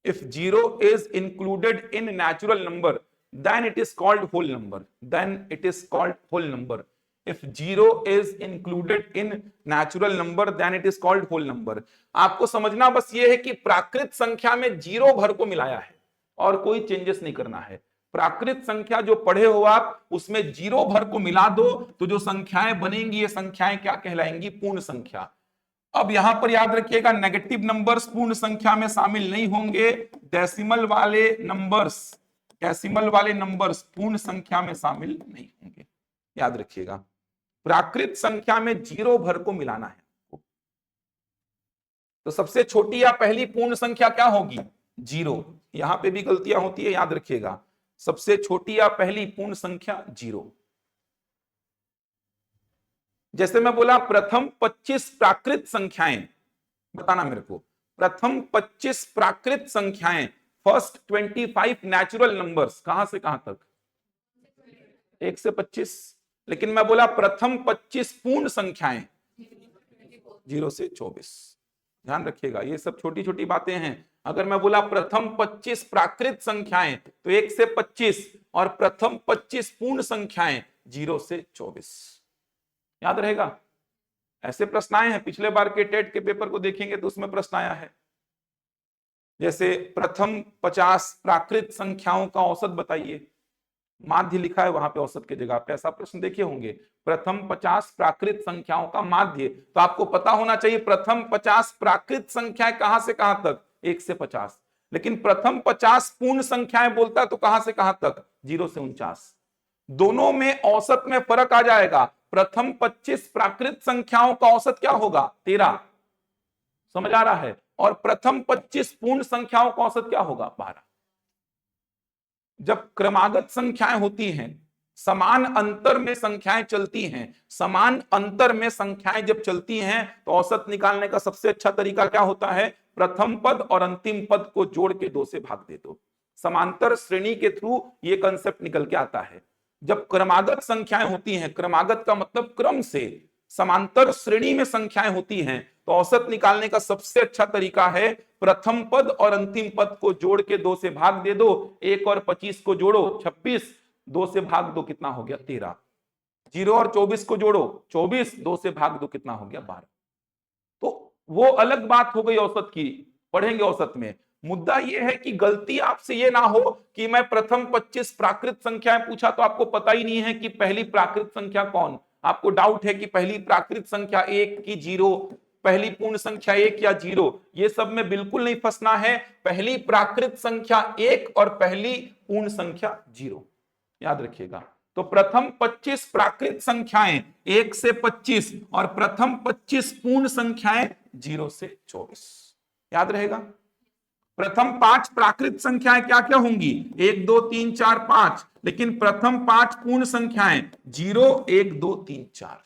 If zero is included in natural number, then it is called whole number. Then it is called whole number. If zero is included in natural number, then it is called whole number. आपको समझना बस ये है कि प्राकृत संख्या में zero भर को मिलाया है और कोई चेंजेस नहीं करना है। प्राकृत संख्या जो पढ़े हो आप, उसमें जीरो भर को मिला दो तो जो संख्याएं बनेंगी ये संख्याएं क्या कहलाएंगी? पूर्ण संख्या। अब यहां पर याद रखिएगा, नेगेटिव नंबर्स पूर्ण संख्या में शामिल नहीं होंगे। डेसिमल वाले नंबर्स पूर्ण संख्या में शामिल नहीं होंगे, याद रखिएगा। प्राकृत संख्या में जीरो भर को मिलाना है। तो सबसे छोटी या पहली पूर्ण संख्या क्या होगी? जीरो। यहां पे भी गलतियां होती है, याद रखिएगा। सबसे छोटी या पहली पूर्ण संख्या जीरो। जैसे मैं बोला प्रथम 25 प्राकृत संख्याएं, बताना मेरे को। प्रथम 25 प्राकृत संख्याएं, फर्स्ट 25 नेचुरल नंबर्स, कहां से कहां तक? 1 से 25। लेकिन मैं बोला प्रथम 25 पूर्ण संख्याएं, 0 से 24। ध्यान रखिएगा, ये सब छोटी छोटी बातें हैं। अगर मैं बोला प्रथम 25 प्राकृत संख्याएं तो 1 से 25, और प्रथम 25 पूर्ण संख्याएं 0 से 24। याद रहेगा? ऐसे प्रश्न आए हैं, पिछले बार के टेट के पेपर को देखेंगे तो उसमें प्रश्न आया है। जैसे प्रथम 50 प्राकृत संख्याओं का औसत बताइए, माध्य लिखा है वहां पे औसत की जगह पे, ऐसा प्रश्न देखे होंगे। प्रथम 50 प्राकृत संख्याओं का माध्य, तो आपको पता होना चाहिए प्रथम 50 प्राकृत संख्याएं कहां से कहां तक? 1 से 50। लेकिन प्रथम 50 पूर्ण संख्याएं बोलता है तो कहां से कहां तक? 0 से 49। दोनों में औसत में फर्क आ जाएगा। प्रथम 25 प्राकृत संख्याओं का औसत क्या होगा? 13। समझ आ रहा है? और प्रथम 25 पूर्ण संख्याओं का औसत क्या होगा? 12। जब क्रमागत संख्याएं होती हैं, समान अंतर में संख्याएं चलती हैं, समान अंतर में संख्याएं जब चलती हैं तो औसत निकालने का सबसे अच्छा तरीका क्या होता है? प्रथम पद और अंतिम पद को जोड़ के 2 से भाग दे दो। समांतर श्रेणी के थ्रू ये कंसेप्ट निकल के आता है। जब क्रमागत संख्याएं होती हैं, क्रमागत का मतलब क्रम से, समांतर श्रेणी में संख्याएं होती हैं, तो औसत निकालने का सबसे अच्छा तरीका है प्रथम पद और अंतिम पद को जोड़ के 2 से भाग दे दो। 1 और 25 को जोड़ो 26, 2 से भाग दो कितना हो गया? 13। 0 और 24 को जोड़ो 24, 2 से भाग दो कितना हो गया? 12। तो वो अलग बात हो गई औसत की, पढ़ेंगे औसत में। मुद्दा यह है कि गलती आपसे ये ना हो कि मैं प्रथम 25 प्राकृत संख्याएं पूछा तो आपको पता ही नहीं है कि पहली प्राकृत संख्या कौन। आपको डाउट है कि पहली प्राकृत संख्या 1 की 0, पहली पूर्ण संख्या 1 या 0। ये सब में बिल्कुल नहीं फंसना है। पहली प्राकृत संख्या 1 और पहली पूर्ण संख्या 0, याद रखिएगा। तो प्रथम 25 प्राकृत संख्याएं 1 से 25 और प्रथम 25 पूर्ण संख्याएं 0 से 24, याद रहेगा। प्रथम 5 प्राकृत संख्याएं क्या क्या होंगी? 1 2 3 4 5। लेकिन प्रथम 5 पूर्ण संख्याएं 0 1 2 3 4।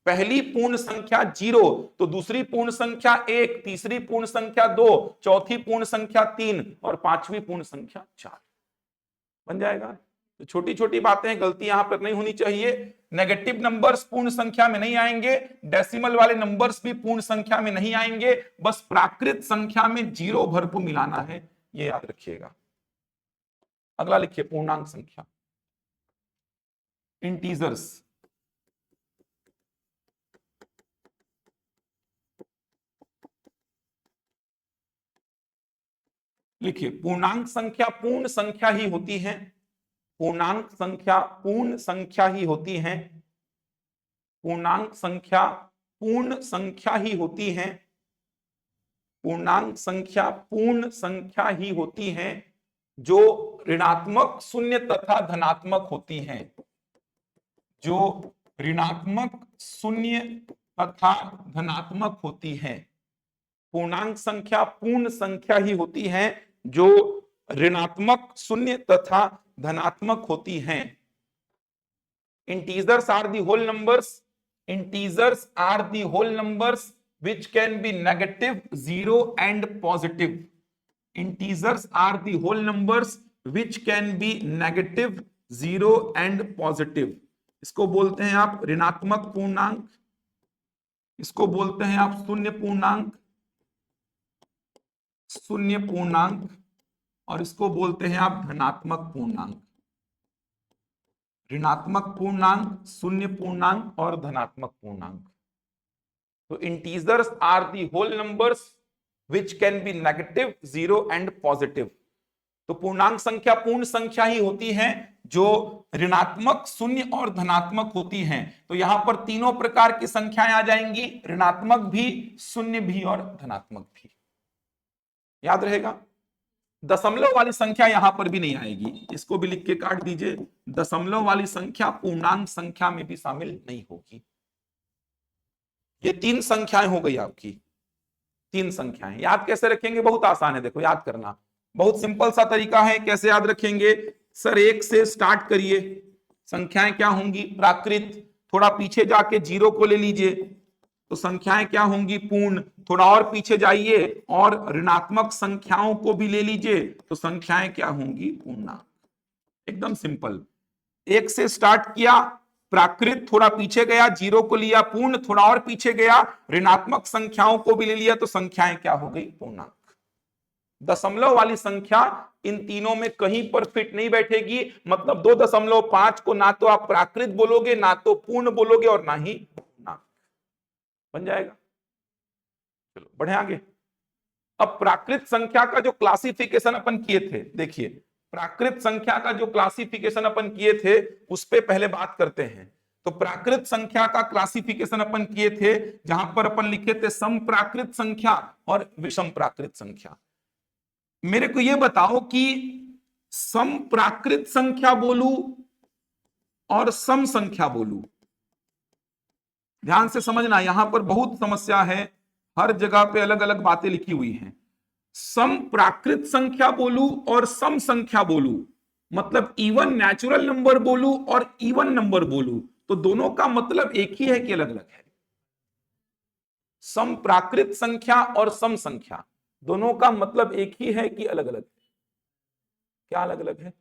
पहली पूर्ण संख्या 0 तो दूसरी पूर्ण संख्या 1, तीसरी पूर्ण संख्या 2, चौथी पूर्ण संख्या 3 और पांचवी पूर्ण संख्या 4 बन जाएगा। तो छोटी छोटी बातें, गलती यहां पर नहीं होनी चाहिए। नेगेटिव नंबर्स पूर्ण संख्या में नहीं आएंगे, डेसिमल वाले नंबर्स भी पूर्ण संख्या में नहीं आएंगे, बस प्राकृत संख्या में 0 भर को मिलाना है, ये याद रखिएगा। अगला लिखिए पूर्णांक संख्या, इंटीजर्स। लिखिए पूर्णांक संख्या पूर्ण संख्या ही होती है, पूर्णांक संख्या पूर्ण संख्या ही होती है, पूर्णांक संख्या पूर्ण संख्या ही होती है, पूर्णांक संख्या पूर्ण संख्या ही होती है जो ऋणात्मक, शून्य तथा धनात्मक होती हैं, जो ऋणात्मक, शून्य तथा धनात्मक होती हैं। पूर्णांक संख्या पूर्ण संख्या ही होती हैं जो ऋणात्मक, शून्य तथा धनात्मक होती हैं। Integers are the whole numbers, integers are the whole numbers which can be negative, zero and positive. Integers are the whole numbers which can be negative, zero and positive. इसको बोलते हैं आप ऋणात्मक पूर्णांक, इसको बोलते हैं आप शून्य पूर्णांक, शून्य पूर्णांक, और इसको बोलते हैं आप धनात्मक पूर्णांक। ऋणात्मक पूर्णांक, शून्य पूर्णांक और धनात्मक पूर्णांक। तो integers are the whole numbers which can be negative, zero and positive. तो पूर्णांक संख्या पूर्ण संख्या ही होती है जो ऋणात्मक, शून्य और धनात्मक होती हैं। तो यहां पर तीनों प्रकार की संख्याएं आ जाएंगी, ऋणात्मक भी, शून्य भी और धनात्मक भी। याद रहेगा। दशमलव वाली संख्या यहां पर भी नहीं आएगी, इसको भी लिख के काट दीजिए। दशमलव वाली संख्या पूर्णांक संख्या में भी शामिल नहीं होगी। ये तीन संख्याएं हो गई आपकी, तीन संख्याएं। याद कैसे रखेंगे? बहुत आसान है, देखो याद करना बहुत सिंपल सा तरीका है। कैसे याद रखेंगे सर? 1 से स्टार्ट करिए, संख्याएं क्या होंगी? प्राकृत। थोड़ा पीछे जाके 0 को ले लीजिए तो संख्याएं क्या होंगी? पूर्ण। थोड़ा और पीछे जाइए और ऋणात्मक संख्याओं को भी ले लीजिए तो संख्याएं क्या होंगी? पूर्णांक। एकदम सिंपल। 1 से स्टार्ट किया प्राकृत, थोड़ा पीछे गया 0 को लिया पूर्ण, थोड़ा और पीछे गया ऋणात्मक संख्याओं को भी ले लिया तो संख्याएं क्या हो गई? पूर्णांक। दशमलव वाली संख्या इन तीनों में कहीं पर फिट नहीं बैठेगी। मतलब 2.5 को ना तो आप प्राकृत बोलोगे, ना तो पूर्ण बोलोगे और ना ही पूर्णांक। बन जाएगा। चलो बढ़े आगे। अब प्राकृत संख्या का जो क्लासिफिकेशन अपन किए थे, देखिए प्राकृत संख्या का जो क्लासिफिकेशन अपन किए थे उस पे पहले बात करते हैं। तो प्राकृत संख्या का क्लासिफिकेशन अपन किए थे जहां पर अपन लिखे थे समप्राकृत संख्या और विषम प्राकृत संख्या। मेरे को यह बताओ कि समप्राकृत संख्या बोलूं और सम संख्या बोलूं? ध्यान से समझना, यहां पर बहुत समस्या है, हर जगह पे अलग अलग बातें लिखी हुई हैं। सम प्राकृत संख्या बोलूं और सम संख्या बोलूं, मतलब इवन नेचुरल नंबर बोलूं और इवन नंबर बोलूं, तो दोनों का मतलब एक ही है कि अलग अलग है? सम प्राकृत संख्या और सम संख्या दोनों का मतलब एक ही है कि अलग अलग है? क्या अलग अलग है?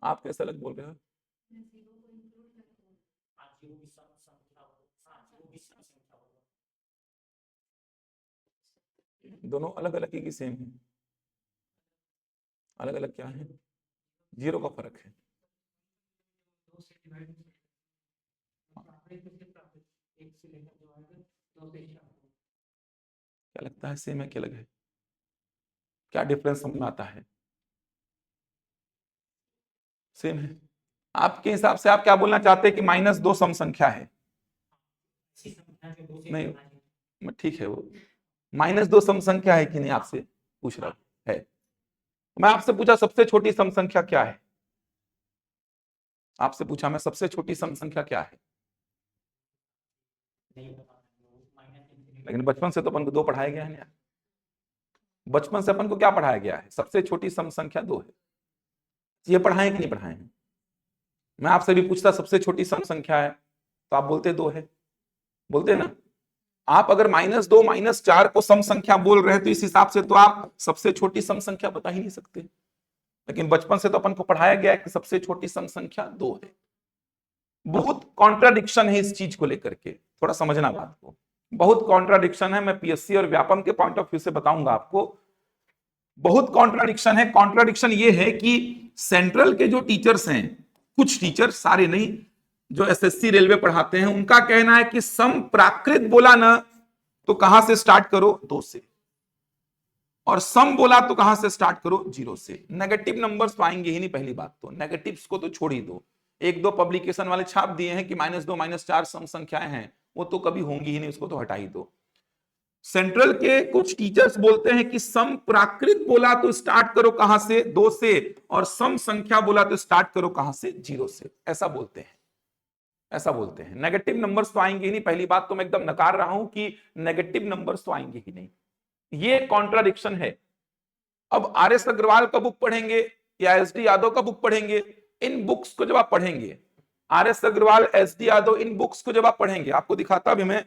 आप कैसे अलग बोल रहे हो? दोनों अलग अलग है कि सेम है? अलग अलग क्या है? 0 का फर्क है। क्या लगता है सेम है कि अलग है? क्या डिफरेंस समझ में आता है? सेम है। आपके हिसाब से आप क्या बोलना चाहते हैं कि -2 सम संख्या है? नहीं ठीक है, वो -2 सम संख्या है कि नहीं आपसे पूछ रहा है। मैं आपसे पूछा सबसे छोटी सम संख्या क्या है? आपसे पूछा मैं सबसे छोटी सम संख्या क्या है? लेकिन बचपन से तो अपन को 2 पढ़ाया गया है ना। बचपन से अपन को क्या पढ़ाया गया है? सबसे छोटी सम संख्या 2 है। ये पढ़ाएं कि नहीं पढ़ाए हैं? मैं आपसे भी पूछता सबसे छोटी सम संख्या है तो आप बोलते 2 है, बोलते ना। आप अगर -2 -4 को सम संख्या बोल रहे हैं तो इस हिसाब से तो आप सबसे छोटी सम संख्या बता ही नहीं सकते। लेकिन बचपन से तो अपन को पढ़ाया गया है कि सबसे छोटी सम संख्या 2 है। बहुत कॉन्ट्राडिक्शन है इस चीज को लेकर के, थोड़ा समझना बात को। बहुत कॉन्ट्राडिक्शन है, मैं पीएससी और व्यापम के पॉइंट ऑफ व्यू से बताऊंगा आपको। बहुत कॉन्ट्राडिक्शन है। कॉन्ट्राडिक्शन ये है कि सेंट्रल के जो टीचर्स हैं, कुछ टीचर, सारे नहीं, जो एसएससी रेलवे पढ़ाते हैं, उनका कहना है कि सम प्राकृत बोला ना तो कहां से स्टार्ट करो? 2 से, और सम बोला तो कहां से स्टार्ट करो? 0 से। नेगेटिव नंबर्स तो आएंगे ही नहीं, पहली बात तो नेगेटिव्स को तो छोड़ ही दो। 1-2 पब्लिकेशन वाले छाप दिए हैं कि -2 -4 सम संख्याएं हैं, वो तो कभी होंगी ही नहीं, उसको तो हटा ही दो। सेंट्रल के कुछ टीचर्स बोलते हैं कि सम प्राकृत बोला तो स्टार्ट करो कहां से? 2 से, और सम संख्या बोला तो स्टार्ट करो कहां से? 0 से। ऐसा बोलते हैं, ऐसा बोलते हैं। नेगेटिव नंबर्स तो आएंगे ही नहीं, पहली बात तो मैं एकदम नकार रहा हूं कि नेगेटिव नंबर्स तो आएंगे ही नहीं। ये कॉन्ट्राडिक्शन है। अब आर.एस. अग्रवाल का बुक पढ़ेंगे या एस.डी. यादव का बुक पढ़ेंगे, इन बुक्स को जब आप पढ़ेंगे, आर.एस. अग्रवाल, एस.डी. यादव, इन बुक्स को जब आप पढ़ेंगे, आपको दिखाता भी मैं,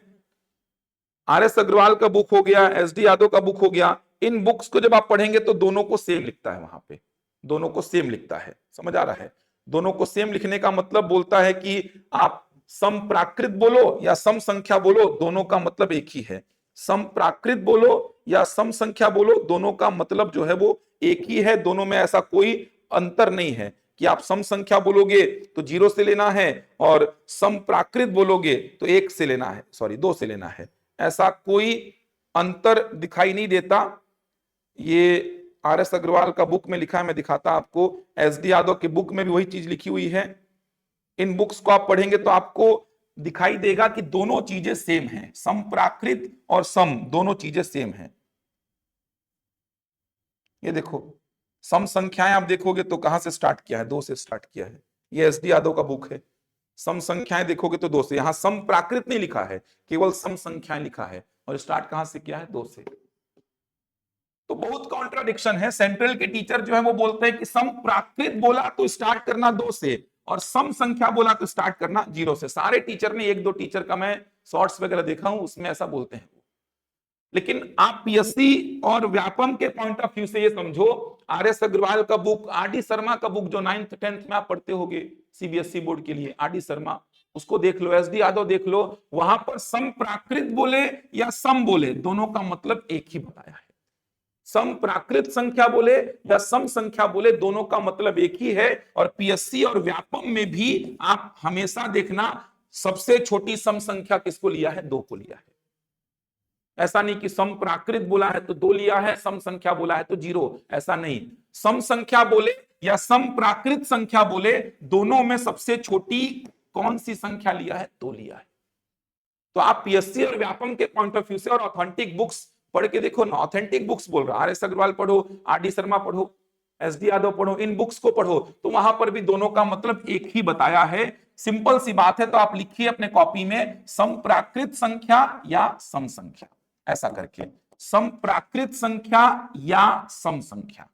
आर.एस. अग्रवाल का बुक हो गया, एस.डी. यादव का बुक हो गया, इन बुक्स को जब आप पढ़ेंगे तो दोनों को सेम लिखता है, वहां पे दोनों को सेम लिखता है। समझ आ रहा है? दोनों को सेम लिखने का मतलब बोलता है कि आप सम प्राकृत बोलो या सम संख्या बोलो, दोनों का मतलब एक ही है। सम प्राकृत बोलो या सम संख्या बोलो, दोनों का मतलब जो है वो एक ही है। दोनों में ऐसा कोई अंतर नहीं है कि आप सम संख्या बोलोगे तो 0 से लेना है और सम प्राकृत बोलोगे तो 1 से लेना है, सॉरी 2 से लेना है। ऐसा कोई अंतर दिखाई नहीं देता। ये आर.एस. अग्रवाल का बुक में लिखा है, मैं दिखाता आपको। एस.डी. यादव के बुक में भी वही चीज लिखी हुई है। इन बुक्स को आप पढ़ेंगे तो आपको दिखाई देगा कि दोनों चीजें सेम हैं, सम प्राकृत और सम, दोनों चीजें सेम हैं। ये देखो, सम संख्याएं आप देखोगे तो कहां से स्टार्ट किया है? 2 से स्टार्ट किया है। ये एस.डी. यादव का बुक है। सम संख्याएं देखोगे तो 2 से, यहां सम प्राकृत नहीं लिखा है, केवल सम संख्याएं लिखा है, और स्टार्ट कहां से किया है? 2 से। तो बहुत कॉन्ट्राडिक्शन है। सेंट्रल के टीचर जो है वो बोलते हैं कि सम प्राकृत बोला तो स्टार्ट करना 2 से, और सम संख्या बोला तो स्टार्ट करना 0 से। सारे टीचर ने, 1-2 टीचर का मैं शॉर्ट्स वगैरह देखा हूं, उसमें ऐसा बोलते हैं। लेकिन आप पीएससी और व्यापम के पॉइंट ऑफ व्यू से ये समझो, आर.एस. अग्रवाल का बुक, आर.डी. शर्मा का बुक जो 9th 10th में आप पढ़ते होगे सीबीएसई बोर्ड के लिए, आर.डी. शर्मा, उसको देख लो, एस.डी. यादव देख लो, वहां पर सम प्राकृत बोले या सम बोले, दोनों का मतलब एक ही बताया है। सम प्राकृत संख्या बोले या सम संख्या बोले, दोनों का मतलब एक ही है। और पीएससी और व्यापम में भी आप हमेशा देखना, सबसे छोटी सम संख्या किसको लिया है? 2 को लिया है। ऐसा नहीं कि सम प्राकृत बोला है तो 2 लिया है, सम संख्या बोला है तो 0, ऐसा नहीं। सम संख्या बोले या सम प्राकृत संख्या बोले, दोनों में सबसे छोटी कौन सी संख्या लिया है? 2 लिया है। तो आप पीएससी और व्यापम के पॉइंट ऑफ व्यू से और ऑथेंटिक बुक्स पढ़ के देखो ना। ऑथेंटिक बुक्स बोल रहा, आर.एस. अग्रवाल पढ़ो, आर.डी. शर्मा पढ़ो, एस.डी. यादव पढ़ो, इन बुक्स को पढ़ो, तो वहां पर भी दोनों का मतलब एक ही बताया है। सिंपल सी बात है। तो आप लिखिए अपने कॉपी में, सम प्राकृत संख्या या सम संख्या, ऐसा करके, सम प्राकृत संख्या या सम संख्या,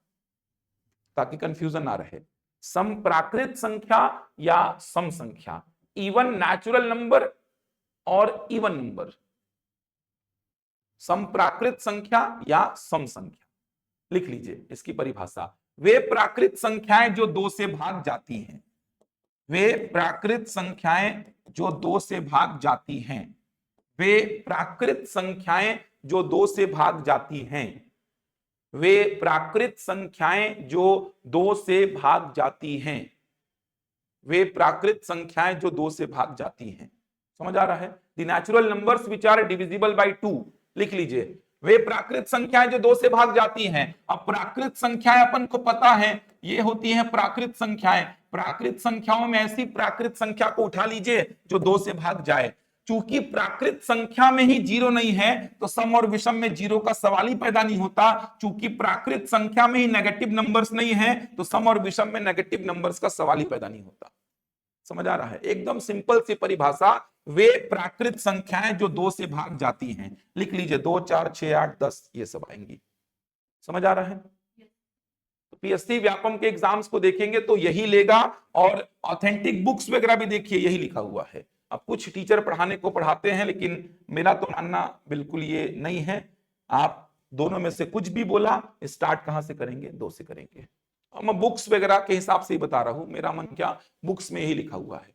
ताकि कंफ्यूजन ना रहे। सम प्राकृत संख्या या सम संख्या, इवन नेचुरल नंबर और इवन नंबर, सम प्राकृत संख्या या सम संख्या, लिख लीजिए इसकी परिभाषा। वे प्राकृत संख्याएं जो 2 से भाग जाती हैं, वे प्राकृत संख्याएं जो 2 से भाग जाती हैं, वे प्राकृत संख्याएं जो 2 से भाग जाती हैं, वे प्राकृत संख्याएं जो 2 से भाग जाती हैं, वे प्राकृत संख्याएं जो 2 से भाग जाती हैं। समझ आ रहा है? The natural numbers which are divisible by 2, लिख लीजिए। वे प्राकृत संख्याएं जो 2 से भाग जाती हैं। अब प्राकृत संख्याएं अपन को पता है, ये होती हैं प्राकृत संख्याएं। प्राकृत संख्याओं में ऐसी प्राकृत संख्या को उठा लीजिए जो 2 से भाग जाए। चूंकि प्राकृत संख्या में ही 0 नहीं है तो सम और विषम में 0 का सवाल ही पैदा नहीं होता। चूंकि प्राकृत संख्या में ही नेगेटिव नंबर्स नहीं है तो सम और विषम में नेगेटिव नंबर्स का सवाल ही पैदा नहीं होता। समझ आ रहा है? एकदम सिंपल सी परिभाषा। वे प्राकृत संख्याएं जो 2 से भाग जाती हैं, लिख लीजिए 2, 4, 6, 8, 10, ये सब आएंगी। समझ आ रहा है? तो पीएससी व्यापम के एग्जाम्स को देखेंगे तो यही लेगा, और ऑथेंटिक बुक्स वगैरह भी देखिए यही लिखा हुआ है। अब कुछ टीचर पढ़ाने को पढ़ाते हैं, लेकिन मेरा तो मानना बिल्कुल ये नहीं है। आप दोनों में से कुछ भी बोला, स्टार्ट कहां से करेंगे? 2 से करेंगे। और मैं बुक्स वगैरह के हिसाब से ही बता रहा हूं, मेरा मन क्या, बुक्स में यही लिखा हुआ है,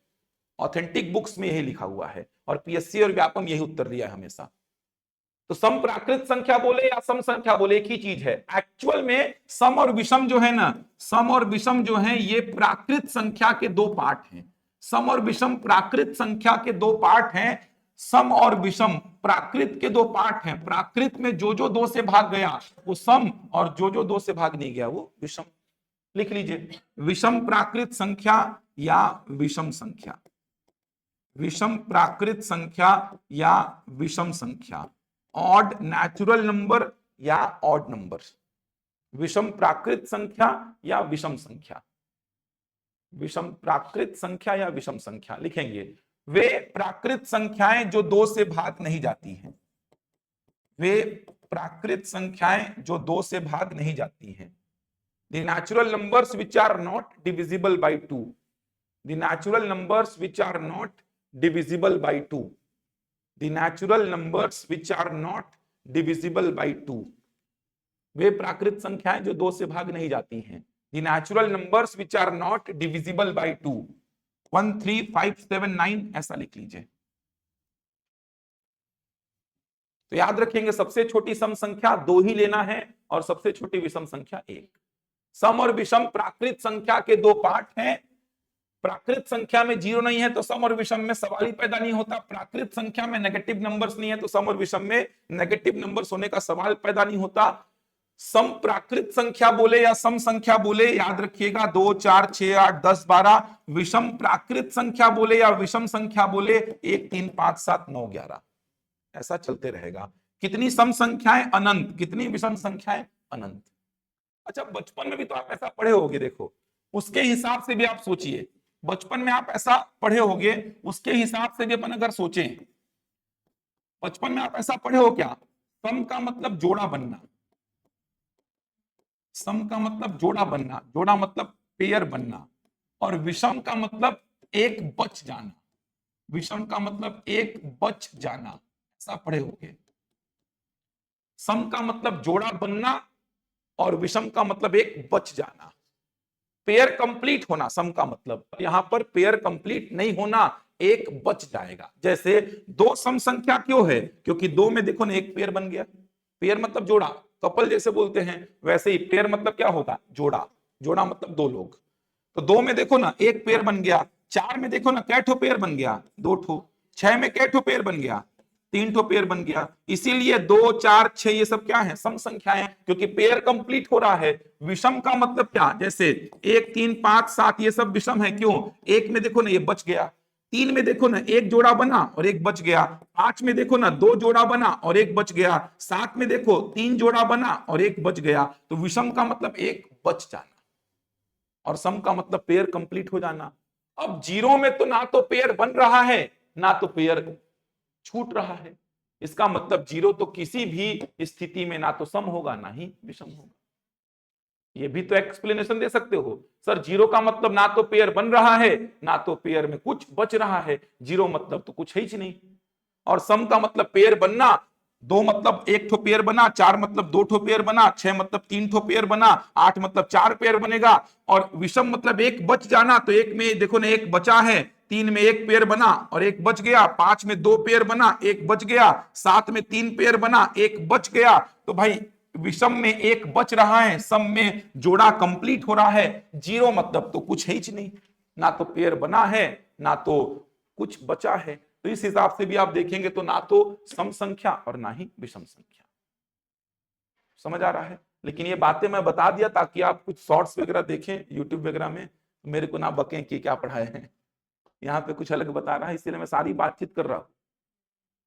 ऑथेंटिक बुक्स में यही लिखा हुआ है, और पीएससी और व्यापम यही उत्तर दिया है हमेशा। तो सम प्राकृत संख्या बोले या सम संख्या बोले एक ही चीज है। एक्चुअल में सम और विषम जो है ना, सम और विषम जो है ये प्राकृत संख्या के 2 पार्ट हैं। सम और विषम प्राकृत संख्या के 2 पार्ट हैं। सम और विषम प्राकृत के 2 पार्ट हैं। प्राकृत में जो 2 से भाग गया वो सम, और जो 2 से भाग नहीं गया वो विषम। लिख लीजिए, विषम प्राकृत संख्या या विषम संख्या, विषम प्राकृत संख्या या विषम संख्या, ऑड नेचुरल नंबर या ऑड नंबर, विषम प्राकृत संख्या या विषम संख्या, विषम प्राकृत संख्या या विषम संख्या लिखेंगे। वे प्राकृत संख्याएं जो 2 से भाग नहीं जाती हैं, वे प्राकृत संख्याएं जो 2 से भाग नहीं जाती हैं। The natural numbers which are not divisible by 2, the natural numbers which are not divisible by 2, the natural numbers which are not divisible by 2, वे प्राकृत संख्याएं जो 2 से भाग नहीं जाती हैं। The natural numbers which are not divisible by 2, 1 3 5 7 9 ऐसा लिख लीजिए। तो याद रखेंगे, सबसे छोटी सम संख्या 2 ही लेना है और सबसे छोटी विषम संख्या 1। सम और विषम प्राकृत संख्या के 2 पार्ट हैं। प्राकृत संख्या में 0 नहीं है तो सम और विषम में सवाल ही पैदा नहीं होता। प्राकृत संख्या में नेगेटिव नंबर्स नहीं है तो सम और विषम में नेगेटिव नंबर्स होने का सवाल पैदा नहीं होता। सम प्राकृत संख्या बोले या सम संख्या बोले, याद रखिएगा 2 4 6 8 10 12। विषम प्राकृत संख्या बोले या विषम संख्या बोले 1 3 5 7 9 11, ऐसा चलते रहेगा। कितनी सम संख्याएं? अनंत। कितनी विषम संख्याएं? अनंत। अच्छा, बचपन में भी तो आप ऐसा पढ़े होगे, देखो उसके हिसाब से भी आप सोचिए। बचपन में आप ऐसा पढ़े होगे, उसके हिसाब से भी अपन अगर सोचें, बचपन में आप ऐसा पढ़े हो क्या? सम का मतलब जोड़ा बनना, सम का मतलब जोड़ा बनना, जोड़ा मतलब पेयर बनना, और विषम का मतलब एक बच जाना, विषम का मतलब एक बच जाना, ऐसा पढ़े होगे। सम का मतलब जोड़ा बनना और विषम का मतलब एक बच जाना, पेयर कंप्लीट होना। सम का मतलब यहां पर पेयर कंप्लीट नहीं होना, एक बच जाएगा। जैसे 2 सम संख्या क्यों है? क्योंकि 2 में देखो ना एक पेयर बन गया। पेयर मतलब जोड़ा, कपल जैसे बोलते हैं, वैसे ही पेयर मतलब क्या होगा? जोड़ा। जोड़ा मतलब 2 लोग। तो 2 में देखो ना एक पेयर बन गया, 4 में देखो ना कै ठो पेयर बन गया? 2 ठो। 6 में कै ठो पेयर बन गया? 3 ठो पेयर बन गया। इसीलिए 2 4 6 ये सब क्या है? सम संख्याएं, क्योंकि पेयर कंप्लीट हो रहा है। विषम का मतलब क्या? जैसे 1 3 5 7 ये सब विषम है। क्यों? 1 में देखो ना ये बच गया, 3 में देखो ना एक जोड़ा बना और एक बच गया, 5 में देखो ना 2 जोड़ा बना और एक बच गया, 7 में देखो 3 जोड़ा बना और एक बच गया। तो विषम का मतलब एक बच जाना और सम का मतलब पेयर कंप्लीट हो जाना। अब 0 में तो ना तो पेयर बन रहा है ना तो पेयर छूट रहा है। इसका मतलब 0 तो किसी भी स्थिति में ना तो सम होगा ना ही विषम होगा। ये भी तो एक्सप्लेनेशन दे सकते हो, सर 0 का मतलब ना तो पेयर बन रहा है ना तो पेयर में कुछ बच रहा है। 0 मतलब तो कुछ है ही नहीं। और सम का मतलब पेयर बनना, 2 मतलब 1 ठो पेयर बना, 4 मतलब 2 ठो पेयर बना, 6 मतलब 3 ठो पेयर बना, 8 मतलब 4 पेयर बनेगा। और विषम मतलब एक बच जाना, तो 1 में देखो ना एक बचा है, 3 में एक पेयर बना और एक बच गया, 5 में 2 पेयर बना एक बच गया, 7 में 3 पेयर बना एक बच गया। तो भाई विषम में एक बच रहा है, सम में जोड़ा कंप्लीट हो रहा है। 0 मतलब तो कुछ है ही नहीं, ना तो पेयर बना है ना तो कुछ बचा है। तो इस हिसाब से भी आप देखेंगे तो ना तो सम संख्या और ना ही विषम संख्या। समझ आ रहा है? लेकिन ये बातें मैं बता दिया ताकि आप कुछ शॉर्ट्स वगैरह देखें यूट्यूब वगैरह में, मेरे को ना बकें कि क्या पढ़ाए हैं, यहाँ पे कुछ अलग बता रहा है, इसलिए मैं सारी बातचीत कर रहा हूं।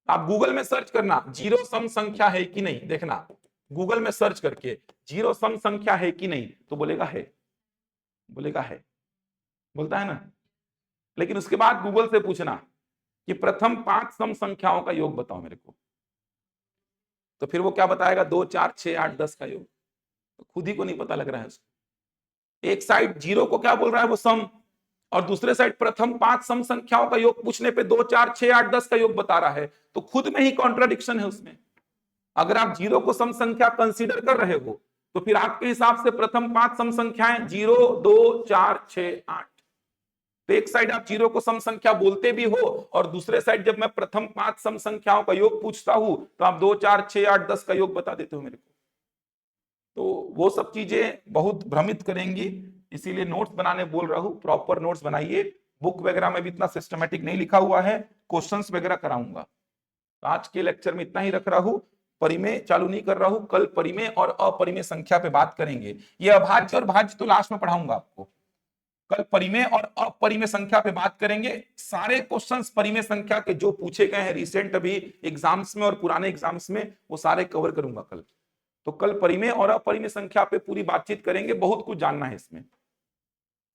आप गूगल में सर्च करना 0 सम संख्या है कि नहीं, देखना गूगल में सर्च करके 0 सम संख्या है कि नहीं, तो बोलेगा है, बोलेगा है, बोलता है ना। लेकिन उसके बाद गूगल से पूछना कि प्रथम 5 सम संख्याओं का योग बताओ मेरे को, तो फिर वो क्या बताएगा? 2 4 6 8 10 का योग। तो खुद ही को नहीं पता लग रहा है उसको। एक साइड जीरो को क्या बोल रहा है वो सम, और दूसरे साइड प्रथम 5 सम संख्याओं का योग पूछने पे 2 4 6 8 10 का योग बता रहा है, तो खुद में ही कॉन्ट्राडिक्शन है उसमें। अगर आप जीरो को सम संख्या कंसीडर कर रहे हो तो फिर आपके हिसाब से प्रथम 5 सम संख्याएं 0 2 4 6 8, तो एक साइड आप जीरो को सम संख्या बोलते भी हो और दूसरे साइड जब मैं प्रथम 5 सम संख्याओं का योग पूछता हूं तो आप 2 4 6 8 10 का योग बता देते हो मेरे को। तो वो सब चीजें बहुत भ्रमित करेंगी, इसीलिए नोट्स बनाने बोल रहा हूं, प्रॉपर नोट्स बनाइए। बुक वगैरह में भी इतना सिस्टमेटिक नहीं लिखा हुआ है, क्वेश्चंस वगैरह कराऊंगा। तो आज के लेक्चर में इतना ही रख रहा हूं, परिमेय चालू नहीं कर रहा हूं, कल परिमेय और अपरिमेय संख्या पे बात करेंगे। ये अभाज्य और भाज्य तो लास्ट में पढ़ाऊंगा आपको, कल परिमेय और अपरिमेय संख्या पे बात करेंगे। सारे क्वेश्चंस परिमेय संख्या के जो पूछे गए हैं रिसेंट अभी एग्जाम्स में और पुराने एग्जाम्स में, वो सारे कवर करूंगा कल। तो कल परिमेय और अपरिमेय संख्या पे पूरी बातचीत करेंगे, बहुत कुछ जानना है इसमें,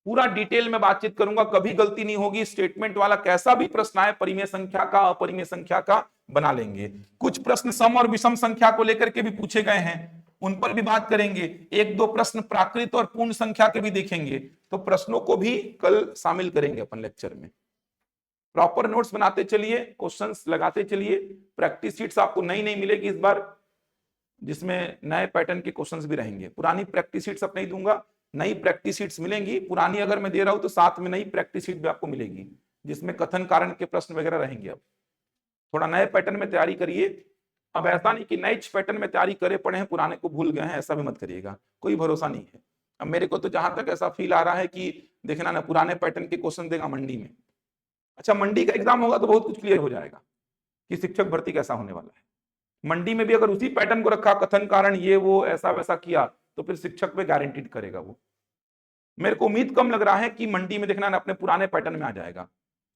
पूरा डिटेल में बातचीत करूंगा, कभी गलती नहीं होगी। स्टेटमेंट वाला कैसा भी प्रश्न आए परिमेय संख्या का अपरिमेय संख्या का बना लेंगे। कुछ प्रश्न सम और विषम संख्या को लेकर के भी पूछे गए हैं, उन पर भी बात करेंगे। एक दो प्रश्न प्राकृत और पूर्ण संख्या के भी देखेंगे, तो प्रश्नों को भी कल शामिल करेंगे अपन लेक्चर में। प्रॉपर नोट्स बनाते चलिए, क्वेश्चंस लगाते चलिए। प्रैक्टिस शीट्स आपको नई नई मिलेगी इस बार, जिसमें नए पैटर्न के क्वेश्चंस भी रहेंगे। पुरानी प्रैक्टिस शीट्स अब नहीं दूंगा, नई प्रैक्टिस शीट्स मिलेंगी। पुरानी अगर मैं दे रहा हूं तो साथ में नई प्रैक्टिस शीट भी आपको मिलेगी, जिसमें कथन कारण के प्रश्न वगैरह रहेंगे। अब थोड़ा नए पैटर्न में तैयारी करिए। अब ऐसा नहीं कि नए पैटर्न में तैयारी करे पड़े हैं पुराने को भूल गए हैं, ऐसा भी मत करिएगा, कोई भरोसा नहीं है। अब मेरे को तो जहां तक ऐसा फील आ रहा है कि देखना ना, पुराने पैटर्न के क्वेश्चन देगा मंडी में। अच्छा, मंडी का एग्जाम होगा तो बहुत कुछ क्लियर हो जाएगा कि शिक्षक भर्ती कैसा होने वाला है। मंडी में भी अगर उसी पैटर्न को रखा, कथन कारण ये वो ऐसा वैसा किया, तो फिर शिक्षक पे गारंटीड करेगा वो। मेरे को उम्मीद कम लग रहा है कि मंडी में देखना अपने पुराने पैटर्न में आ जाएगा,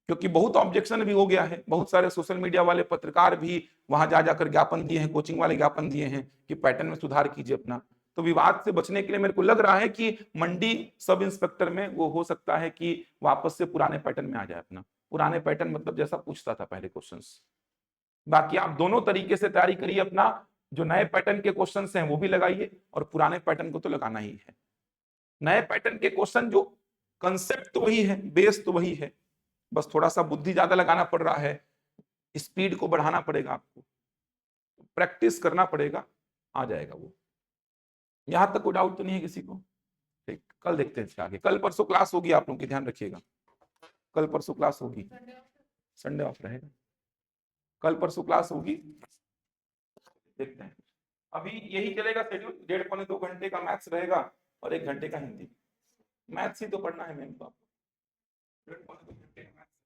क्योंकि बहुत ऑब्जेक्शन भी हो गया है। बहुत सारे सोशल मीडिया वाले पत्रकार भी वहां जा जाकर ज्ञापन दिए हैं, कोचिंग वाले ज्ञापन दिए हैं कि पैटर्न में सुधार कीजिए अपना। तो विवाद से बचने के लिए मेरे को लग रहा है कि मंडी सब इंस्पेक्टर में वो हो सकता है कि वापस से पुराने पैटर्न में आ जाए अपना। पुराने पैटर्न मतलब जैसा पूछता था पहले क्वेश्चंस। बाकी आप दोनों तरीके से तैयारी करिए अपना, जो नए पैटर्न के क्वेश्चंस हैं वो भी लगाइए और पुराने पैटर्न को तो लगाना ही है। नए पैटर्न के क्वेश्चन जो कंसेप्ट तो वही है, बेस तो वही है, बस थोड़ा सा बुद्धि ज्यादा लगाना पड़ रहा है, स्पीड को बढ़ाना पड़ेगा, आपको प्रैक्टिस करना पड़ेगा, आ जाएगा वो। यहां तक कोई डाउट तो नहीं है किसी को? ठीक, कल देखते हैं आगे। कल परसों क्लास होगी, आप लोगों की ध्यान रखिएगा, कल परसों क्लास होगी, संडे ऑफ रहेगा, कल परसों क्लास होगी, देखते हैं। अभी यही चलेगा शेड्यूल, 1.5 पौने 2 घंटे का मैथ्स रहेगा और 1 घंटे का हिंदी। मैथ्स ही तो पढ़ना है मैम को, 1.5 पौने 2 घंटे का मैथ्स।